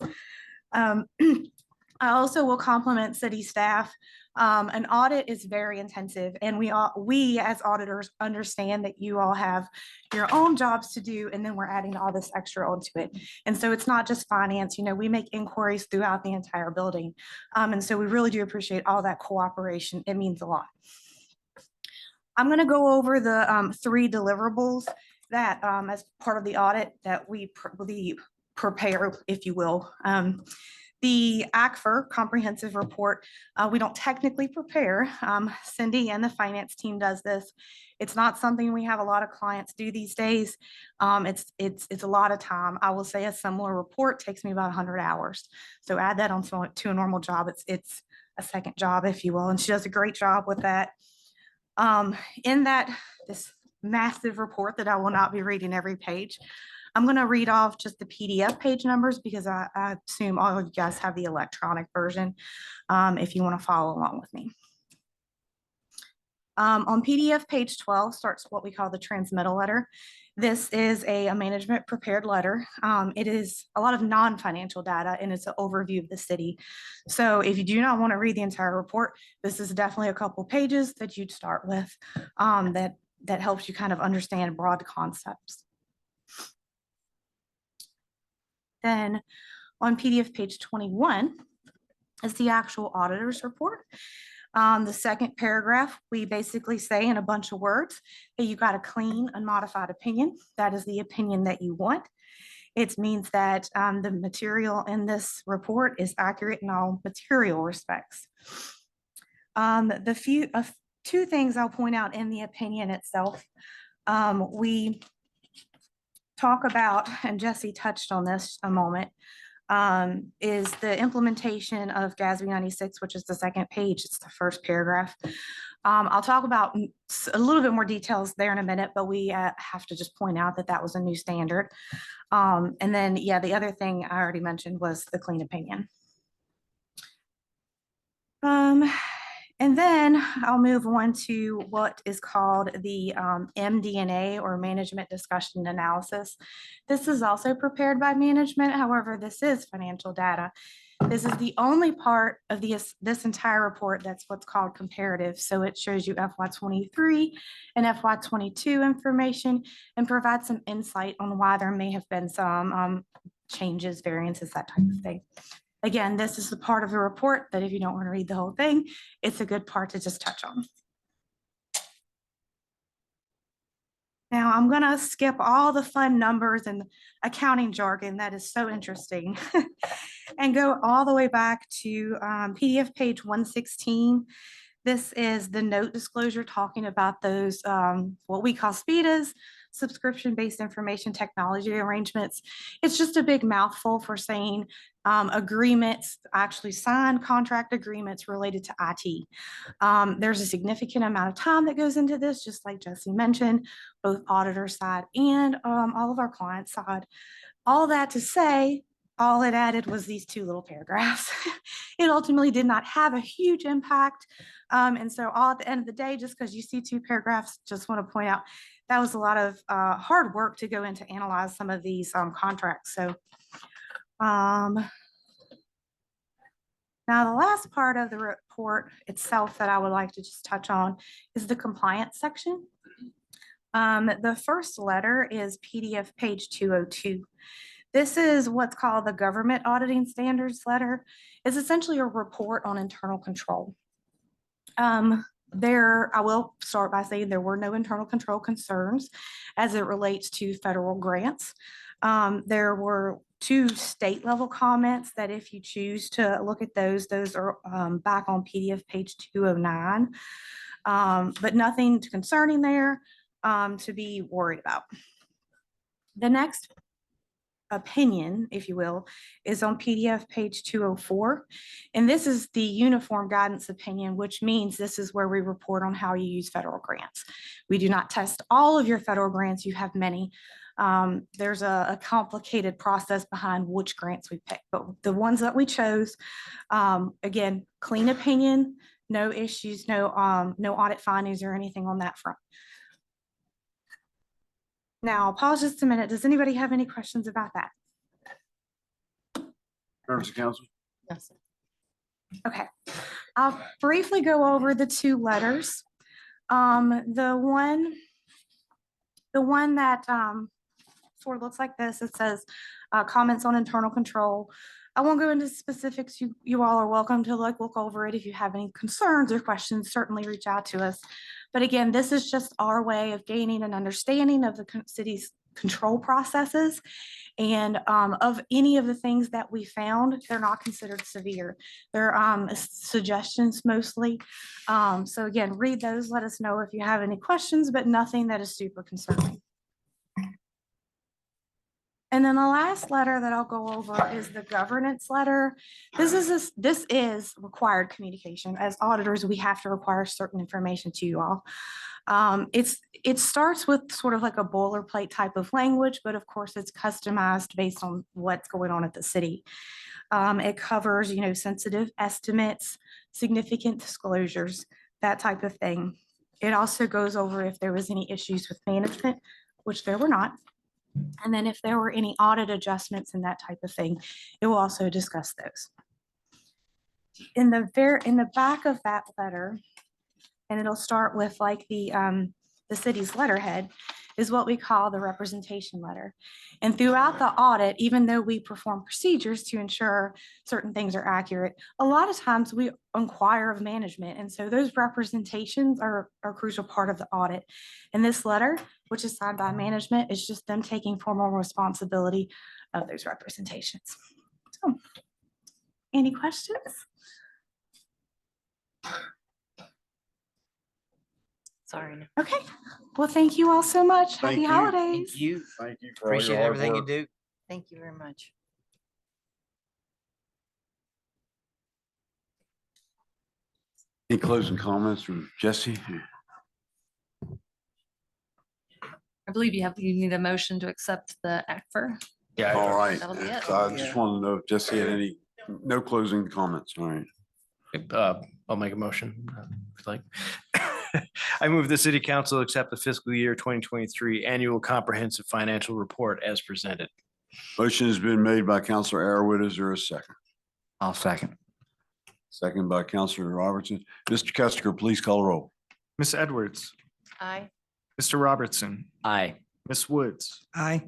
I also will compliment city staff. An audit is very intensive, and we as auditors understand that you all have your own jobs to do, and then we're adding all this extra onto it. And so it's not just finance, we make inquiries throughout the entire building. And so we really do appreciate all that cooperation. It means a lot. I'm going to go over the 3 deliverables that as part of the audit that we prepare, if you will. The ACFR comprehensive report, we don't technically prepare. Cindy and the finance team does this. It's not something we have a lot of clients do these days. It's a lot of time. I will say a similar report takes me about 100 hours. So add that on to a normal job. It's a second job, if you will, and she does a great job with that. In this massive report that I will not be reading every page, I'm going to read off just the PDF page numbers because I assume all of you guys have the electronic version if you want to follow along with me. On PDF page 12 starts what we call the transmittal letter. This is a management prepared letter. It is a lot of non-financial data and it's an overview of the city. So if you do not want to read the entire report, this is definitely a couple pages that you'd start with that helps you kind of understand broad concepts. Then on PDF page 21 is the actual auditor's report. The second paragraph, we basically say in a bunch of words that you got a clean, unmodified opinion. That is the opinion that you want. It means that the material in this report is accurate in all material respects. Two things I'll point out in the opinion itself. We talk about, and Jesse touched on this a moment, is the implementation of GASB 96, which is the second page. It's the first paragraph. I'll talk about a little bit more details there in a minute, but we have to just point out that that was a new standard. And then, yeah, the other thing I already mentioned was the clean opinion. And then I'll move on to what is called the MD&A or Management Discussion Analysis. This is also prepared by management. However, this is financial data. This is the only part of this entire report that's what's called comparative. So it shows you FY23 and FY22 information and provides some insight on why there may have been some changes, variances, that type of thing. Again, this is the part of the report that if you don't want to read the whole thing, it's a good part to just touch on. Now I'm going to skip all the fun numbers and accounting jargon that is so interesting and go all the way back to PDF page 116. This is the note disclosure talking about those, what we call SPIDAs, subscription-based information technology arrangements. It's just a big mouthful for saying agreements, actually signed contract agreements related to IT. There's a significant amount of time that goes into this, just like Jesse mentioned, both auditor side and all of our client side. All that to say, all it added was these 2 little paragraphs. It ultimately did not have a huge impact. And so all at the end of the day, just because you see 2 paragraphs, just want to point out that was a lot of hard work to go in to analyze some of these contracts. So now the last part of the report itself that I would like to just touch on is the compliance section. The first letter is PDF page 202. This is what's called the Government Auditing Standards letter. It's essentially a report on internal control. I will start by saying there were no internal control concerns as it relates to federal grants. There were 2 state level comments that if you choose to look at those are back on PDF page 209, but nothing concerning there to be worried about. The next opinion, if you will, is on PDF page 204. And this is the uniform guidance opinion, which means this is where we report on how you use federal grants. We do not test all of your federal grants. You have many. There's a complicated process behind which grants we pick, but the ones that we chose, again, clean opinion, No issues, no audit findings or anything on that front. Now, pause just a minute. Does anybody have any questions about that? Members of council? Yes. Okay, I'll briefly go over the two letters. The one that sort of looks like this, it says comments on internal control. I won't go into specifics. You all are welcome to look over it. If you have any concerns or questions, certainly reach out to us. But again, this is just our way of gaining an understanding of the city's control processes. And of any of the things that we found, they're not considered severe. They're suggestions mostly. So again, read those, let us know if you have any questions, but nothing that is super concerning. And then the last letter that I'll go over is the governance letter. This is required communication. As auditors, we have to require certain information to you all. It starts with sort of like a boilerplate type of language, but of course it's customized based on what's going on at the city. It covers, sensitive estimates, significant disclosures, that type of thing. It also goes over if there was any issues with management, which there were not. And then if there were any audit adjustments and that type of thing, it will also discuss those. In the back of that letter, and it'll start with like the city's letterhead, is what we call the representation letter. And throughout the audit, even though we perform procedures to ensure certain things are accurate, a lot of times we inquire of management. And so those representations are a crucial part of the audit. And this letter, which is signed by management, is just them taking formal responsibility of those representations. So, any questions? Sorry. no. Okay. Well, thank you all so much. Thank Happy you. holidays. Thank you. Thank you for all your Appreciate hard everything you work. do. Thank you very much. Any closing comments from Jesse? I believe you need a motion to accept the ACFR. Yeah. All right. That'll be it. So I just wanted to know if Jesse had no closing comments. All right. I'll make a motion, if you'd like. I move the city council accept the fiscal year 2023 annual comprehensive financial report as presented. Motion has been made by Counselor Arrowood. Is there a second? I'll second. Second by Counselor Robertson. Mr. Kester, please call the roll. Ms. Edwards, Aye. Mr. Robertson, Aye. Ms. Woods, Aye.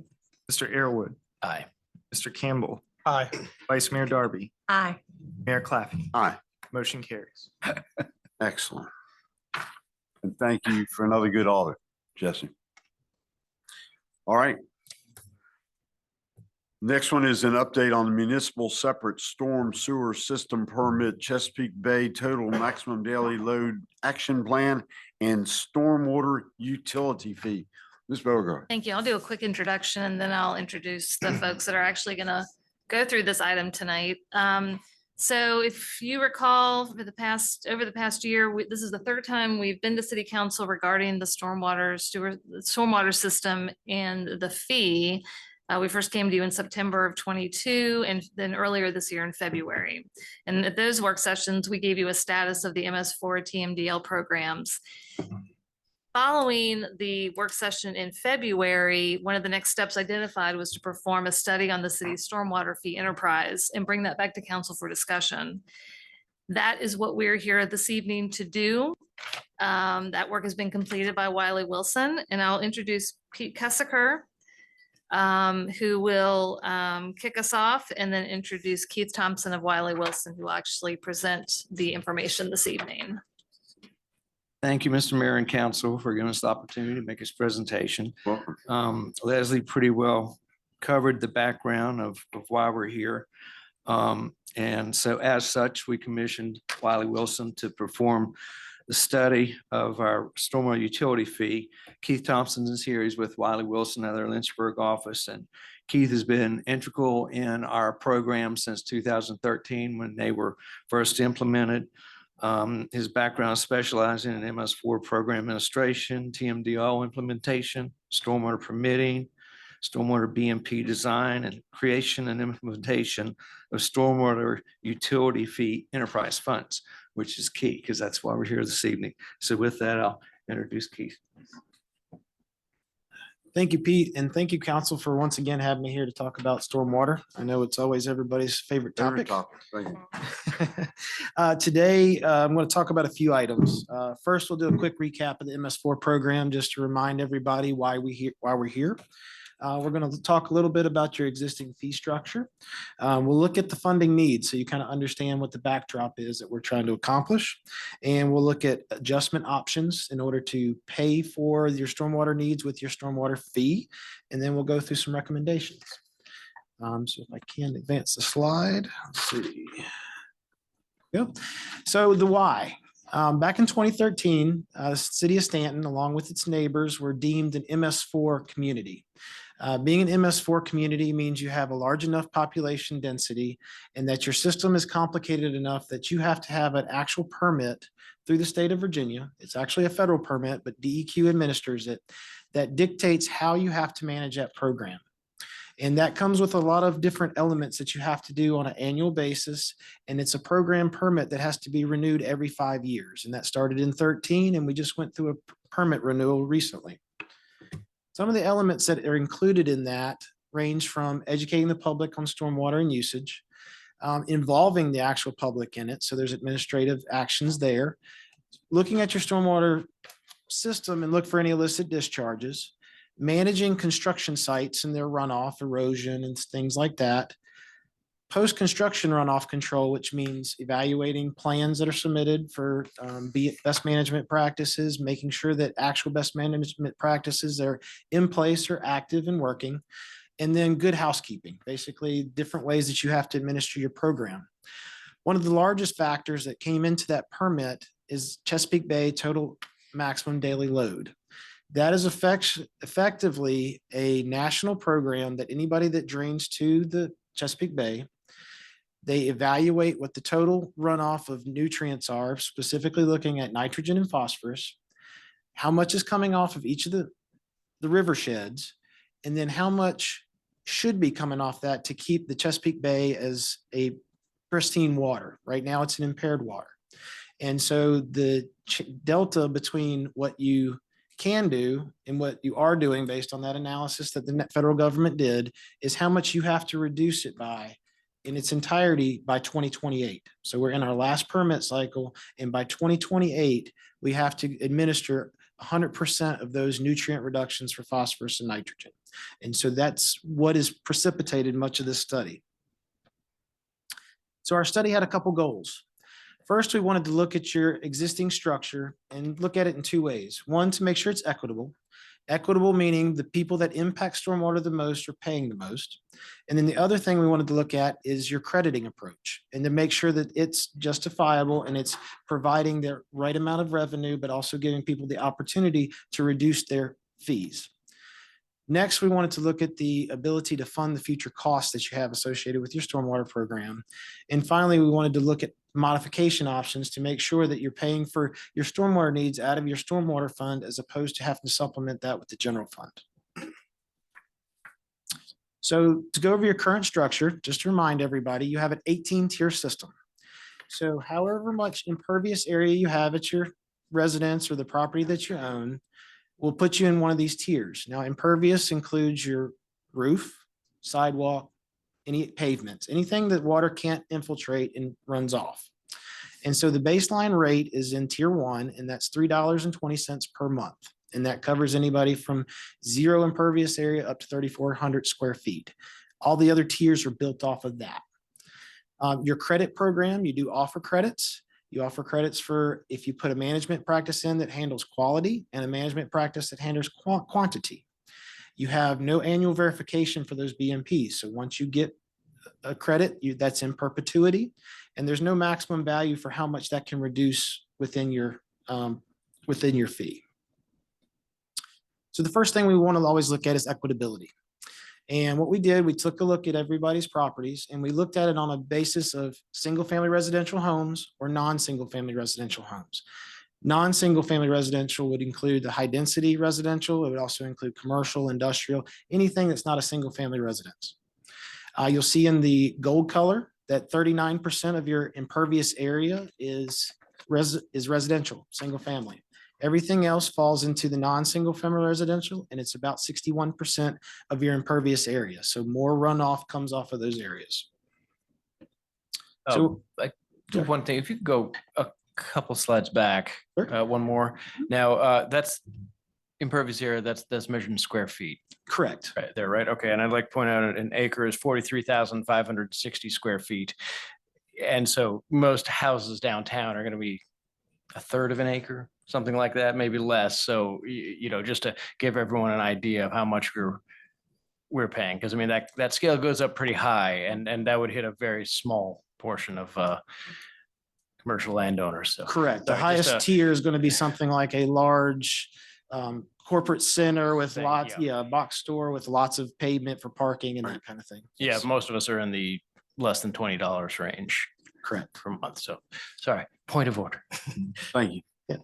Mr. Airwood, Aye. Mr. Campbell, Aye. Vice Mayor Darby, Aye. Mayor Claffey. Aye. Motion carries. Excellent. And thank you for another good audit, Jesse. All right. Next one is an update on the municipal separate storm sewer system permit, Chesapeake Bay total maximum daily load action plan and stormwater utility fee. Ms. Beauregard. Thank you. I'll do a quick introduction and then I'll introduce the folks that are actually going to go through this item tonight. So if you recall, over the past year, this is the third time we've been to City Council regarding the stormwater system and the fee. We first came to you in September of 22 and then earlier this year in February. And at those work sessions, we gave you a status of the MS4 TMDL programs. Following the work session in February, one of the next steps identified was to perform a study on the city's stormwater fee enterprise and bring that back to council for discussion. That is what we're here this evening to do. That work has been completed by Wiley Wilson, and I'll introduce Pete Kessaker, who will kick us off, and then introduce Keith Thompson of Wiley Wilson, who will actually present the information this evening. Thank you, Mr. Mayor and Council, for giving us the opportunity to make this presentation. Welcome. Leslie pretty well covered the background of why we're here. And so as such, we commissioned Wiley Wilson to perform the study of our stormwater utility fee. Keith Thompson is here. He's with Wiley Wilson at their Lynchburg office. And Keith has been integral in our program since 2013 when they were first implemented. His background is specializing in MS4 program administration, TMDL implementation, stormwater permitting, stormwater BMP design and creation and implementation of stormwater utility fee enterprise funds, which is key because that's why we're here this evening. So with that, I'll introduce Keith. Thank you, Pete, and thank you, council, for once again having me here to talk about stormwater. I know it's always everybody's favorite Favorite topic. topic. Thank you. Today, I'm going to talk about a few items. First, we'll do a quick recap of the MS4 program, just to remind everybody why we're here. We're going to talk a little bit about your existing fee structure. We'll look at the funding needs so you kind of understand what the backdrop is that we're trying to accomplish. And we'll look at adjustment options in order to pay for your stormwater needs with your stormwater fee. And then we'll go through some recommendations. So if I can advance the slide, let's see. Yep. So the why. Back in 2013, the city of Staunton, along with its neighbors, were deemed an MS4 community. Being an MS4 community means you have a large enough population density and that your system is complicated enough that you have to have an actual permit through the state of Virginia. It's actually a federal permit, but DEQ administers it, that dictates how you have to manage that program. And that comes with a lot of different elements that you have to do on an annual basis. And it's a program permit that has to be renewed every 5 years. And that started in 13, and we just went through a permit renewal recently. Some of the elements that are included in that range from educating the public on stormwater and usage, involving the actual public in it. So there's administrative actions there. Looking at your stormwater system and look for any illicit discharges. Managing construction sites and their runoff, erosion, and things like that. Post-construction runoff control, which means evaluating plans that are submitted for best management practices, making sure that actual best management practices are in place or active and working. And then good housekeeping, basically different ways that you have to administer your program. One of the largest factors that came into that permit is Chesapeake Bay total maximum daily load. That is effectively a national program that anybody that drains to the Chesapeake Bay, they evaluate what the total runoff of nutrients are, specifically looking at nitrogen and phosphorus, how much is coming off of each of the river sheds, and then how much should be coming off that to keep the Chesapeake Bay as a pristine water. Right now, it's an impaired water. And so the delta between what you can do and what you are doing based on that analysis that the federal government did is how much you have to reduce it by in its entirety by 2028. So we're in our last permit cycle, and by 2028, we have to administer 100% of those nutrient reductions for phosphorus and nitrogen. And so that's what has precipitated much of this study. So our study had a couple goals. First, we wanted to look at your existing structure and look at it in two ways. One, to make sure it's equitable. Equitable meaning the people that impact stormwater the most are paying the most. And then the other thing we wanted to look at is your crediting approach and to make sure that it's justifiable and it's providing the right amount of revenue, but also giving people the opportunity to reduce their fees. Next, we wanted to look at the ability to fund the future costs that you have associated with your stormwater program. And finally, we wanted to look at modification options to make sure that you're paying for your stormwater needs out of your stormwater fund as opposed to having to supplement that with the general fund. So to go over your current structure, just to remind everybody, you have an 18-tier system. So however much impervious area you have at your residence or the property that you own, will put you in one of these tiers. Now, impervious includes your roof, sidewalk, any pavements, anything that water can't infiltrate and runs off. And so the baseline rate is in tier 1, and that's $3.20 per month. And that covers anybody from 0 impervious area up to 3,400 square feet. All the other tiers are built off of that. Your credit program, you do offer credits. You offer credits for if you put a management practice in that handles quality and a management practice that handles quantity. You have no annual verification for those BMPs. So once you get a credit, that's in perpetuity, and there's no maximum value for how much that can reduce within your fee. So the first thing we want to always look at is equitability. And what we did, we took a look at everybody's properties and we looked at it on a basis of single family residential homes or non-single family residential homes. Non-single family residential would include the high density residential. It would also include commercial, industrial, anything that's not a single family residence. You'll see in the gold color that 39% of your impervious area is residential, single family. Everything else falls into the non-single family residential, and it's about 61% of your impervious area. So more runoff comes off of those areas. So I do one thing, if you could go a couple slides back, one more. Now, that's impervious area, that's measured in square feet. Correct. Right there, right? Okay, and I'd like to point out an acre is 43,560 square feet. And so most houses downtown are gonna be a third of an acre, something like that, maybe less. So, you know, just to give everyone an idea of how much we're paying, because I mean, that scale goes up pretty high, and that would hit a very small portion of commercial landowners. So correct. The sorry, just highest tier is going to be something like a large corporate center with lots, a box store with lots of pavement for parking and that kind of thing. yeah, most of us are in the less than $20 range. Correct. Per month. So sorry, point of order. Thank you. Yeah.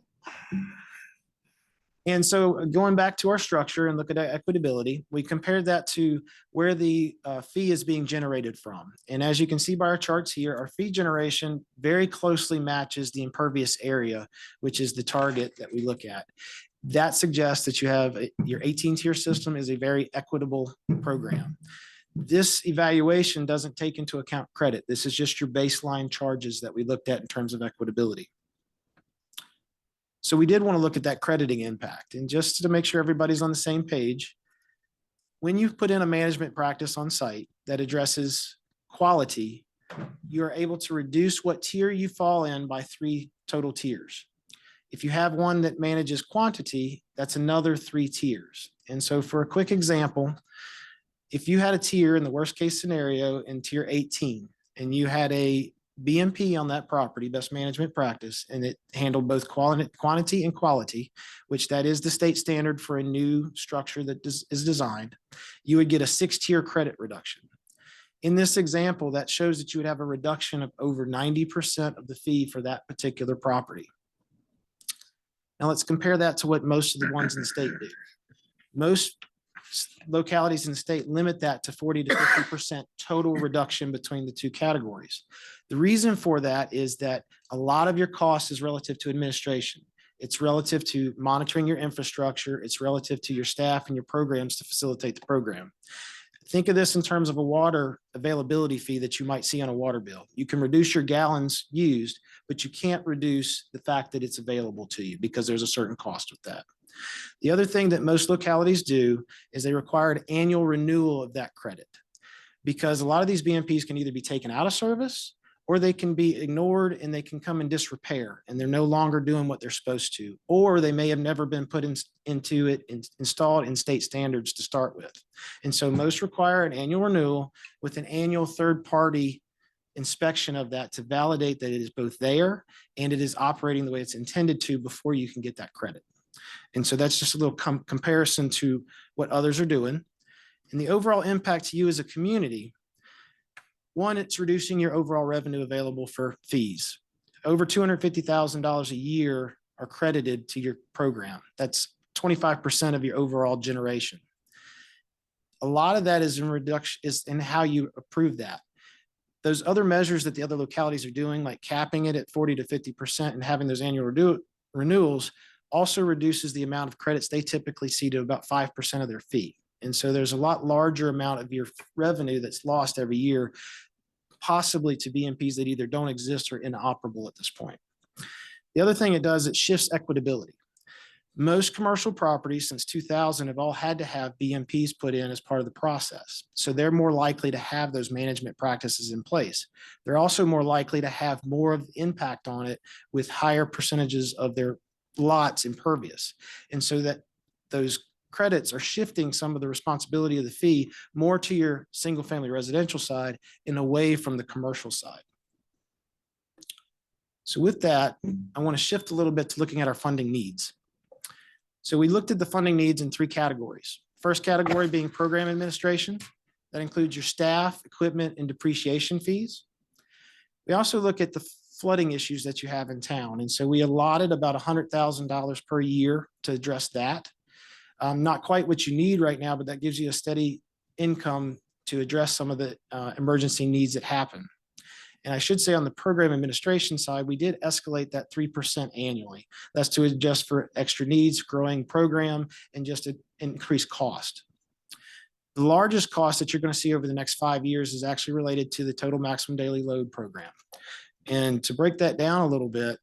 And so going back to our structure and look at equitability, we compared that to where the fee is being generated from. And as you can see by our charts here, our fee generation very closely matches the impervious area, which is the target that we look at. That suggests that you have your 18-tier system is a very equitable program. This evaluation doesn't take into account credit. This is just your baseline charges that we looked at in terms of equitability. So we did want to look at that crediting impact. And just to make sure everybody's on the same page, when you put in a management practice on site that addresses quality, you're able to reduce what tier you fall in by 3 total tiers. If you have one that manages quantity, that's another 3 tiers. And so for a quick example, if you had a tier in the worst case scenario in tier 18, and you had a BMP on that property, best management practice, and it handled both quantity and quality, which that is the state standard for a new structure that is designed, you would get a 6-tier credit reduction. In this example, that shows that you would have a reduction of over 90% of the fee for that particular property. Now let's compare that to what most of the ones in the state do. Most localities in the state limit that to 40 to 50% total reduction between the 2 categories. The reason for that is that a lot of your cost is relative to administration. It's relative to monitoring your infrastructure. It's relative to your staff and your programs to facilitate the program. Think of this in terms of a water availability fee that you might see on a water bill. You can reduce your gallons used, but you can't reduce the fact that it's available to you because there's a certain cost with that. The other thing that most localities do is they require an annual renewal of that credit, because a lot of these BMPs can either be taken out of service or they can be ignored and they can come in disrepair and they're no longer doing what they're supposed to, or they may have never been put installed in state standards to start with. And so most require an annual renewal with an annual third-party inspection of that to validate that it is both there and it is operating the way it's intended to before you can get that credit. And so that's just a little comparison to what others are doing. And the overall impact to you as a community, one, it's reducing your overall revenue available for fees. Over $250,000 a year are credited to your program. That's 25% of your overall generation. A lot of that is in reduction, is in how you approve that. Those other measures that the other localities are doing, like capping it at 40 to 50% and having those annual renewals, also reduces the amount of credits they typically see to about 5% of their fee. And so there's a lot larger amount of your revenue that's lost every year, possibly to BMPs that either don't exist or inoperable at this point. The other thing it does, it shifts equitability. Most commercial properties since 2000 have all had to have BMPs put in as part of the process. So they're more likely to have those management practices in place. They're also more likely to have more of impact on it with higher percentages of their lots impervious. And so that those credits are shifting some of the responsibility of the fee more to your single family residential side and away from the commercial side. So with that, I want to shift a little bit to looking at our funding needs. So we looked at the funding needs in 3 categories. First category being program administration. That includes your staff, equipment, and depreciation fees. We also look at the flooding issues that you have in town. And so we allotted about $100,000 per year to address that. Not quite what you need right now, but that gives you a steady income to address some of the emergency needs that happen. And I should say on the program administration side, we did escalate that 3% annually. That's to adjust for extra needs, growing program, and just an increased cost. The largest cost that you're going to see over the next 5 years is actually related to the total maximum daily load program. And to break that down a little bit,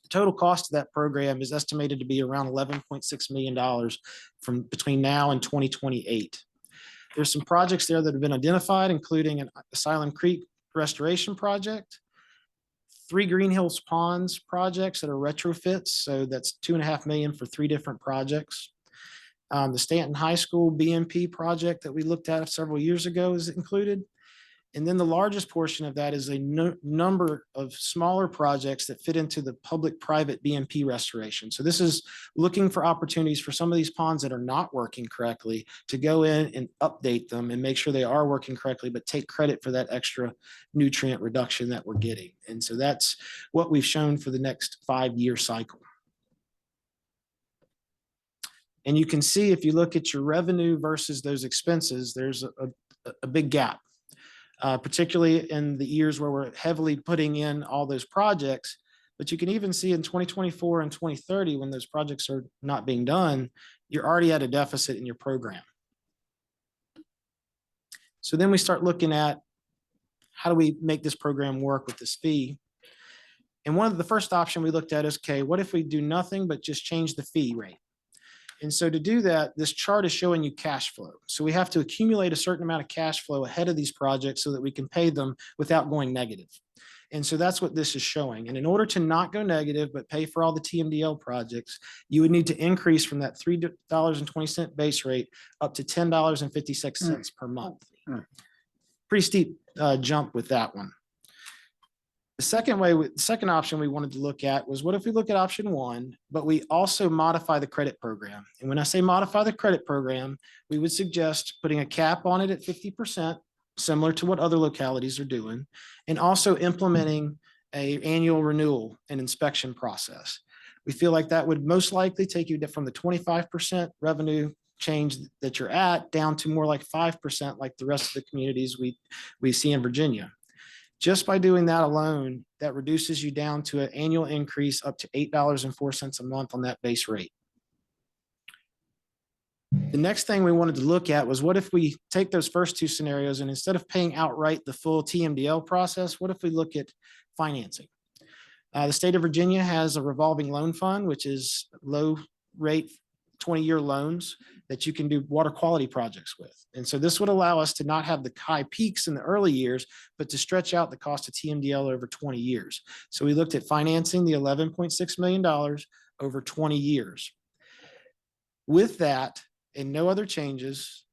the total cost of that program is estimated to be around $11.6 million from between now and 2028. There's some projects there that have been identified, including an Asylum Creek restoration project, 3 Green Hills Ponds projects that are retrofits. So that's $2.5 million for 3 different projects. The Staunton High School BMP project that we looked at several years ago is included. And then the largest portion of that is a number of smaller projects that fit into the public-private BMP restoration. So this is looking for opportunities for some of these ponds that are not working correctly to go in and update them and make sure they are working correctly, but take credit for that extra nutrient reduction that we're getting. And so that's what we've shown for the next 5-year cycle. And you can see if you look at your revenue versus those expenses, there's a big gap. Particularly in the years where we're heavily putting in all those projects. But you can even see in 2024 and 2030, when those projects are not being done, you're already at a deficit in your program. So then we start looking at how do we make this program work with this fee? And one of the first option we looked at is, okay, what if we do nothing but just change the fee rate? And so to do that, this chart is showing you cash flow. So we have to accumulate a certain amount of cash flow ahead of these projects so that we can pay them without going negative. And so that's what this is showing. And in order to not go negative, but pay for all the TMDL projects, you would need to increase from that $3.20 base rate up to $10.56 per month. Pretty steep jump with that one. The second option we wanted to look at was, what if we look at option 1, but we also modify the credit program? And when I say modify the credit program, we would suggest putting a cap on it at 50%, similar to what other localities are doing, and also implementing an annual renewal and inspection process. We feel like that would most likely take you from the 25% revenue change that you're at down to more like 5%, like the rest of the communities we see in Virginia. Just by doing that alone, that reduces you down to an annual increase up to $8.04 a month on that base rate. The next thing we wanted to look at was, what if we take those first 2 scenarios and instead of paying outright the full TMDL process, what if we look at financing? The state of Virginia has a revolving loan fund, which is low rate 20-year loans that you can do water quality projects with. And so this would allow us to not have the high peaks in the early years, but to stretch out the cost of TMDL over 20 years. So we looked at financing the $11.6 million over 20 years. With that and no other changes,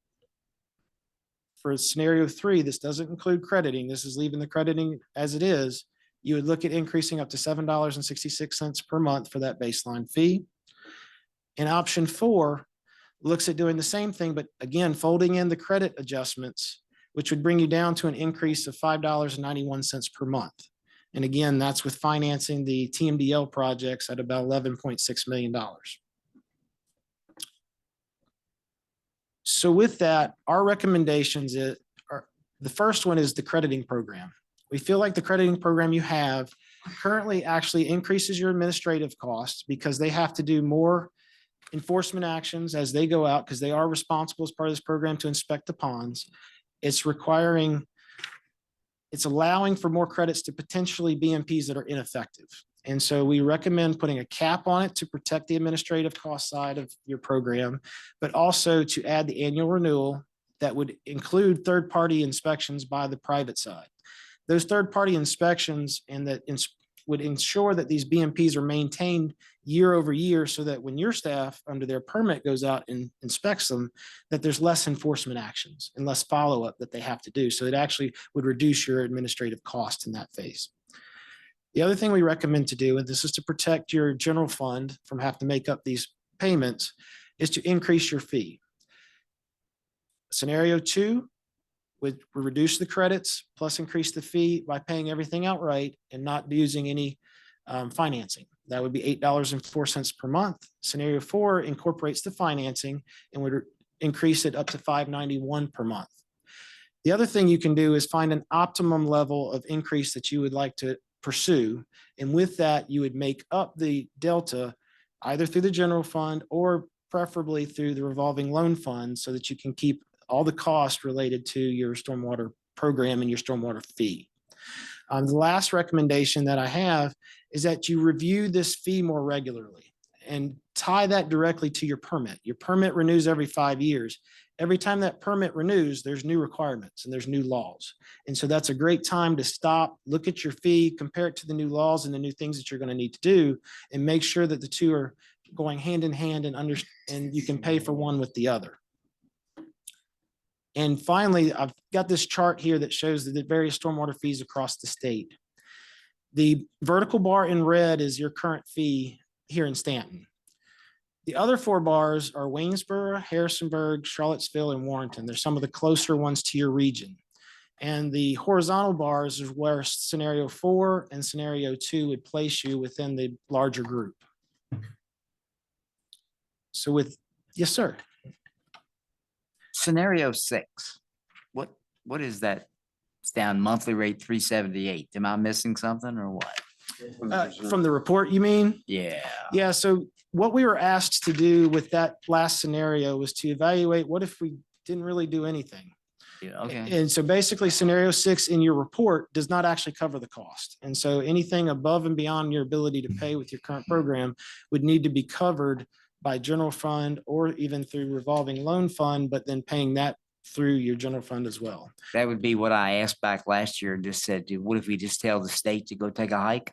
for scenario 3, this doesn't include crediting. This is leaving the crediting as it is. You would look at increasing up to $7.66 per month for that baseline fee. And option 4 looks at doing the same thing, but again, folding in the credit adjustments, which would bring you down to an increase of $5.91 per month. And again, that's with financing the TMDL projects at about $11.6 million. So with that, our recommendations are, the first one is the crediting program. We feel like the crediting program you have currently actually increases your administrative costs because they have to do more enforcement actions as they go out, because they are responsible as part of this program to inspect the ponds. It's allowing for more credits to potentially BMPs that are ineffective. And so we recommend putting a cap on it to protect the administrative cost side of your program, but also to add the annual renewal that would include third-party inspections by the private side. Those third-party inspections and that would ensure that these BMPs are maintained year over year, so that when your staff under their permit goes out and inspects them, that there's less enforcement actions and less follow-up that they have to do. So it actually would reduce your administrative cost in that phase. The other thing we recommend to do, and this is to protect your general fund from having to make up these payments, is to increase your fee. Scenario 2 we reduce the credits plus increase the fee by paying everything outright and not using any financing. That would be $8.04 per month. Scenario 4 incorporates the financing and would increase it up to $5.91 per month. The other thing you can do is find an optimum level of increase that you would like to pursue. And with that, you would make up the delta either through the general fund or preferably through the revolving loan fund so that you can keep all the costs related to your stormwater program and your stormwater fee. The last recommendation that I have is that you review this fee more regularly and tie that directly to your permit. Your permit renews every 5 years. Every time that permit renews, there's new requirements and there's new laws. And so that's a great time to stop, look at your fee, compare it to the new laws and the new things that you're going to need to do, and make sure that the two are going hand in hand and you can pay for one with the other. And finally, I've got this chart here that shows the various stormwater fees across the state. The vertical bar in red is your current fee here in Staunton. The other 4 bars are Waynesboro, Harrisonburg, Charlottesville, and Warrenton. They're some of the closer ones to your region. And the horizontal bars is where scenario 4 and scenario 2 would place you within the larger group. So yes, sir. Scenario 6, what is that? It's down monthly rate 378. Am I missing something or what? From the report, you mean? Yeah. Yeah, so what we were asked to do with that last scenario was to evaluate what if we didn't really do anything. Yeah, okay. And so basically scenario 6 in your report does not actually cover the cost. And so anything above and beyond your ability to pay with your current program would need to be covered by general fund or even through revolving loan fund, but then paying that through your general fund as well. That would be what I asked back last year and just said, dude, what if we just tell the state to go take a hike?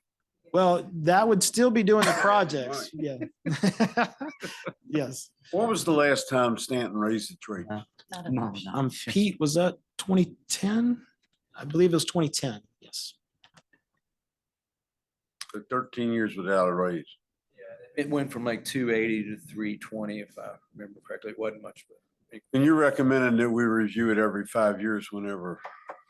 Well, that would still be doing the projects. Yeah. Yes. What was the last time Staunton raised its rate? Pete, was that 2010? I believe it was 2010. Yes. 13 years without a raise. It went from like 280 to 320, if I remember correctly. It wasn't much. And you're recommending that we review it every 5 years whenever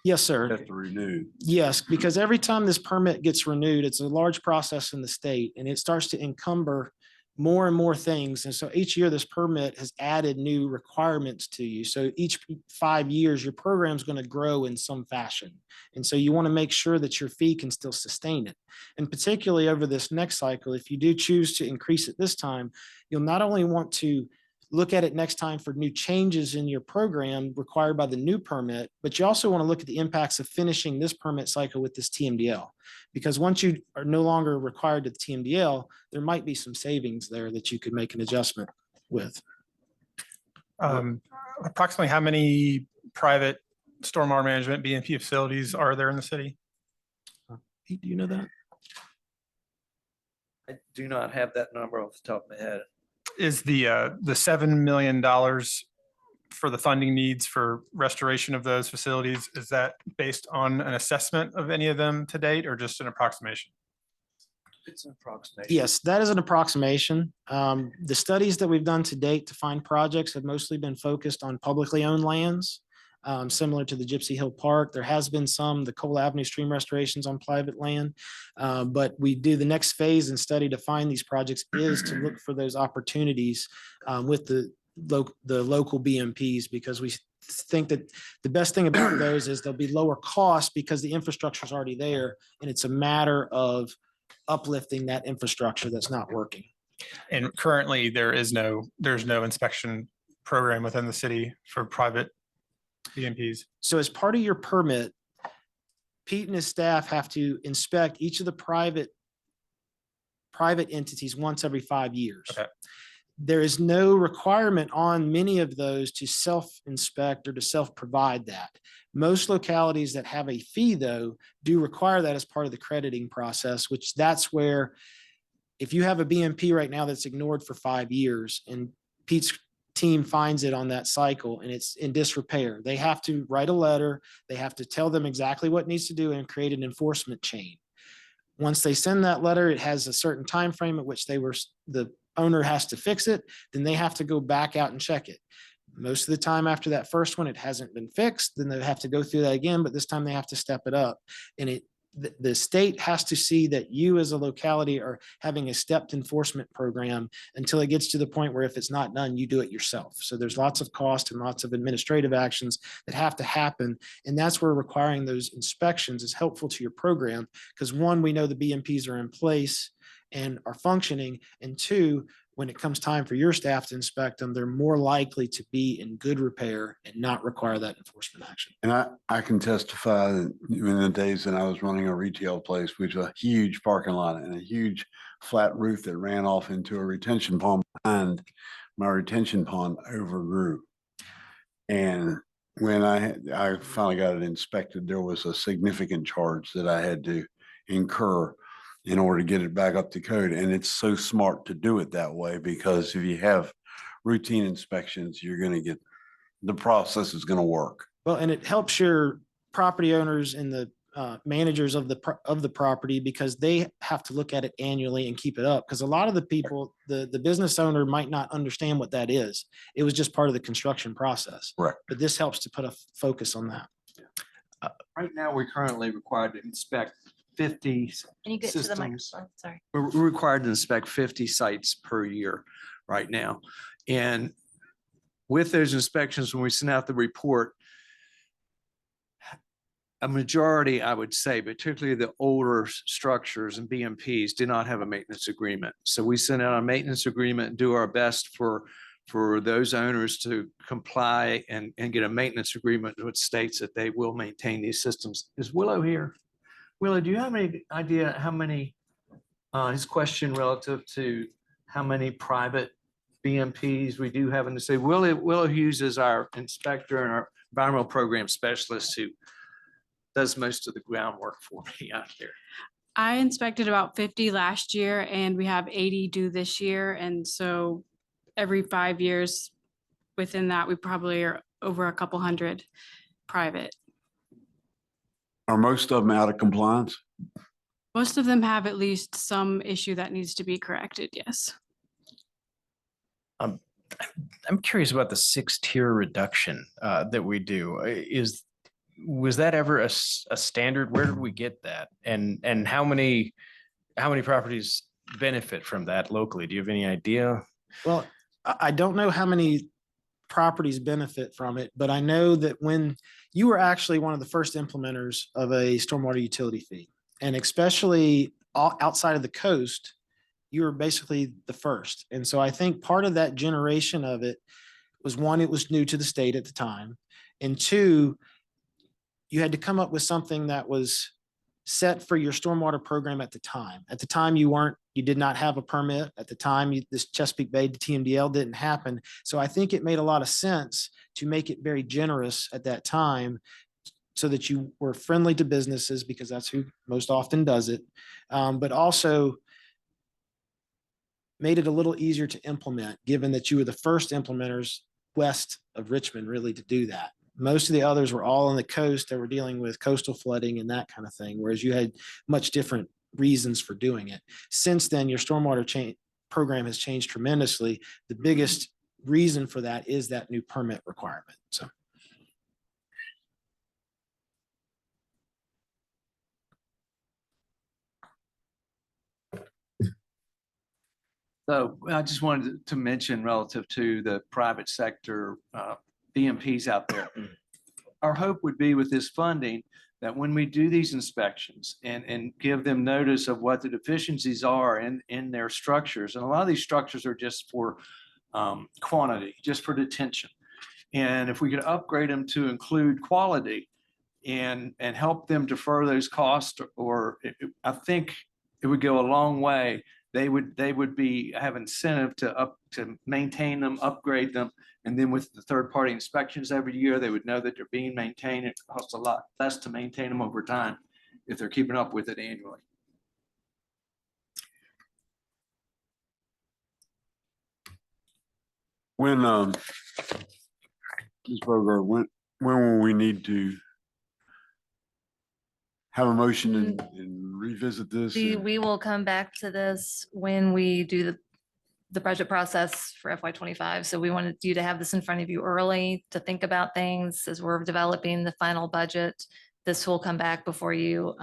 Yes, sir. have to renew. Yes, because every time this permit gets renewed, it's a large process in the state and it starts to encumber more and more things. And so each year this permit has added new requirements to you. So each 5 years, your program is going to grow in some fashion. And so you want to make sure that your fee can still sustain it. And particularly over this next cycle, if you do choose to increase it this time, you'll not only want to look at it next time for new changes in your program required by the new permit, but you also want to look at the impacts of finishing this permit cycle with this TMDL. Because once you are no longer required to the TMDL, there might be some savings there that you could make an adjustment with. Approximately how many private stormwater management BMP facilities are there in the city? Pete, do you know that? I do not have that number off the top of my head. Is the $7 million for the funding needs for restoration of those facilities, is that based on an assessment of any of them to date or just an approximation? It's an approximation. Yes, that is an approximation. The studies that we've done to date to find projects have mostly been focused on publicly owned lands, similar to the Gypsy Hill Park. There has been the Cole Avenue stream restorations on private land. But we do the next phase and study to find these projects is to look for those opportunities with the local BMPs, because we think that the best thing about those is there'll be lower cost because the infrastructure is already there. And it's a matter of uplifting that infrastructure that's not working. And currently there's no inspection program within the city for private BMPs. So as part of your permit, Pete and his staff have to inspect each of the private entities once every 5 years. Okay. There is no requirement on many of those to self-inspect or to self-provide that. Most localities that have a fee, though, do require that as part of the crediting process, which that's where if you have a BMP right now that's ignored for 5 years and Pete's team finds it on that cycle and it's in disrepair, they have to write a letter. They have to tell them exactly what needs to do and create an enforcement chain. Once they send that letter, it has a certain time frame at which the owner has to fix it. Then they have to go back out and check it. Most of the time after that first one, it hasn't been fixed, then they have to go through that again, but this time they have to step it up. And the state has to see that you as a locality are having a stepped enforcement program until it gets to the point where if it's not done, you do it yourself. So there's lots of cost and lots of administrative actions that have to happen. And that's where requiring those inspections is helpful to your program. Because one, we know the BMPs are in place and are functioning. And two, when it comes time for your staff to inspect them, they're more likely to be in good repair and not require that enforcement action. And I can testify that in the days that I was running a retail place, which was a huge parking lot and a huge flat roof that ran off into a retention pond behind, my retention pond overgrew. And when I finally got it inspected, there was a significant charge that I had to incur in order to get it back up to code. And it's so smart to do it that way, because if you have routine inspections, you're going to get, the process is going to work. Well, and it helps your property owners and the managers of the property, because they have to look at it annually and keep it up. Because a lot of the people, the business owner might not understand what that is. It was just part of the construction process. Right. But this helps to put a focus on that. Right now, we're currently required to inspect 50 Can you get to the systems. microphone? Sorry. We're required to inspect 50 sites per year right now. And with those inspections, when we send out the report, a majority, I would say, particularly the older structures and BMPs, do not have a maintenance agreement. So we send out a maintenance agreement and do our best for those owners to comply and get a maintenance agreement which states that they will maintain these systems. Is Willow here? Willow, do you have any idea how many, his question relative to how many private BMPs we do have in the city? Willow Hughes is our inspector and our environmental program specialist who does most of the groundwork for me out there. I inspected about 50 last year and we have 80 due this year. And so every 5 years within that, we probably are over a couple hundred private. Are most of them out of compliance? Most of them have at least some issue that needs to be corrected, yes. I'm curious about the 6-tier reduction that we do. Was that ever a standard? Where did we get that? And how many properties benefit from that locally? Do you have any idea? Well, I don't know how many properties benefit from it, but I know that when you were actually one of the first implementers of a stormwater utility fee, and especially outside of the coast, you were basically the first. And so I think part of that generation of it was, one, it was new to the state at the time. And two, you had to come up with something that was set for your stormwater program at the time. At the time, you did not have a permit. At the time, this Chesapeake Bay to TMDL didn't happen. So I think it made a lot of sense to make it very generous at that time, so that you were friendly to businesses, because that's who most often does it. But also made it a little easier to implement, given that you were the first implementers west of Richmond really to do that. Most of the others were all on the coast that were dealing with coastal flooding and that kind of thing, whereas you had much different reasons for doing it. Since then, your stormwater program has changed tremendously. The biggest reason for that is that new permit requirement. So I just wanted to mention relative to the private sector BMPs out there. Our hope would be with this funding that when we do these inspections and give them notice of what the deficiencies are in their structures, and a lot of these structures are just for quantity, just for detention. And if we could upgrade them to include quality and help them defer those costs, I think it would go a long way. They would have incentive to maintain them, upgrade them. And then with the third-party inspections every year, they would know that they're being maintained. It costs a lot less to maintain them over time if they're keeping up with it annually. When, Ms. Bogart, when will we need to have a motion and revisit this? We will come back to this when we do the budget process for FY '25. So we wanted you to have this in front of you early to think about things as we're developing the final budget. This will come back before you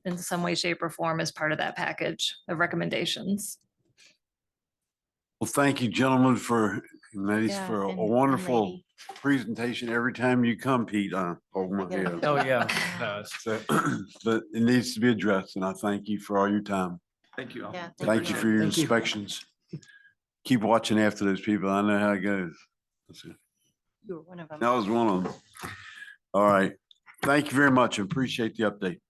in some way, shape, or form as part of that package of recommendations. Well, thank you, gentlemen, for Yeah, for a and wonderful lady. presentation every time you come, Pete. Oh my get God. Oh, yeah. No, it's- So, but it needs to be addressed, and I thank you for all your time. Thank you all. Yeah, Thank you for your Thank you. inspections. Keep watching after those people. I know how it goes. That's it. You were one of them. That was one of them. All right. Thank you very much. I appreciate the update.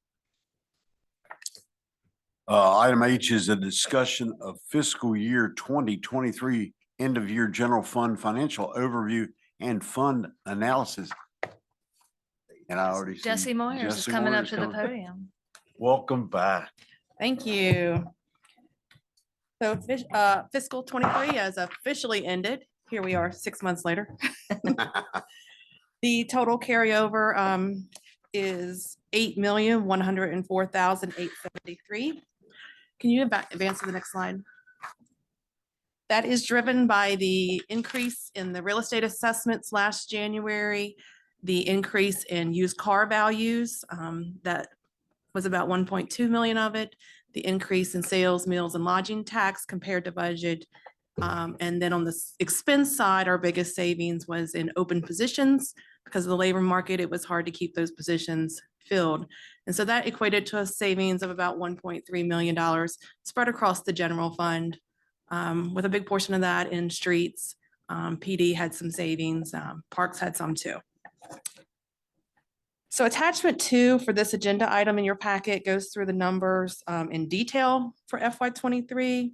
Item H is a discussion of fiscal year 2023 end of year general fund financial overview and fund analysis. And I already see Jesse Moyers is Jesse coming up Moyers to the coming. podium. Welcome back. Thank you. So fiscal '23 has officially ended. Here we are 6 months later. The total carryover is 8,104,873. Can you advance to the next slide? That is driven by the increase in the real estate assessments last January, the increase in used car values, that was about 1.2 million of it, the increase in sales, meals, and lodging tax compared to budget. And then on the expense side, our biggest savings was in open positions. Because of the labor market, it was hard to keep those positions filled. And so that equated to a savings of about $1.3 million spread across the general fund, with a big portion of that in streets. PD had some savings, parks had some too. So attachment 2 for this agenda item in your packet goes through the numbers in detail for FY '23.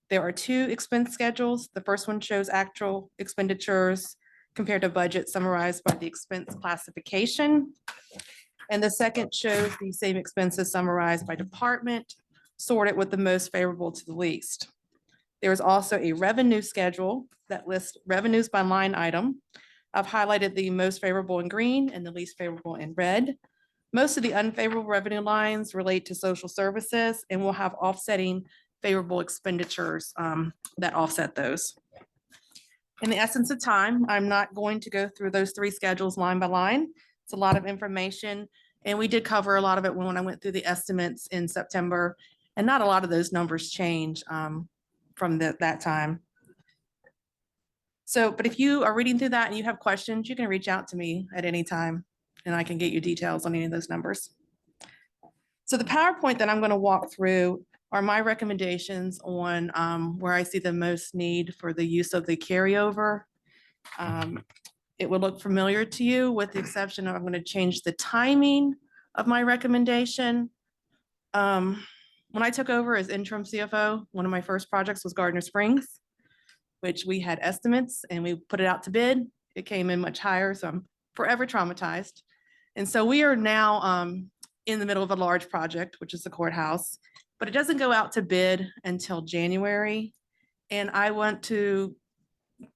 There are 2 expense schedules. The first one shows actual expenditures compared to budget summarized by the expense classification. And the second shows the same expenses summarized by department, sorted with the most favorable to the least. There is also a revenue schedule that lists revenues by line item. I've highlighted the most favorable in green and the least favorable in red. Most of the unfavorable revenue lines relate to social services and will have offsetting favorable expenditures that offset those. In the essence of time, I'm not going to go through those 3 schedules line by line. It's a lot of information, and we did cover a lot of it when I went through the estimates in September, and not a lot of those numbers change from that time. So, but if you are reading through that and you have questions, you can reach out to me at any time, and I can get you details on any of those numbers. So the PowerPoint that I'm going to walk through are my recommendations on where I see the most need for the use of the carryover. It will look familiar to you with the exception of I'm going to change the timing of my recommendation. When I took over as interim CFO, one of my first projects was Gardner Springs, which we had estimates and we put it out to bid. It came in much higher, so I'm forever traumatized. And so we are now in the middle of a large project, which is the courthouse, but it doesn't go out to bid until January. And I want to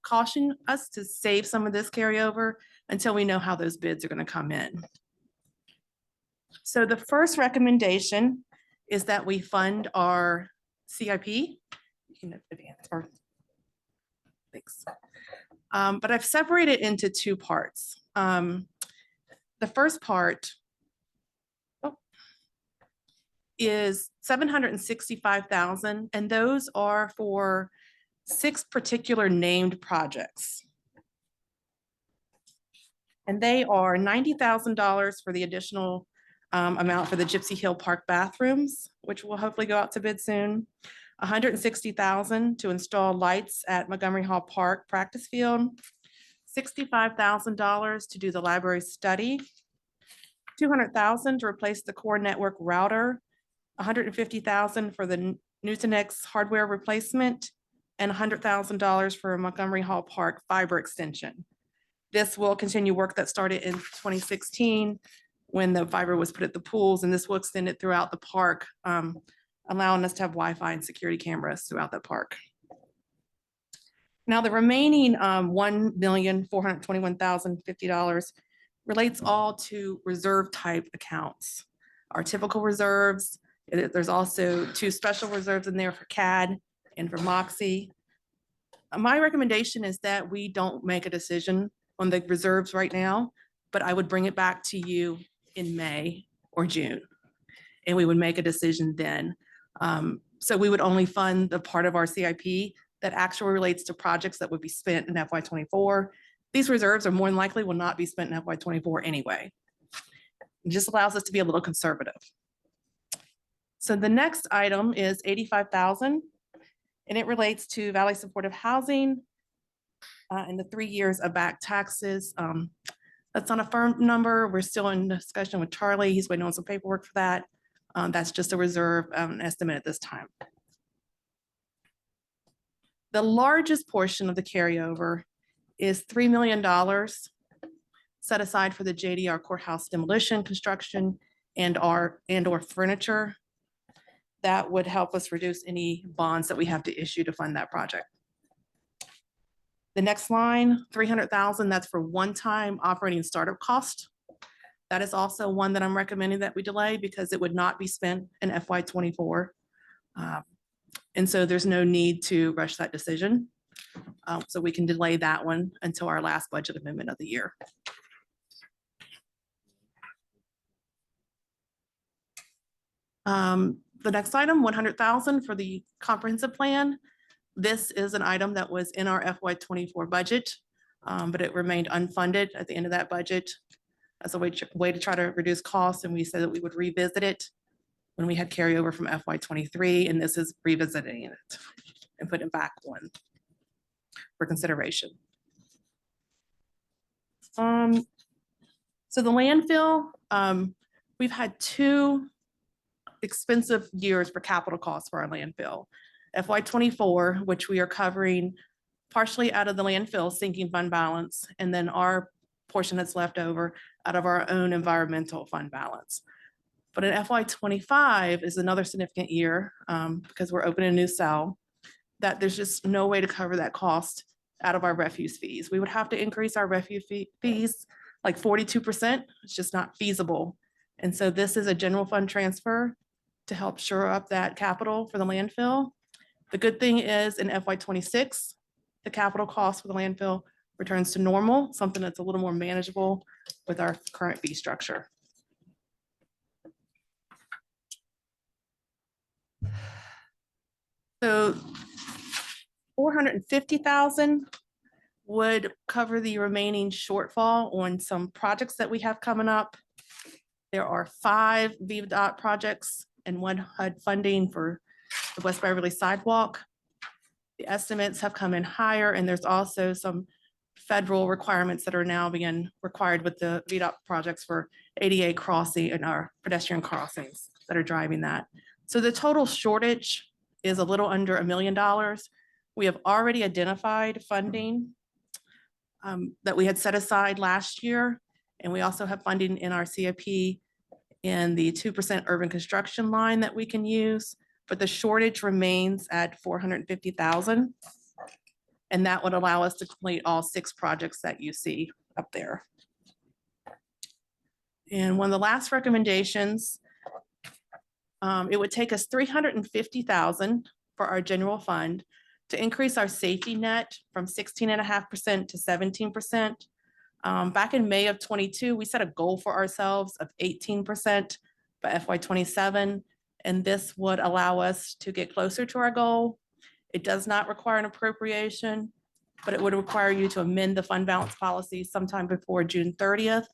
caution us to save some of this carryover until we know how those bids are going to come in. So the first recommendation is that we fund our CIP. You can advance or thanks. But I've separated into 2 parts. The first part is $765,000, and those are for 6 particular named projects. And they are $90,000 for the additional amount for the Gypsy Hill Park bathrooms, which will hopefully go out to bid soon. $160,000 to install lights at Montgomery Hall Park practice field. $65,000 to do the library study. $200,000 to replace the core network router. $150,000 for the Nutanix hardware replacement, and $100,000 for Montgomery Hall Park fiber extension. This will continue work that started in 2016 when the fiber was put at the pools, and this will extend it throughout the park, allowing us to have Wi-Fi and security cameras throughout the park. Now, the remaining $1,421,050 relates all to reserve type accounts. Our typical reserves, there's also 2 special reserves in there for CAD and for Moxie. My recommendation is that we don't make a decision on the reserves right now, but I would bring it back to you in May or June. And we would make a decision then. So we would only fund the part of our CIP that actually relates to projects that would be spent in FY '24. These reserves are more than likely will not be spent in FY '24 anyway. It just allows us to be a little conservative. So the next item is 85,000, and it relates to Valley Supportive Housing and the 3 years of back taxes. That's not a firm number. We're still in discussion with Charlie. He's waiting on some paperwork for that. That's just a reserve estimate at this time. The largest portion of the carryover is $3 million set aside for the JDR courthouse demolition, construction, and or furniture. That would help us reduce any bonds that we have to issue to fund that project. The next line, 300,000, that's for one-time operating startup cost. That is also one that I'm recommending that we delay because it would not be spent in FY '24. And so there's no need to rush that decision. So we can delay that one until our last budget amendment of the year. The next item, 100,000 for the comprehensive plan. This is an item that was in our FY '24 budget, but it remained unfunded at the end of that budget as a way to try to reduce costs. And we said that we would revisit it when we had carryover from FY '23, and this is revisiting it and putting it back on for consideration. So the landfill, we've had 2 expensive years for capital costs for our landfill. FY '24, which we are covering partially out of the landfill sinking fund balance, and then our portion that's left over out of our own environmental fund balance. But in FY '25 is another significant year because we're opening a new cell, that there's just no way to cover that cost out of our refuse fees. We would have to increase our refuse fees like 42%. It's just not feasible. And so this is a general fund transfer to help shore up that capital for the landfill. The good thing is in FY '26, the capital cost for the landfill returns to normal, something that's a little more manageable with our current fee structure. So 450,000 would cover the remaining shortfall on some projects that we have coming up. There are 5 VDOT projects and 1 HUD funding for the West Beverly sidewalk. The estimates have come in higher, and there's also some federal requirements that are now being required with the VDOT projects for ADA crossing and our pedestrian crossings that are driving that. So the total shortage is a little under $1 million. We have already identified funding that we had set aside last year, and we also have funding in our CIP in the 2% urban construction line that we can use, but the shortage remains at 450,000. And that would allow us to complete all 6 projects that you see up there. And one of the last recommendations, it would take us 350,000 for our general fund to increase our safety net from 16.5% to 17%. Back in May of '22, we set a goal for ourselves of 18% by FY '27, and this would allow us to get closer to our goal. It does not require an appropriation, but it would require you to amend the fund balance policy sometime before June 30th.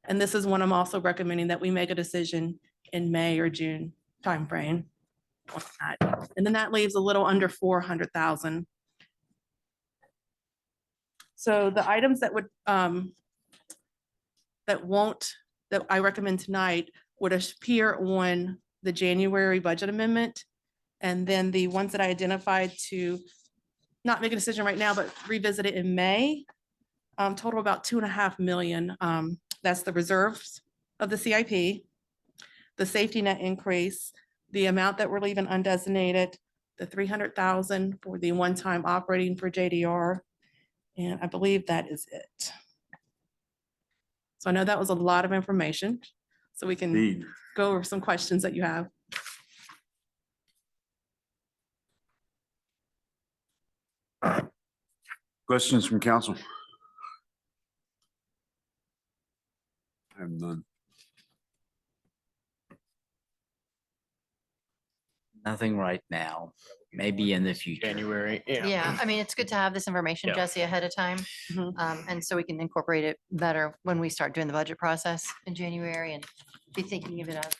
And this is one I'm also recommending that we make a decision in May or June timeframe on that. And then that leaves a little under 400,000. So the items that would that I recommend tonight would appear on the January budget amendment. And then the ones that I identified to not make a decision right now, but revisit it in May, total about $2.5 million. That's the reserves of the CIP, the safety net increase, the amount that we're leaving undesignated, the 300,000 for the one-time operating for JDR. And I believe that is it. So I know that was a lot of information, so we can go over some questions that you have. Questions from council? I have none. Nothing right now, maybe in the future. January. Yeah, I mean, it's good to have this information, Yeah. Jesse, ahead of time. And so we can incorporate it better when we start doing the budget process in January and be thinking of it as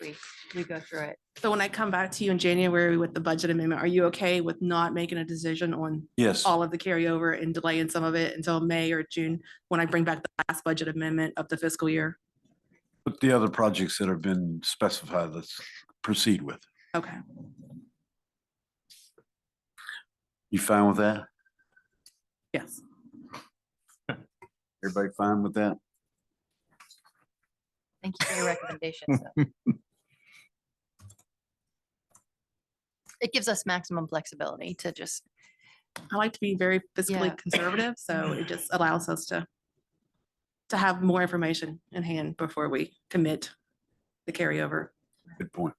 we go through it. So when I come back to you in January with the budget amendment, are you okay with not making a decision on Yes. all of the carryover and delaying some of it until May or June when I bring back the last budget amendment of the fiscal year? But the other projects that have been specified, let's proceed with. Okay. You fine with that? Yes. Everybody fine with that? Thank you for your recommendations. It gives us maximum flexibility to just. I like to be very fiscally Yeah. conservative, so it just allows us to have more information in hand before we commit the carryover. Good point.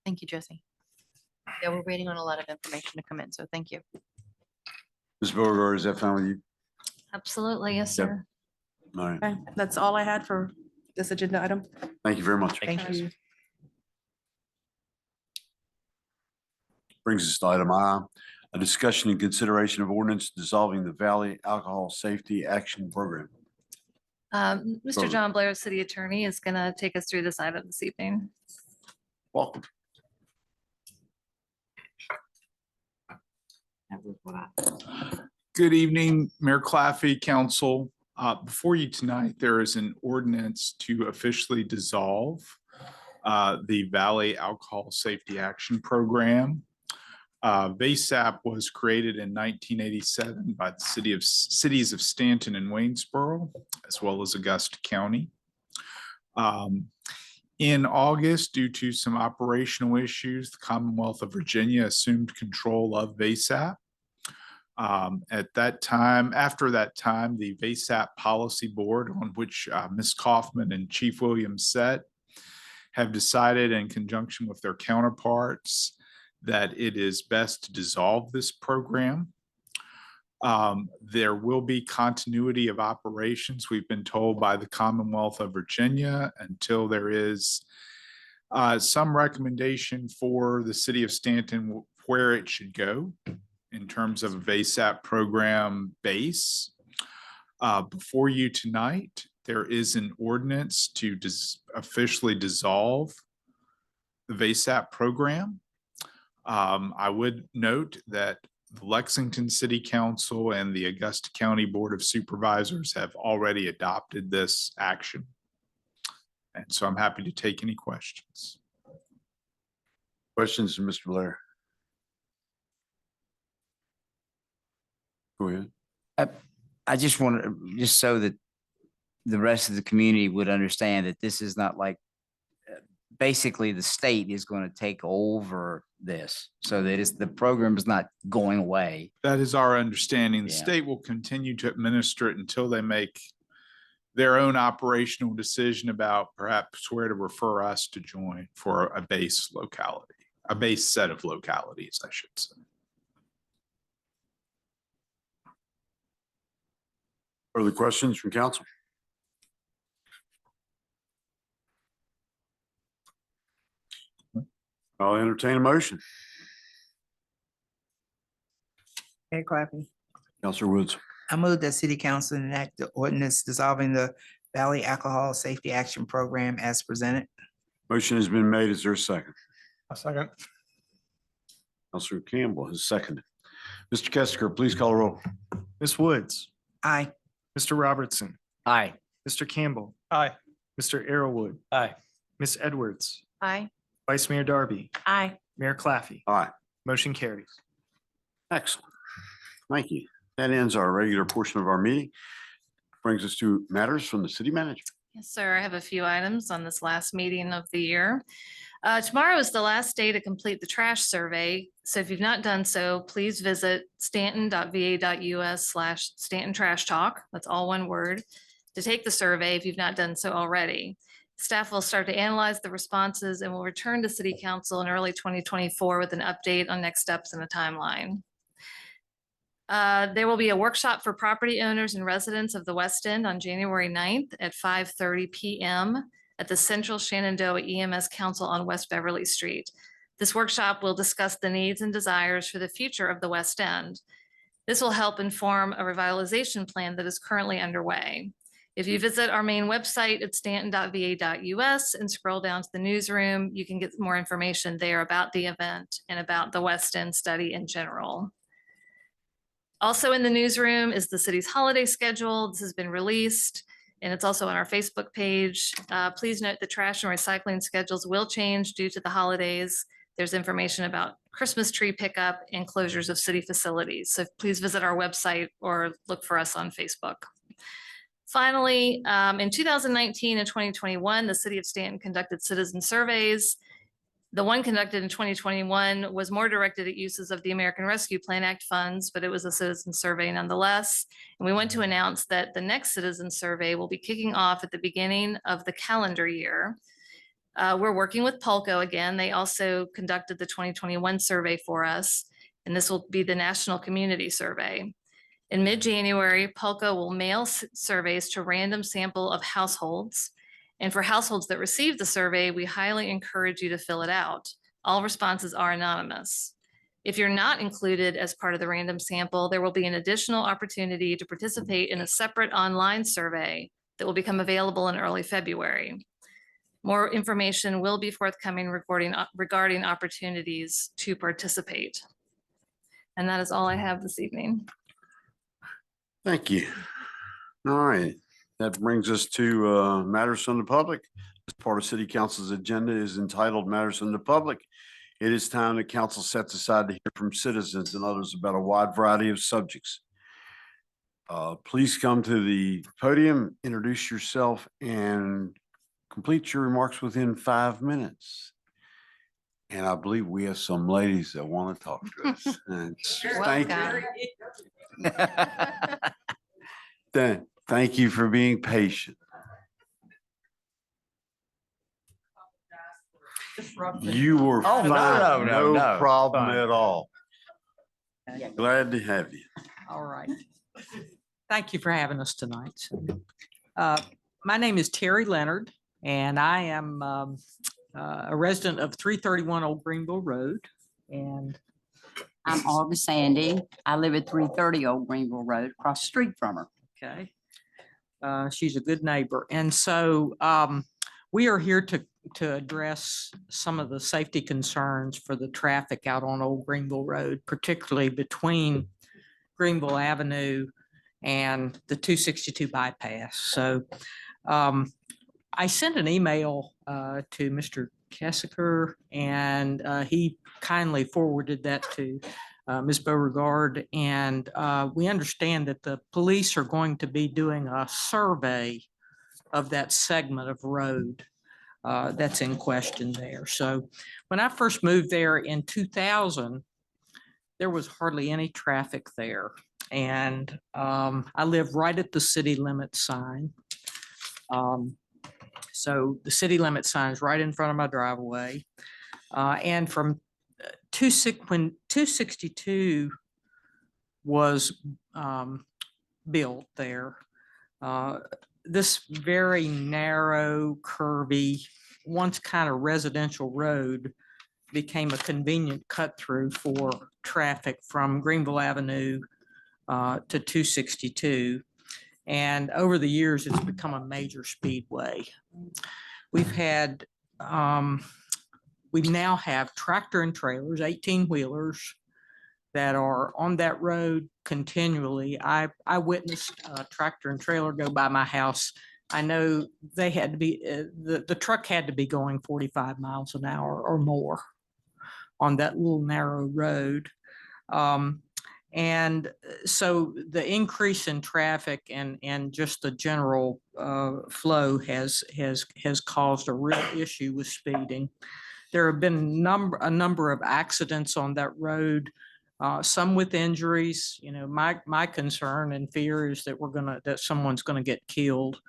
Thank you, Jesse. Yeah, we're waiting on a lot of information to come in, so thank you. Ms. Beauregard, is that fine with you? Absolutely, yes, Yep. sir. All right. Okay, that's all I had for this agenda item. Thank you very much. Thank you. Brings us to item I, a discussion and consideration of ordinance dissolving the Valley Alcohol Safety Action Program. Mr. Go. John Blair, City Attorney, is going to take us through this item this evening. Welcome. Good evening, Mayor Claffey, Council. Before you tonight, there is an ordinance to officially dissolve the Valley Alcohol Safety Action Program. VASAP was created in 1987 by the cities of Staunton and Waynesboro, as well as Augusta County. In August, due to some operational issues, the Commonwealth of Virginia assumed control of VASAP. At that time, after that time, the VASAP Policy Board, on which Ms. Kaufman and Chief Williams sat, have decided in conjunction with their counterparts that it is best to dissolve this program. There will be continuity of operations, we've been told by the Commonwealth of Virginia, until there is some recommendation for the city of Staunton where it should go in terms of a VASAP program base. Before you tonight, there is an ordinance to officially dissolve the VASAP program. I would note that the Lexington City Council and the Augusta County Board of Supervisors have already adopted this action. And so I'm happy to take any questions. Questions from Mr. Blair? Go ahead. I just want to, just so that the rest of the community would understand that this is not like, basically the state is going to take over this, so that the program is not going away. That is our understanding. The Yeah. state will continue to administer it until they make their own operational decision about perhaps where to refer us to join for a base locality, a base set of localities, I should say. Further questions from council? I'll entertain a motion. Mayor Clappy. Counselor Woods. I move that city council enact the ordinance dissolving the Valley Alcohol Safety Action Program as presented. Motion has been made. Is there a second? A second. Counselor Campbell has seconded. Mr. Kester, please call a roll. Ms. Woods, Aye. Mr. Robertson, Aye. Mr. Campbell, Aye. Mr. Arrowood, Aye. Ms. Edwards, Aye. Vice Mayor Darby, Aye. Mayor Claffey. Aye. Motion carries. Excellent. Thank you. That ends our regular portion of our meeting. Brings us to matters from the city manager. Yes, sir. I have a few items on this last meeting of the year. Tomorrow is the last day to complete the trash survey. So if you've not done so, please visit stanton.va.us/Stanton Trash Talk. That's all one word to take the survey if you've not done so already. Staff will start to analyze the responses and will return to City Council in early 2024 with an update on next steps and a timeline. There will be a workshop for property owners and residents of the West End on January 9th at 5:30 PM at the Central Shenandoah EMS Council on West Beverly Street. This workshop will discuss the needs and desires for the future of the West End. This will help inform a revitalization plan that is currently underway. If you visit our main website at stanton.va.us and scroll down to the newsroom, you can get more information there about the event and about the West End study in general. Also in the newsroom is the city's holiday schedule. This has been released and it's also on our Facebook page. Please note the trash and recycling schedules will change due to the holidays. There's information about Christmas tree pickup and closures of city facilities. So please visit our website or look for us on Facebook. Finally, in 2019 and 2021, the city of Staunton conducted citizen surveys. The one conducted in 2021 was more directed at uses of the American Rescue Plan Act funds, but it was a citizen survey nonetheless. And we want to announce that the next citizen survey will be kicking off at the beginning of the calendar year. We're working with Pulco again. They also conducted the 2021 survey for us, and this will be the National Community Survey. In mid-January, Pulco will mail surveys to a random sample of households. And for households that receive the survey, we highly encourage you to fill it out. All responses are anonymous. If you're not included as part of the random sample, there will be an additional opportunity to participate in a separate online survey that will become available in early February. More information will be forthcoming regarding opportunities to participate. And that is all I have this evening. Thank you. All right, that brings us to matters from the public. As part of City Council's agenda is entitled Matters from the Public. It is time that council sets aside to hear from citizens and others about a wide variety of subjects. Please come to the podium, introduce yourself, and complete your remarks within 5 minutes. And I believe we have some ladies that want to talk to us. And thank you. Then thank you for being patient. You were fine. No problem at all. Glad to have you. All right. Thank you for having us tonight. My name is Terry Leonard, and I am a resident of 331 Old Greenville Road. And I'm August Sandy. I live at 330 Old Greenville Road, across the street from her. Okay. She's a good neighbor. And so we are here to address some of the safety concerns for the traffic out on Old Greenville Road, particularly between Greenville Avenue and the 262 bypass. So I sent an email to Mr. Kessiker, and he kindly forwarded that to Ms. Beauregard. And we understand that the police are going to be doing a survey of that segment of road that's in question there. So when I first moved there in 2000, there was hardly any traffic there. And I live right at the city limit sign. So the city limit sign is right in front of my driveway. And from when 262 was built there, this very narrow, curvy, once kind of residential road became a convenient cut through for traffic from Greenville Avenue to 262. And over the years, it's become a major speedway. We now have tractor and trailers, 18-wheelers that are on that road continually. I witnessed a tractor and trailer go by my house. I know they had to be, the truck had to be going 45 miles an hour or more on that little narrow road. And so the increase in traffic and just the general flow has caused a real issue with speeding. There have been a number of accidents on that road, some with injuries. You know, my concern and fear is that that someone's gonna get killed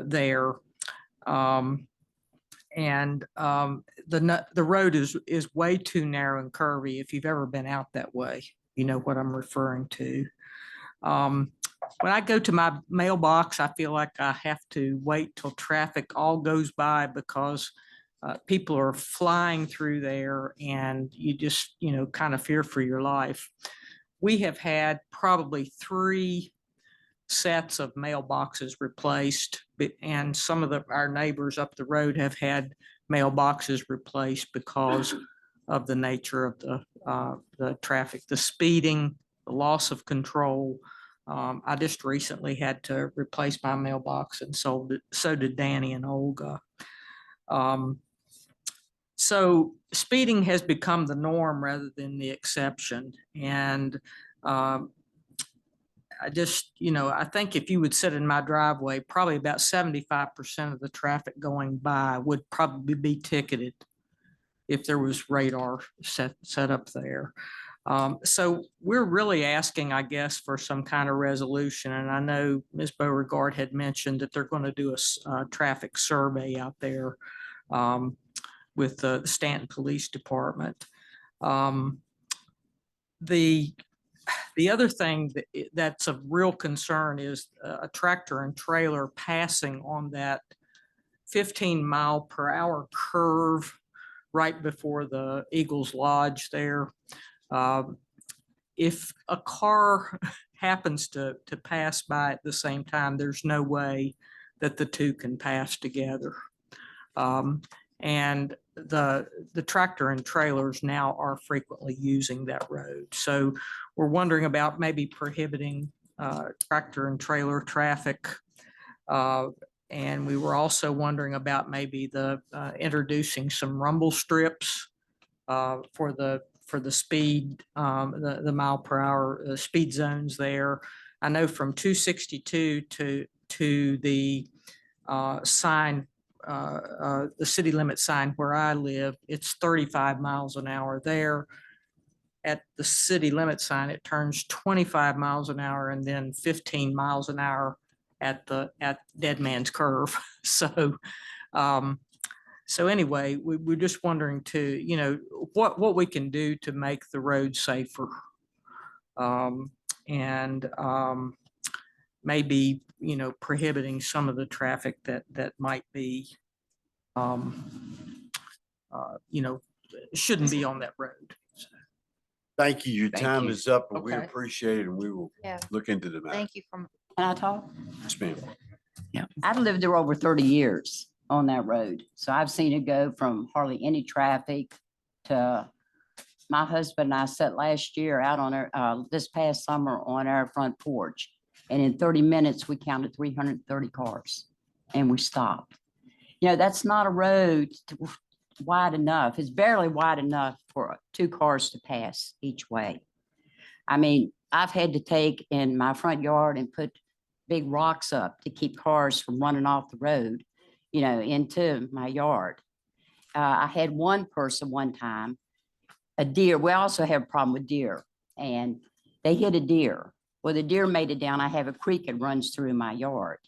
there. The road is way too narrow and curvy if you've ever been out that way. you know what I'm referring to. When I go to my mailbox, I feel like I have to wait till traffic all goes by because people are flying through there and you just, you know, kind of fear for your life. We have had probably 3 sets of mailboxes replaced, and some of our neighbors up the road have had mailboxes replaced because of the nature of the traffic, the speeding, the loss of control. I just recently had to replace my mailbox, and so did Danny and Olga. So speeding has become the norm rather than the exception. And I just, you know, I think if you would sit in my driveway, probably about 75% of the traffic going by would probably be ticketed if there was radar set up there. So we're really asking, I guess, for some kind of resolution. And I know Ms. Beauregard had mentioned that they're going to do a traffic survey out there with the Staunton Police Department. The other thing that's of real concern is a tractor and trailer passing on that 15-mile-per-hour curve right before the Eagles Lodge there. If a car happens to pass by at the same time, there's no way that the two can pass together. And the tractor and trailers now are frequently using that road. So we're wondering about maybe prohibiting tractor and trailer traffic. And we were also wondering about maybe introducing some rumble strips for the speed, the mile per hour speed zones there. I know from 262 to the sign, the city limit sign where I live, it's 35 miles an hour there. At the city limit sign, it turns 25 miles an hour and then 15 miles an hour at Dead Man's Curve. So, so anyway, we're just wondering you know, what we can do to make the road safer. Maybe, you know, prohibiting some of the traffic that might be, you know, shouldn't be on that road. Thank you. Your Thank time you. is up, and we Okay. appreciate it, and we will Yeah. look into the matter. Thank you for. Can I talk? Yes, ma'am. Yeah, I've lived there over 30 years on that road. So I've seen it go from hardly any traffic to my husband and I sat last year out on this past summer on our front porch. And in 30 minutes, we counted 330 cars and we stopped. You know, that's not a road wide enough. It's barely wide enough for 2 cars to pass each way. I mean, I've had to take in my front yard and put big rocks up to keep cars from running off the road, you know, into my yard. I had one person one time, a deer. We also have a problem with deer, and they hit a deer. Well, the deer made it down. I have a creek that runs through my yard.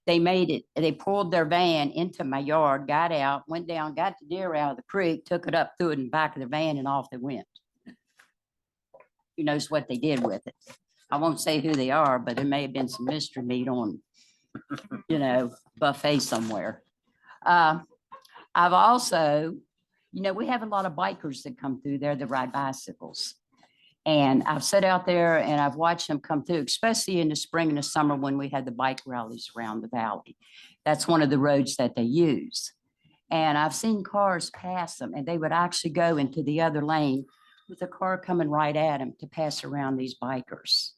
They made it, they pulled their van into my yard, got out, went down, got the deer out of the creek, took it up, threw it in the back of the van, and off they went. Who knows what they did with it? I won't say who they are, but there may have been some mystery meat on, you know, buffet somewhere. I've also, you know, we have a lot of bikers that come through there that ride bicycles. And I've sat out there and I've watched them come through, especially in the spring and the summer when we had the bike rallies around the valley. That's one of the roads that they use. And I've seen cars pass them and they would actually go into the other lane with a car coming right at them to pass around these bikers.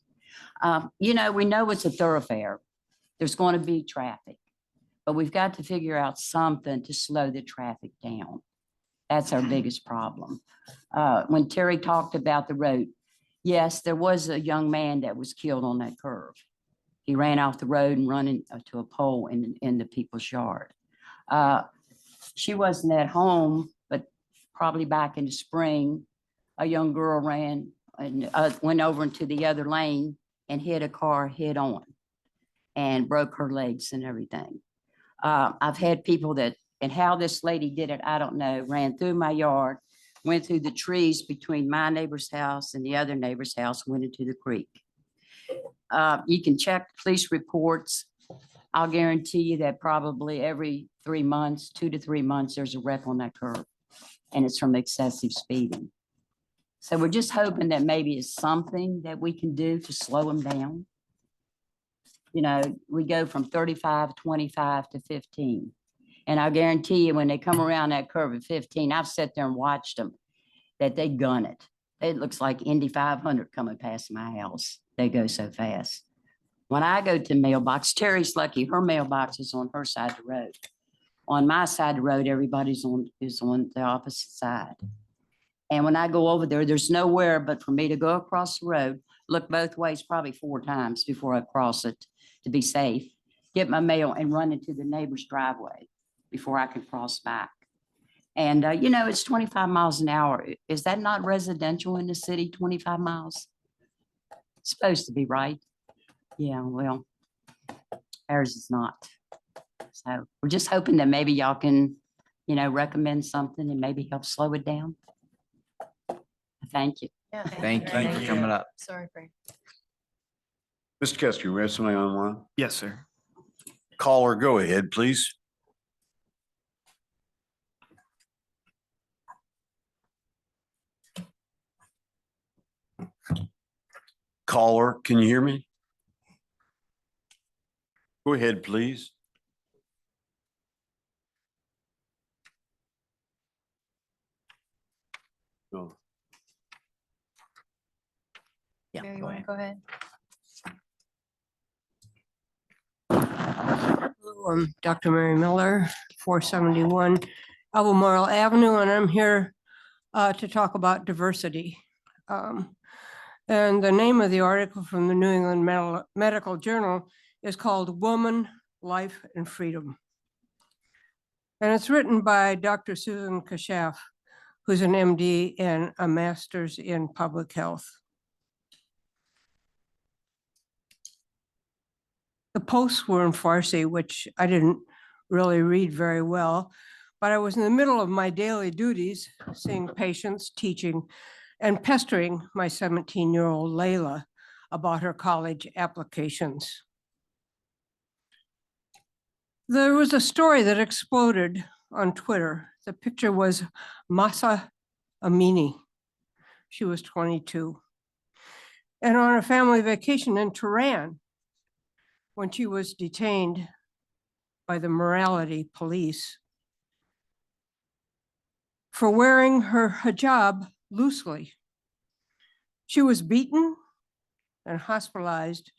You know, we know it's a thoroughfare. There's going to be traffic, but we've got to figure out something to slow the traffic down. That's our biggest problem. When Terry talked about the road, yes, there was a young man that was killed on that curve. He ran off the road and run into a pole in the people's yard. She wasn't at home, but probably back in the spring, a young girl ran and went over into the other lane and hit a car head on and broke her legs and everything. I've had people that, and how this lady did it, I don't know, ran through my yard, went through the trees between my neighbor's house and the other neighbor's house, went into the creek. You can check police reports. I'll guarantee you that probably every 3 months, 2 to 3 months, there's a wreck on that curb. And it's from excessive speeding. So we're just hoping that maybe it's something that we can do to slow them down. You know, we go from 35, 25 to 15. And I guarantee you, when they come around that curve at 15, I've sat there and watched them, that they gun it. It looks like Indy 500 coming past my house. They go so fast. When I go to mailbox, Terry's lucky, her mailbox is on her side of the road. On my side of the road, everybody's is on the opposite side. And when I go over there, there's nowhere but for me to go across the road, look both ways probably 4 times before I cross it to be safe, get my mail and run into the neighbor's driveway before I can cross back. And, you know, it's 25 miles an hour. Is that not residential in the city, 25 miles? It's supposed to be, right? Yeah, well, ours is not. So we're just hoping that maybe y'all can, you know, recommend something and maybe help slow it down. Thank you. Yeah. Thank you for coming up. Sorry, Frank. Mr. Kester, we have somebody online? Yes, sir. Caller, go ahead, please. Caller, can you hear me? Go ahead, please. No. Mary, you want to go ahead? Hello, I'm Dr. Mary Miller, 471 Albemarle Avenue, and I'm here to talk about diversity. And the name of the article from the New England Medical Journal is called Woman, Life, and Freedom. And it's written by Dr. Susan Kashaf, who's an MD and a master's in public health. The posts were in Farsi, which I didn't really read very well, but I was in the middle of my daily duties, seeing patients, teaching, and pestering my 17-year-old Layla about her college applications. There was a story that exploded on Twitter. The picture was Masa Amini. She was 22. And on a family vacation in Tehran, when she was detained by the morality police for wearing her hijab loosely. She was beaten and hospitalized,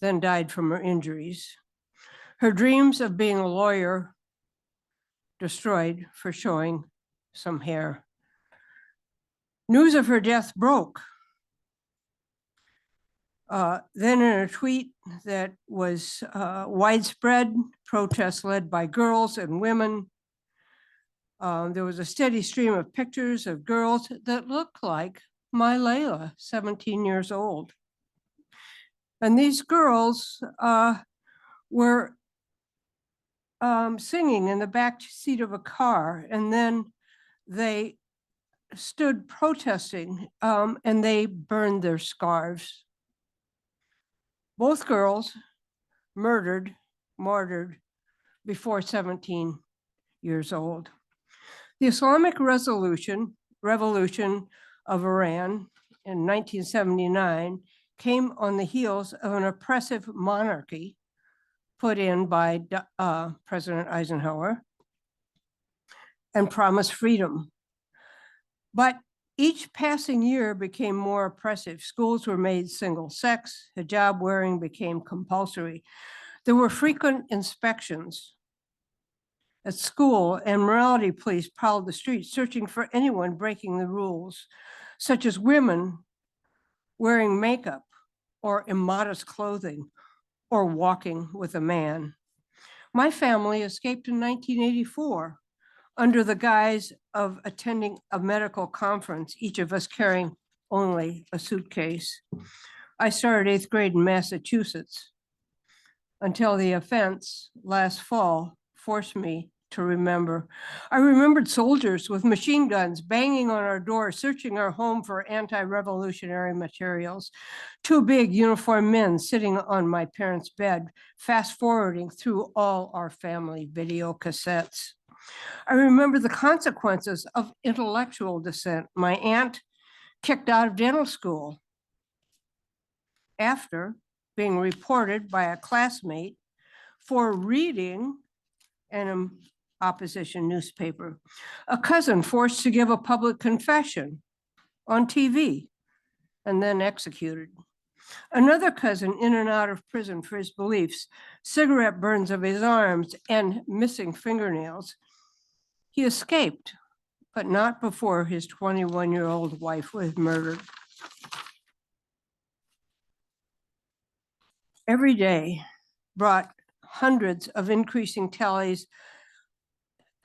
then died from her injuries. Her dreams of being a lawyer destroyed for showing some hair. News of her death broke. Then in a tweet that was widespread, protests led by girls and women, there was a steady stream of pictures of girls that looked like my Layla, 17 years old. And these girls were singing in the back seat of a car, and then they stood protesting and they burned their scarves. Both girls murdered, martyred before 17 years old. The Islamic revolution of Iran in 1979 came on the heels of an oppressive monarchy put in by President Eisenhower and promised freedom. But each passing year became more oppressive. Schools were made single sex, hijab wearing became compulsory. There were frequent inspections at school, and morality police prowled the streets searching for anyone breaking the rules, such as women wearing makeup or immodest clothing or walking with a man. My family escaped in 1984 under the guise of attending a medical conference, each of us carrying only a suitcase. I started 8th grade in Massachusetts until the offense last fall forced me to remember. I remembered soldiers with machine guns banging on our door, searching our home for anti-revolutionary materials. Two big uniformed men sitting on my parents' bed, fast forwarding through all our family video cassettes. I remember the consequences of intellectual dissent. My aunt kicked out of dental school after being reported by a classmate for reading an opposition newspaper. A cousin forced to give a public confession on TV and then executed. Another cousin in and out of prison for his beliefs, cigarette burns of his arms and missing fingernails. He escaped, but not before his 21-year-old wife was murdered. Every day brought hundreds of increasing tallies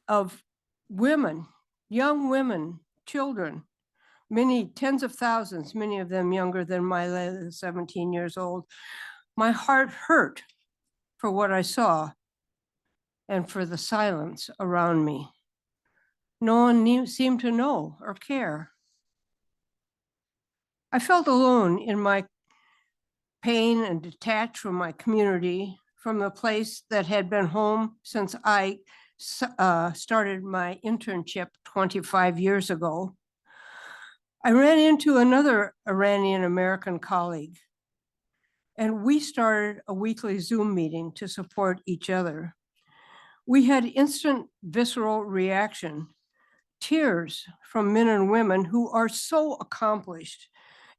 of women, young women, children, many tens of thousands, many of them younger than my 17 years old. My heart hurt for what I saw and for the silence around me. No one seemed to know or care. I felt alone in my pain and detached from my community, from the place that had been home since I started my internship 25 years ago. I ran into another Iranian American colleague, and we started a weekly Zoom meeting to support each other. We had instant visceral reaction, tears from men and women who are so accomplished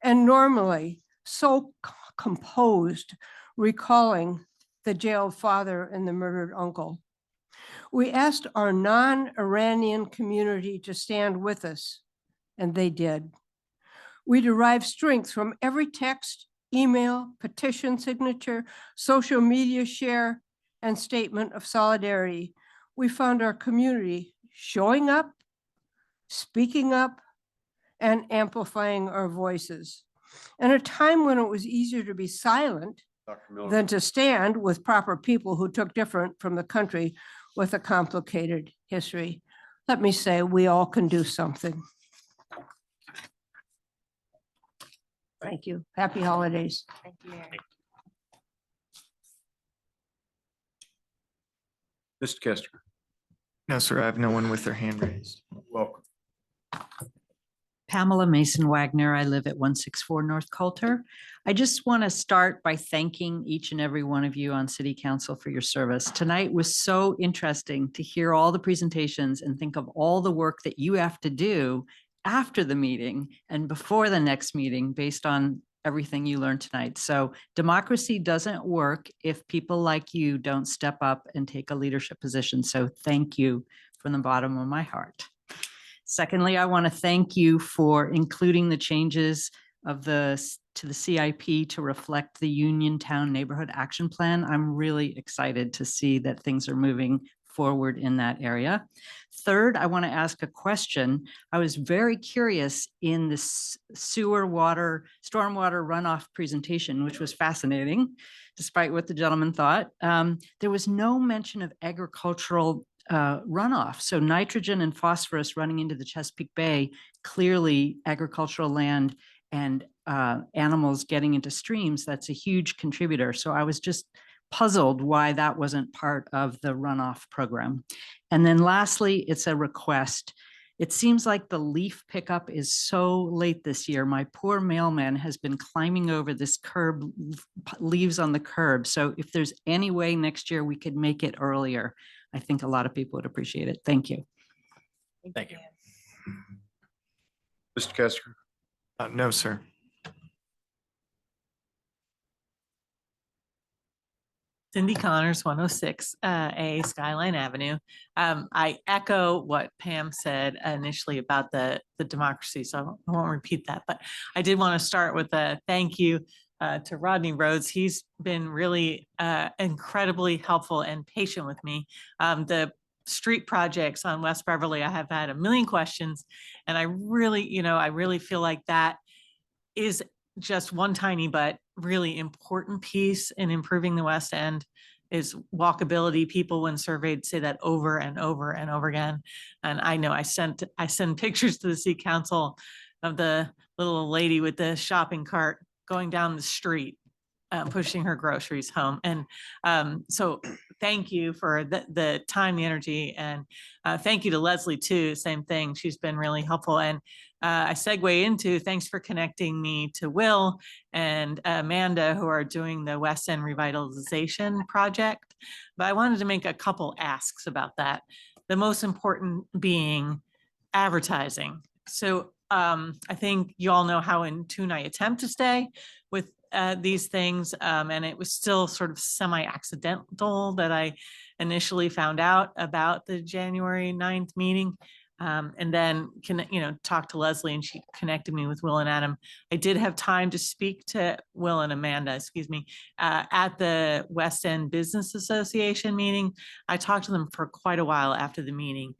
and normally so composed, recalling the jailed father and the murdered uncle. We asked our non-Iranian community to stand with us, and they did. We derived strength from every text, email, petition signature, social media share, and statement of solidarity. We found our community showing up, speaking up, and amplifying our voices. In a time when it was easier to be silent than to stand with proper people who took different from the country with a complicated history. Let me say, we all can do something. Thank you. Happy holidays. Thank you. Mr. Kester. No, sir, I have no one with their hand raised. Welcome. Pamela Mason Wagner. I live at 164 North Coulter. I just want to start by thanking each and every one of you on City Council for your service. Tonight was so interesting to hear all the presentations and think of all the work that you have to do after the meeting and before the next meeting based on everything you learned tonight. So democracy doesn't work if people like you don't step up and take a leadership position. So thank you from the bottom of my heart. Secondly, I want to thank you for including the changes to the CIP to reflect the Uniontown Neighborhood Action Plan. I'm really excited to see that things are moving forward in that area. Third, I want to ask a question. I was very curious in the stormwater runoff presentation, which was fascinating, despite what the gentleman thought. There was no mention of agricultural runoff. So nitrogen and phosphorus running into the Chesapeake Bay, clearly agricultural land and animals getting into streams, that's a huge contributor. So I was just puzzled why that wasn't part of the runoff program. And then lastly, it's a request. It seems like the leaf pickup is so late this year. My poor mailman has been climbing over this curb, leaves on the curb. So if there's any way next year we could make it earlier, I think a lot of people would appreciate it. Thank you. Thank you. Mr. Kester. No, sir. Cindy Connors, 106 A Skyline Avenue. I echo what Pam said initially about the democracy, so I won't repeat that, but I did want to start with a thank you to Rodney Rhodes. He's been really incredibly helpful and patient with me. The street projects on West Beverly, I have had a million questions, and I really feel like that is just one tiny but really important piece in improving the West End. is walkability. People when surveyed say that over and over and over again. And I know I send pictures to the city council of the little lady with the shopping cart going down the street, pushing her groceries home. And so thank you for the time, the energy, and thank you to Leslie too. Same thing. She's been really helpful. And I segue into thanks for connecting me to Will and Amanda, who are doing the West End Revitalization Project. But I wanted to make a couple asks about that. The most important being advertising. So I think you all know how in tune I attempt to stay with these things. And it was still sort of semi-accidental that I initially found out about the January 9th meeting. And then talk to Leslie, and she connected me with Will and Adam. I did have time to speak to Will and Amanda, at the West End Business Association meeting. I talked to them for quite a while after the meeting.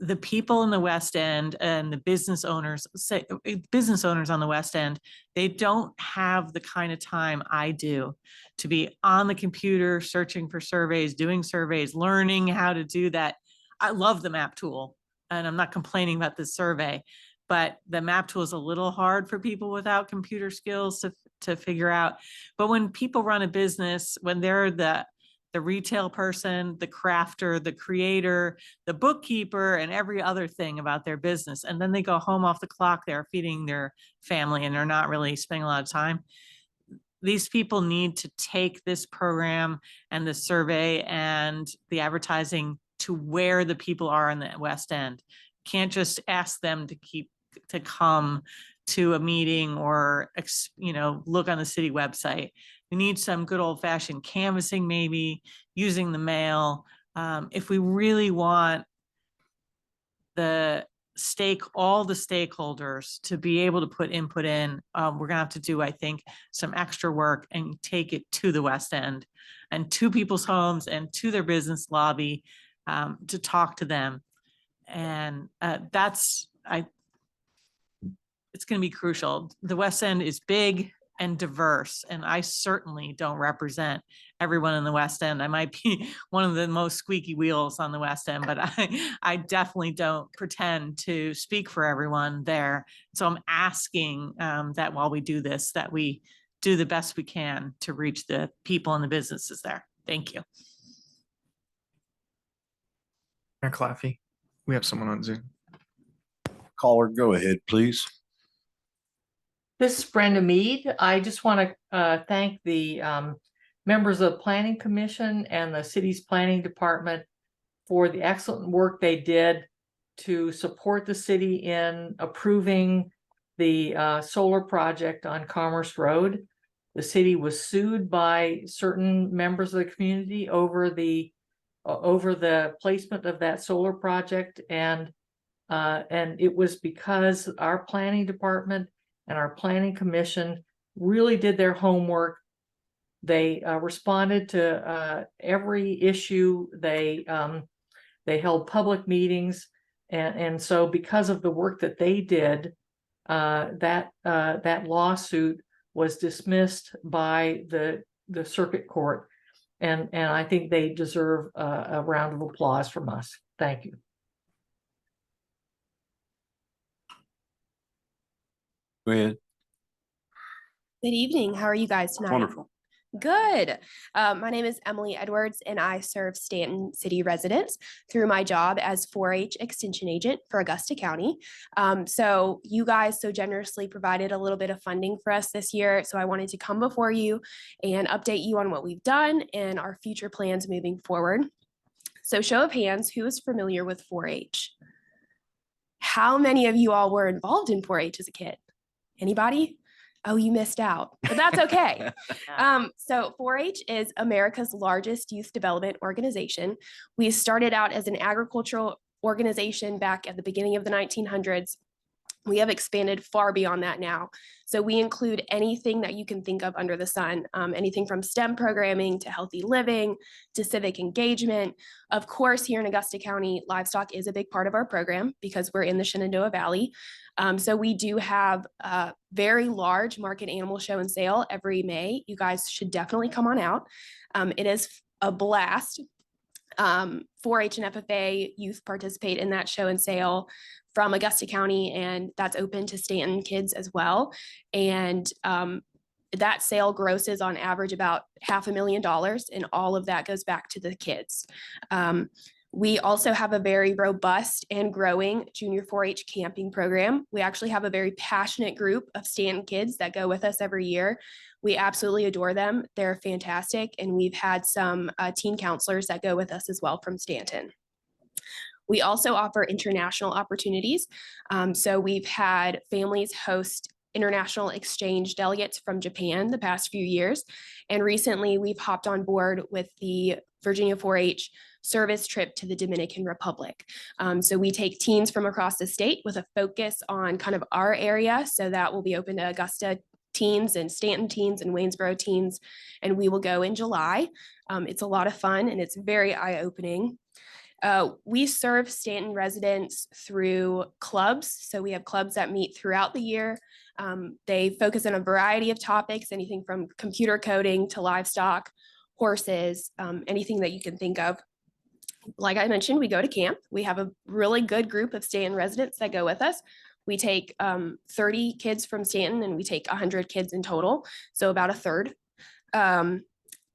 The people in the West End and the business owners on the West End, they don't have the kind of time I do to be on the computer, searching for surveys, doing surveys, learning how to do that. I love the map tool, and I'm not complaining about the survey, but the map tool is a little hard for people without computer skills to figure out. But when people run a business, when they're the retail person, the crafter, the creator, the bookkeeper, and every other thing about their business, and then they go home off the clock, they're feeding their family and they're not really spending a lot of time. These people need to take this program and the survey and the advertising to where the people are in the West End. Can't just ask them to come to a meeting or, look on the city website. We need some good old fashioned canvassing, maybe using the mail. If we really want all the stakeholders to be able to put input in, we're gonna have to do, I think, some extra work and take it to the West End and to people's homes and to their business lobby to talk to them. And it's going to be crucial. The West End is big and diverse, and I certainly don't represent everyone in the West End. I might be one of the most squeaky wheels on the West End, but I definitely don't pretend to speak for everyone there. So I'm asking that while we do this, that we do the best we can to reach the people and the businesses there. Thank you. Mayor Claffey, we have someone on Zoom. Caller, go ahead, please. This is Brenda Mead. I just want to thank the members of the Planning Commission and the city's planning department for the excellent work they did to support the city in approving the solar project on Commerce Road. The city was sued by certain members of the community over the placement of that solar project, and it was because our planning department and our planning commission really did their homework. They responded to every issue. They held public meetings, and so because of the work that they did, that lawsuit was dismissed by the circuit court, and I think they deserve a round of applause from us. Thank you. Go ahead. Good evening. How are you guys tonight? Wonderful. Good. My name is Emily Edwards, and I serve Staunton city residents through my job as 4-H extension agent for Augusta County. So you guys so generously provided a little bit of funding for us this year. So I wanted to come before you and update you on what we've done and our future plans moving forward. So show of hands, who is familiar with 4-H? How many of you all were involved in 4-H as a kid? Anybody? Oh, you missed out, but that's okay. So 4-H is America's largest youth development organization. We started out as an agricultural organization back at the beginning of the 1900s. We have expanded far beyond that now. So we include anything that you can think of under the sun, anything from STEM programming to healthy living to civic engagement. Of course, here in Augusta County, livestock is a big part of our program because we're in the Shenandoah Valley. So we do have a very large market animal show and sale every May. You guys should definitely come on out. It is a blast. 4-H and FFA youth participate in that show and sale from Augusta County, and that's open to Staunton kids as well. And that sale grosses on average about $500,000, and all of that goes back to the kids. We also have a very robust and growing junior 4-H camping program. We actually have a very passionate group of Staunton kids that go with us every year. We absolutely adore them. They're fantastic. And we've had some teen counselors that go with us as well from Staunton. We also offer international opportunities. So we've had families host international exchange delegates from Japan the past few years. And recently we've hopped on board with the Virginia 4-H service trip to the Dominican Republic. So we take teens from across the state with a focus on kind of our area. So that will be open to Augusta teens and Staunton teens and Waynesboro teens. And we will go in July. It's a lot of fun and it's very eye-opening. We serve Staunton residents through clubs. So we have clubs that meet throughout the year. They focus on a variety of topics, anything from computer coding to livestock, horses, anything that you can think of. Like I mentioned, we go to camp. We have a really good group of Staunton residents that go with us. We take 30 kids from Staunton and we take 100 kids in total, so about a third. And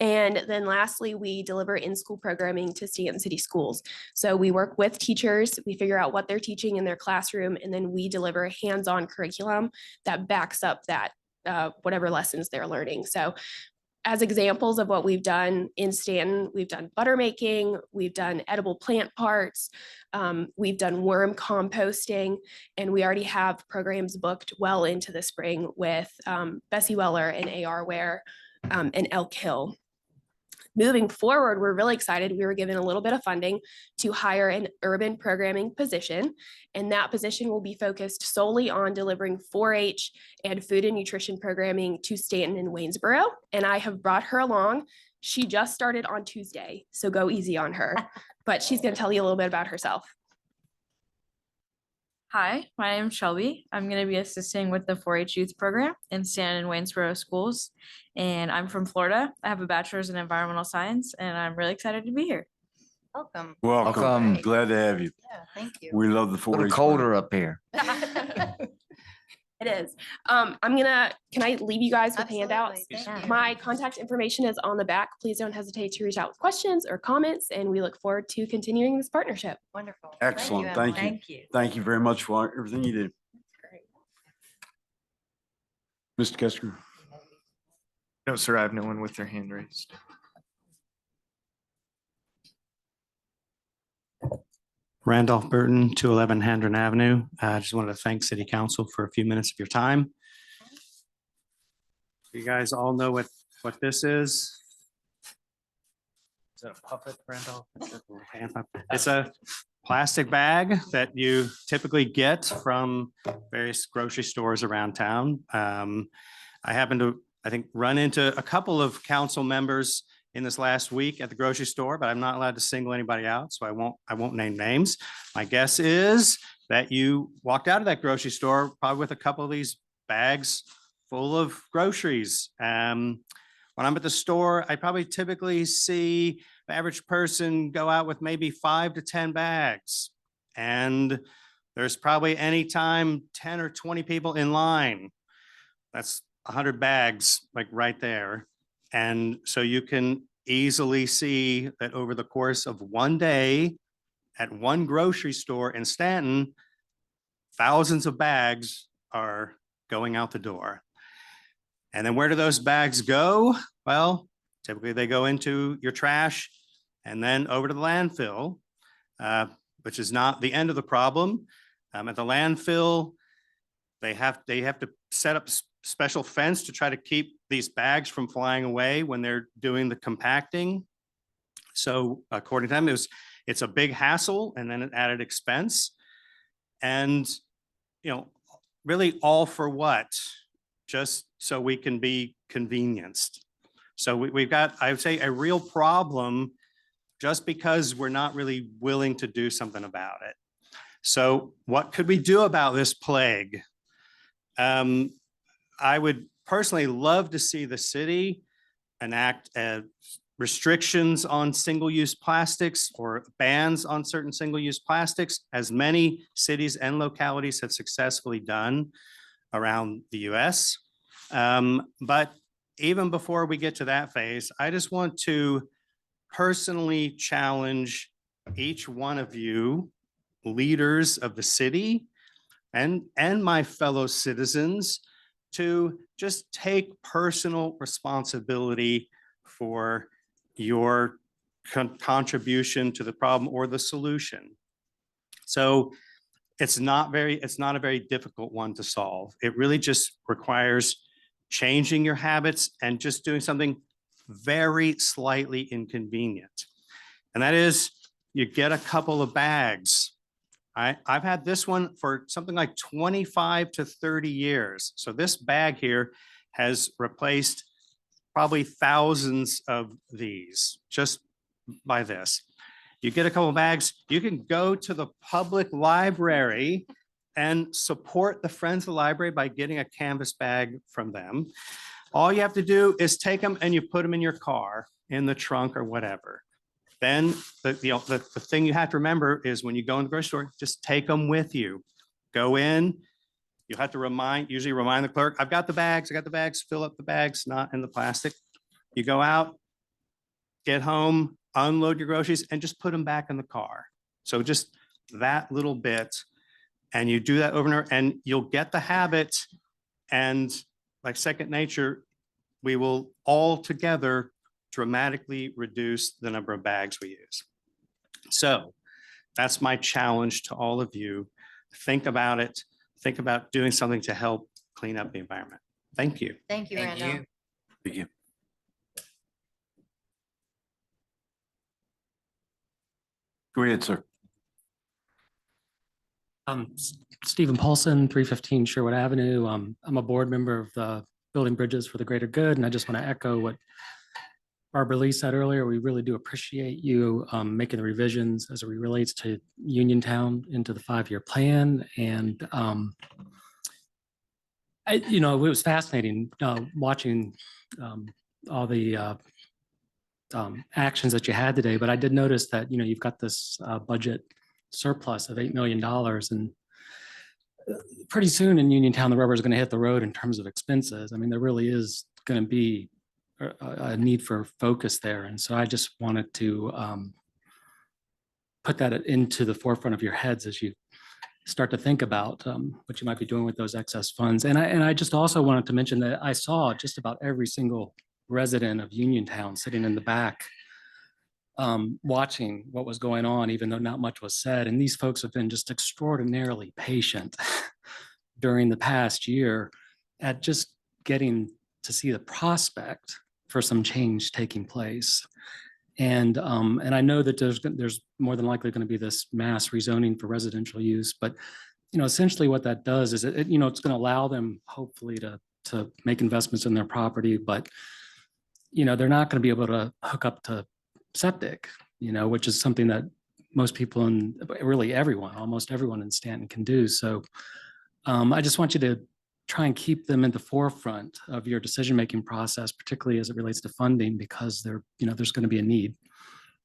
then lastly, we deliver in-school programming to Staunton City Schools. So we work with teachers, we figure out what they're teaching in their classroom, and then we deliver hands-on curriculum that backs up that whatever lessons they're learning. So as examples of what we've done in Staunton, we've done butter making, we've done edible plant parts, we've done worm composting, and we already have programs booked well into the spring with Bessie Weller and AR Ware and Elk Hill. Moving forward, we're really excited. We were given a little bit of funding to hire an urban programming position, and that position will be focused solely on delivering 4-H and food and nutrition programming to Staunton and Waynesboro. And I have brought her along. She just started on Tuesday, so go easy on her, but she's going to tell you a little bit about herself. Hi, my name is Shelby. I'm going to be assisting with the 4-H youth program in Staunton and Waynesboro schools. And I'm from Florida. I have a bachelor's in environmental science and I'm really excited to be here. Welcome. Welcome. Glad to have you. Yeah, thank you. We love the 4-H. A little colder up here. It is. Can I leave you guys with handouts? Thank you. My contact information is on the back. Please don't hesitate to reach out with questions or comments, and we look forward to continuing this partnership. Wonderful. Excellent. Thank you. Thank you. Thank you very much for everything you do. Mr. Kester. No, sir, I have no one with their hand raised. Randolph Burton, 211 Hendron Avenue. I just wanted to thank City Council for a few minutes of your time. You guys all know what this is? Is that a puppet, Randolph? It's a plastic bag that you typically get from various grocery stores around town. I happened to, I think, run into a couple of council members in this last week at the grocery store, but I'm not allowed to single anybody out, so I won't name names. My guess is that you walked out of that grocery store probably with a couple of these bags full of groceries. When I'm at the store, I probably typically see the average person go out with maybe 5 to 10 bags. And there's probably anytime 10 or 20 people in line. That's 100 bags, like right there. And so you can easily see that over the course of one day at one grocery store in Staunton, thousands of bags are going out the door. And then where do those bags go? Well, typically they go into your trash and then over to the landfill, which is not the end of the problem. At the landfill, they have to set up special fence to try to keep these bags from flying away when they're doing the compacting. So according to them, it's a big hassle and then an added expense. And, really all for what? Just so we can be convenienced. So we've got, I would say, a real problem just because we're not really willing to do something about it. So what could we do about this plague? I would personally love to see the city enact a restrictions on single-use plastics or bans on certain single-use plastics, as many cities and localities have successfully done around the US. But even before we get to that phase, I just want to personally challenge each one of you, leaders of the city and my fellow citizens, to just take personal responsibility for your contribution to the problem or the solution. So it's not a very difficult one to solve. It really just requires changing your habits and just doing something very slightly inconvenient. And that is, you get a couple of bags. I've had this one for something like 25 to 30 years. So this bag here has replaced probably thousands of these just by this. You get a couple of bags, you can go to the public library and support the Friends of the Library by getting a canvas bag from them. All you have to do is take them and you put them in your car, in the trunk or whatever. Then the thing you have to remember is when you go in the grocery store, just take them with you. Go in, you have to usually remind the clerk, I got the bags, fill up the bags, not in the plastic. You go out, get home, unload your groceries and just put them back in the car. So just that little bit, and you do that over and over and you'll get the habit, and like second nature, we will all together dramatically reduce the number of bags we use. So that's my challenge to all of you. Think about it. Think about doing something to help clean up the environment. Thank you. Thank you, Randall. Thank you. Go ahead, sir. Stephen Paulson, 315 Sherwood Avenue. I'm a board member of the Building Bridges for the Greater Good, and I just want to echo what Barbara Lee said earlier. We really do appreciate you making the revisions as it relates to Uniontown into the 5-year plan. And it was fascinating watching all the actions that you had today, but I did notice that, you've got this budget surplus of $8 million, and pretty soon in Uniontown, the rubber is going to hit the road in terms of expenses. I mean, there really is going to be a need for focus there. And so I just wanted to put that into the forefront of your heads as you start to think about what you might be doing with those excess funds. And I just also wanted to mention that I saw just about every single resident of Uniontown sitting in the back watching what was going on, even though not much was said. And these folks have been just extraordinarily patient during the past year at just getting to see the prospect for some change taking place. And I know that there's more than likely going to be this mass rezoning for residential use, but essentially what that does is it's going to allow them hopefully to make investments in their property, but they're not going to be able to hook up to septic, which is something that most people and really almost everyone in Staunton can do. So I just want you to try and keep them in the forefront of your decision-making process, particularly as it relates to funding, because there's going to be a need.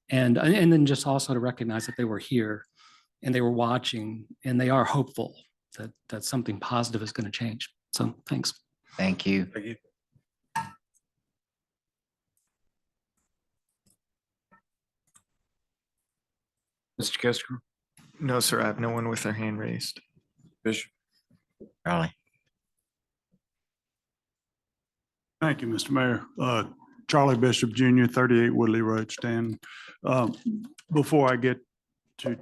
And then just also to recognize that they were here and they were watching and they are hopeful that something positive is going to change. So thanks. Thank you. Thank you. Mr. Kesker? No, sir, I have no one with their hand raised. Bishop? Charlie. Thank you, Mr. Mayor. Charlie Bishop Jr., 38 Woodley Road, Stanton. Before I get to,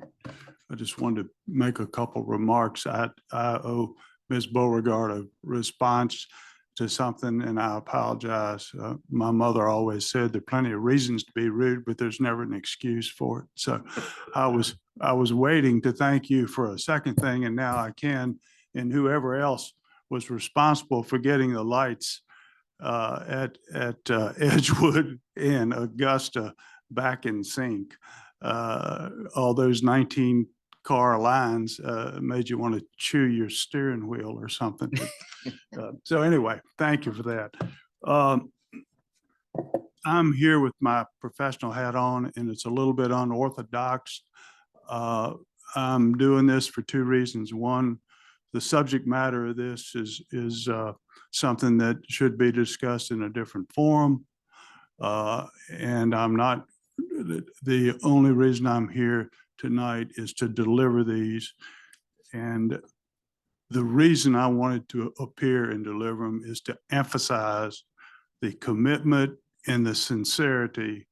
I just wanted to make a couple remarks. I owe Ms. Beauregard a response to something, and I apologize. My mother always said there are plenty of reasons to be rude, but there's never an excuse for it. So I was waiting to thank you for a second thing, and now I can, and whoever else was responsible for getting the lights at Edgewood and Augusta back in sync. All those 19 car lines made you want to chew your steering wheel or something. So anyway, thank you for that. I'm here with my professional hat on, and it's a little bit unorthodox. I'm doing this for two reasons. One, the subject matter of this is something that should be discussed in a different forum. And I'm not, the only reason I'm here tonight is to deliver these. And the reason I wanted to appear and deliver them is to emphasize the commitment and the sincerity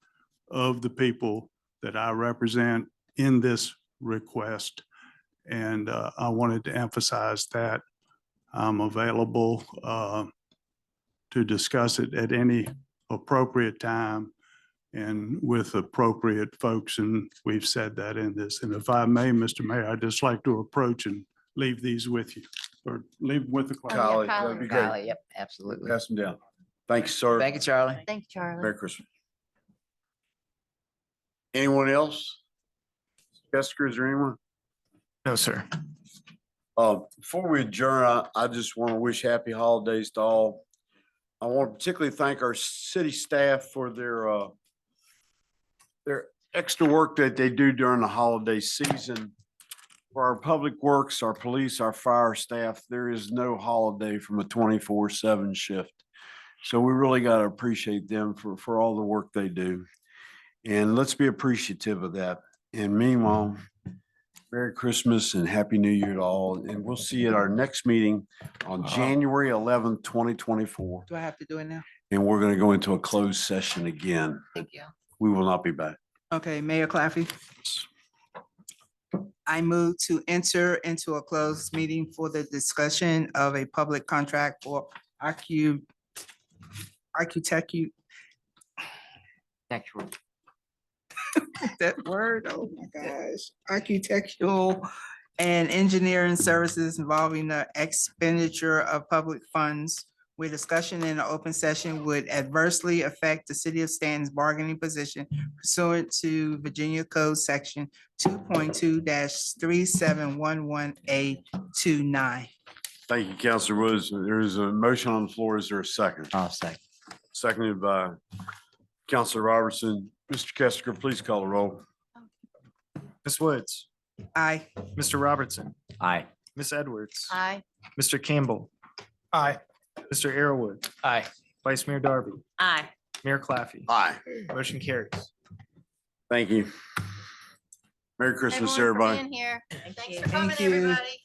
of the people that I represent in this request. And I wanted to emphasize that I'm available to discuss it at any appropriate time and with appropriate folks. And we've said that in this. And if I may, Mr. Mayor, I'd just like to approach and leave these with you, or leave them with the clerk. Collie, that'd be great. Golly, yep, absolutely. Pass them down. Thank you, sir. Thank you, Charlie. Thank you, Charlie. Merry Christmas. Anyone else? Jessica, is there anyone? No, sir. Before we adjourn, I just want to wish happy holidays to all. I want to particularly thank our city staff for their extra work that they do during the holiday season. For our public works, our police, our fire staff, there is no holiday from a 24/7 shift. So we really got to appreciate them for all the work they do. And let's be appreciative of that. And meanwhile, Merry Christmas and Happy New Year to all. And we'll see you at our next meeting on January 11th, 2024. Do I have to do it now? And we're going to go into a closed session again. Thank you. We will not be back. Okay, Mayor Claffey. I move to enter into a closed meeting for the discussion of a public contract for architecture. That word, oh my gosh, architectural and engineering services involving the expenditure of public funds, where discussion in an open session would adversely affect the city of Stanton's bargaining position pursuant to Virginia Code Section 2.2-3711A29. Thank you, Councilor Woods. There is a motion on the floor. Is there a second? I'll second. Seconded by Councilor Robertson. Mr. Kester, please call the roll. Ms. Woods, Aye. Mr. Robertson, Aye. Ms. Edwards, Aye. Mr. Campbell, Aye. Mr. Arrowood, Aye. Vice Mayor Darby, Aye. Mayor Claffey. Aye. Motion carries. Thank you. Merry Christmas, Everyone for everybody. being here. Thank Thanks you. for coming, Thank you. everybody.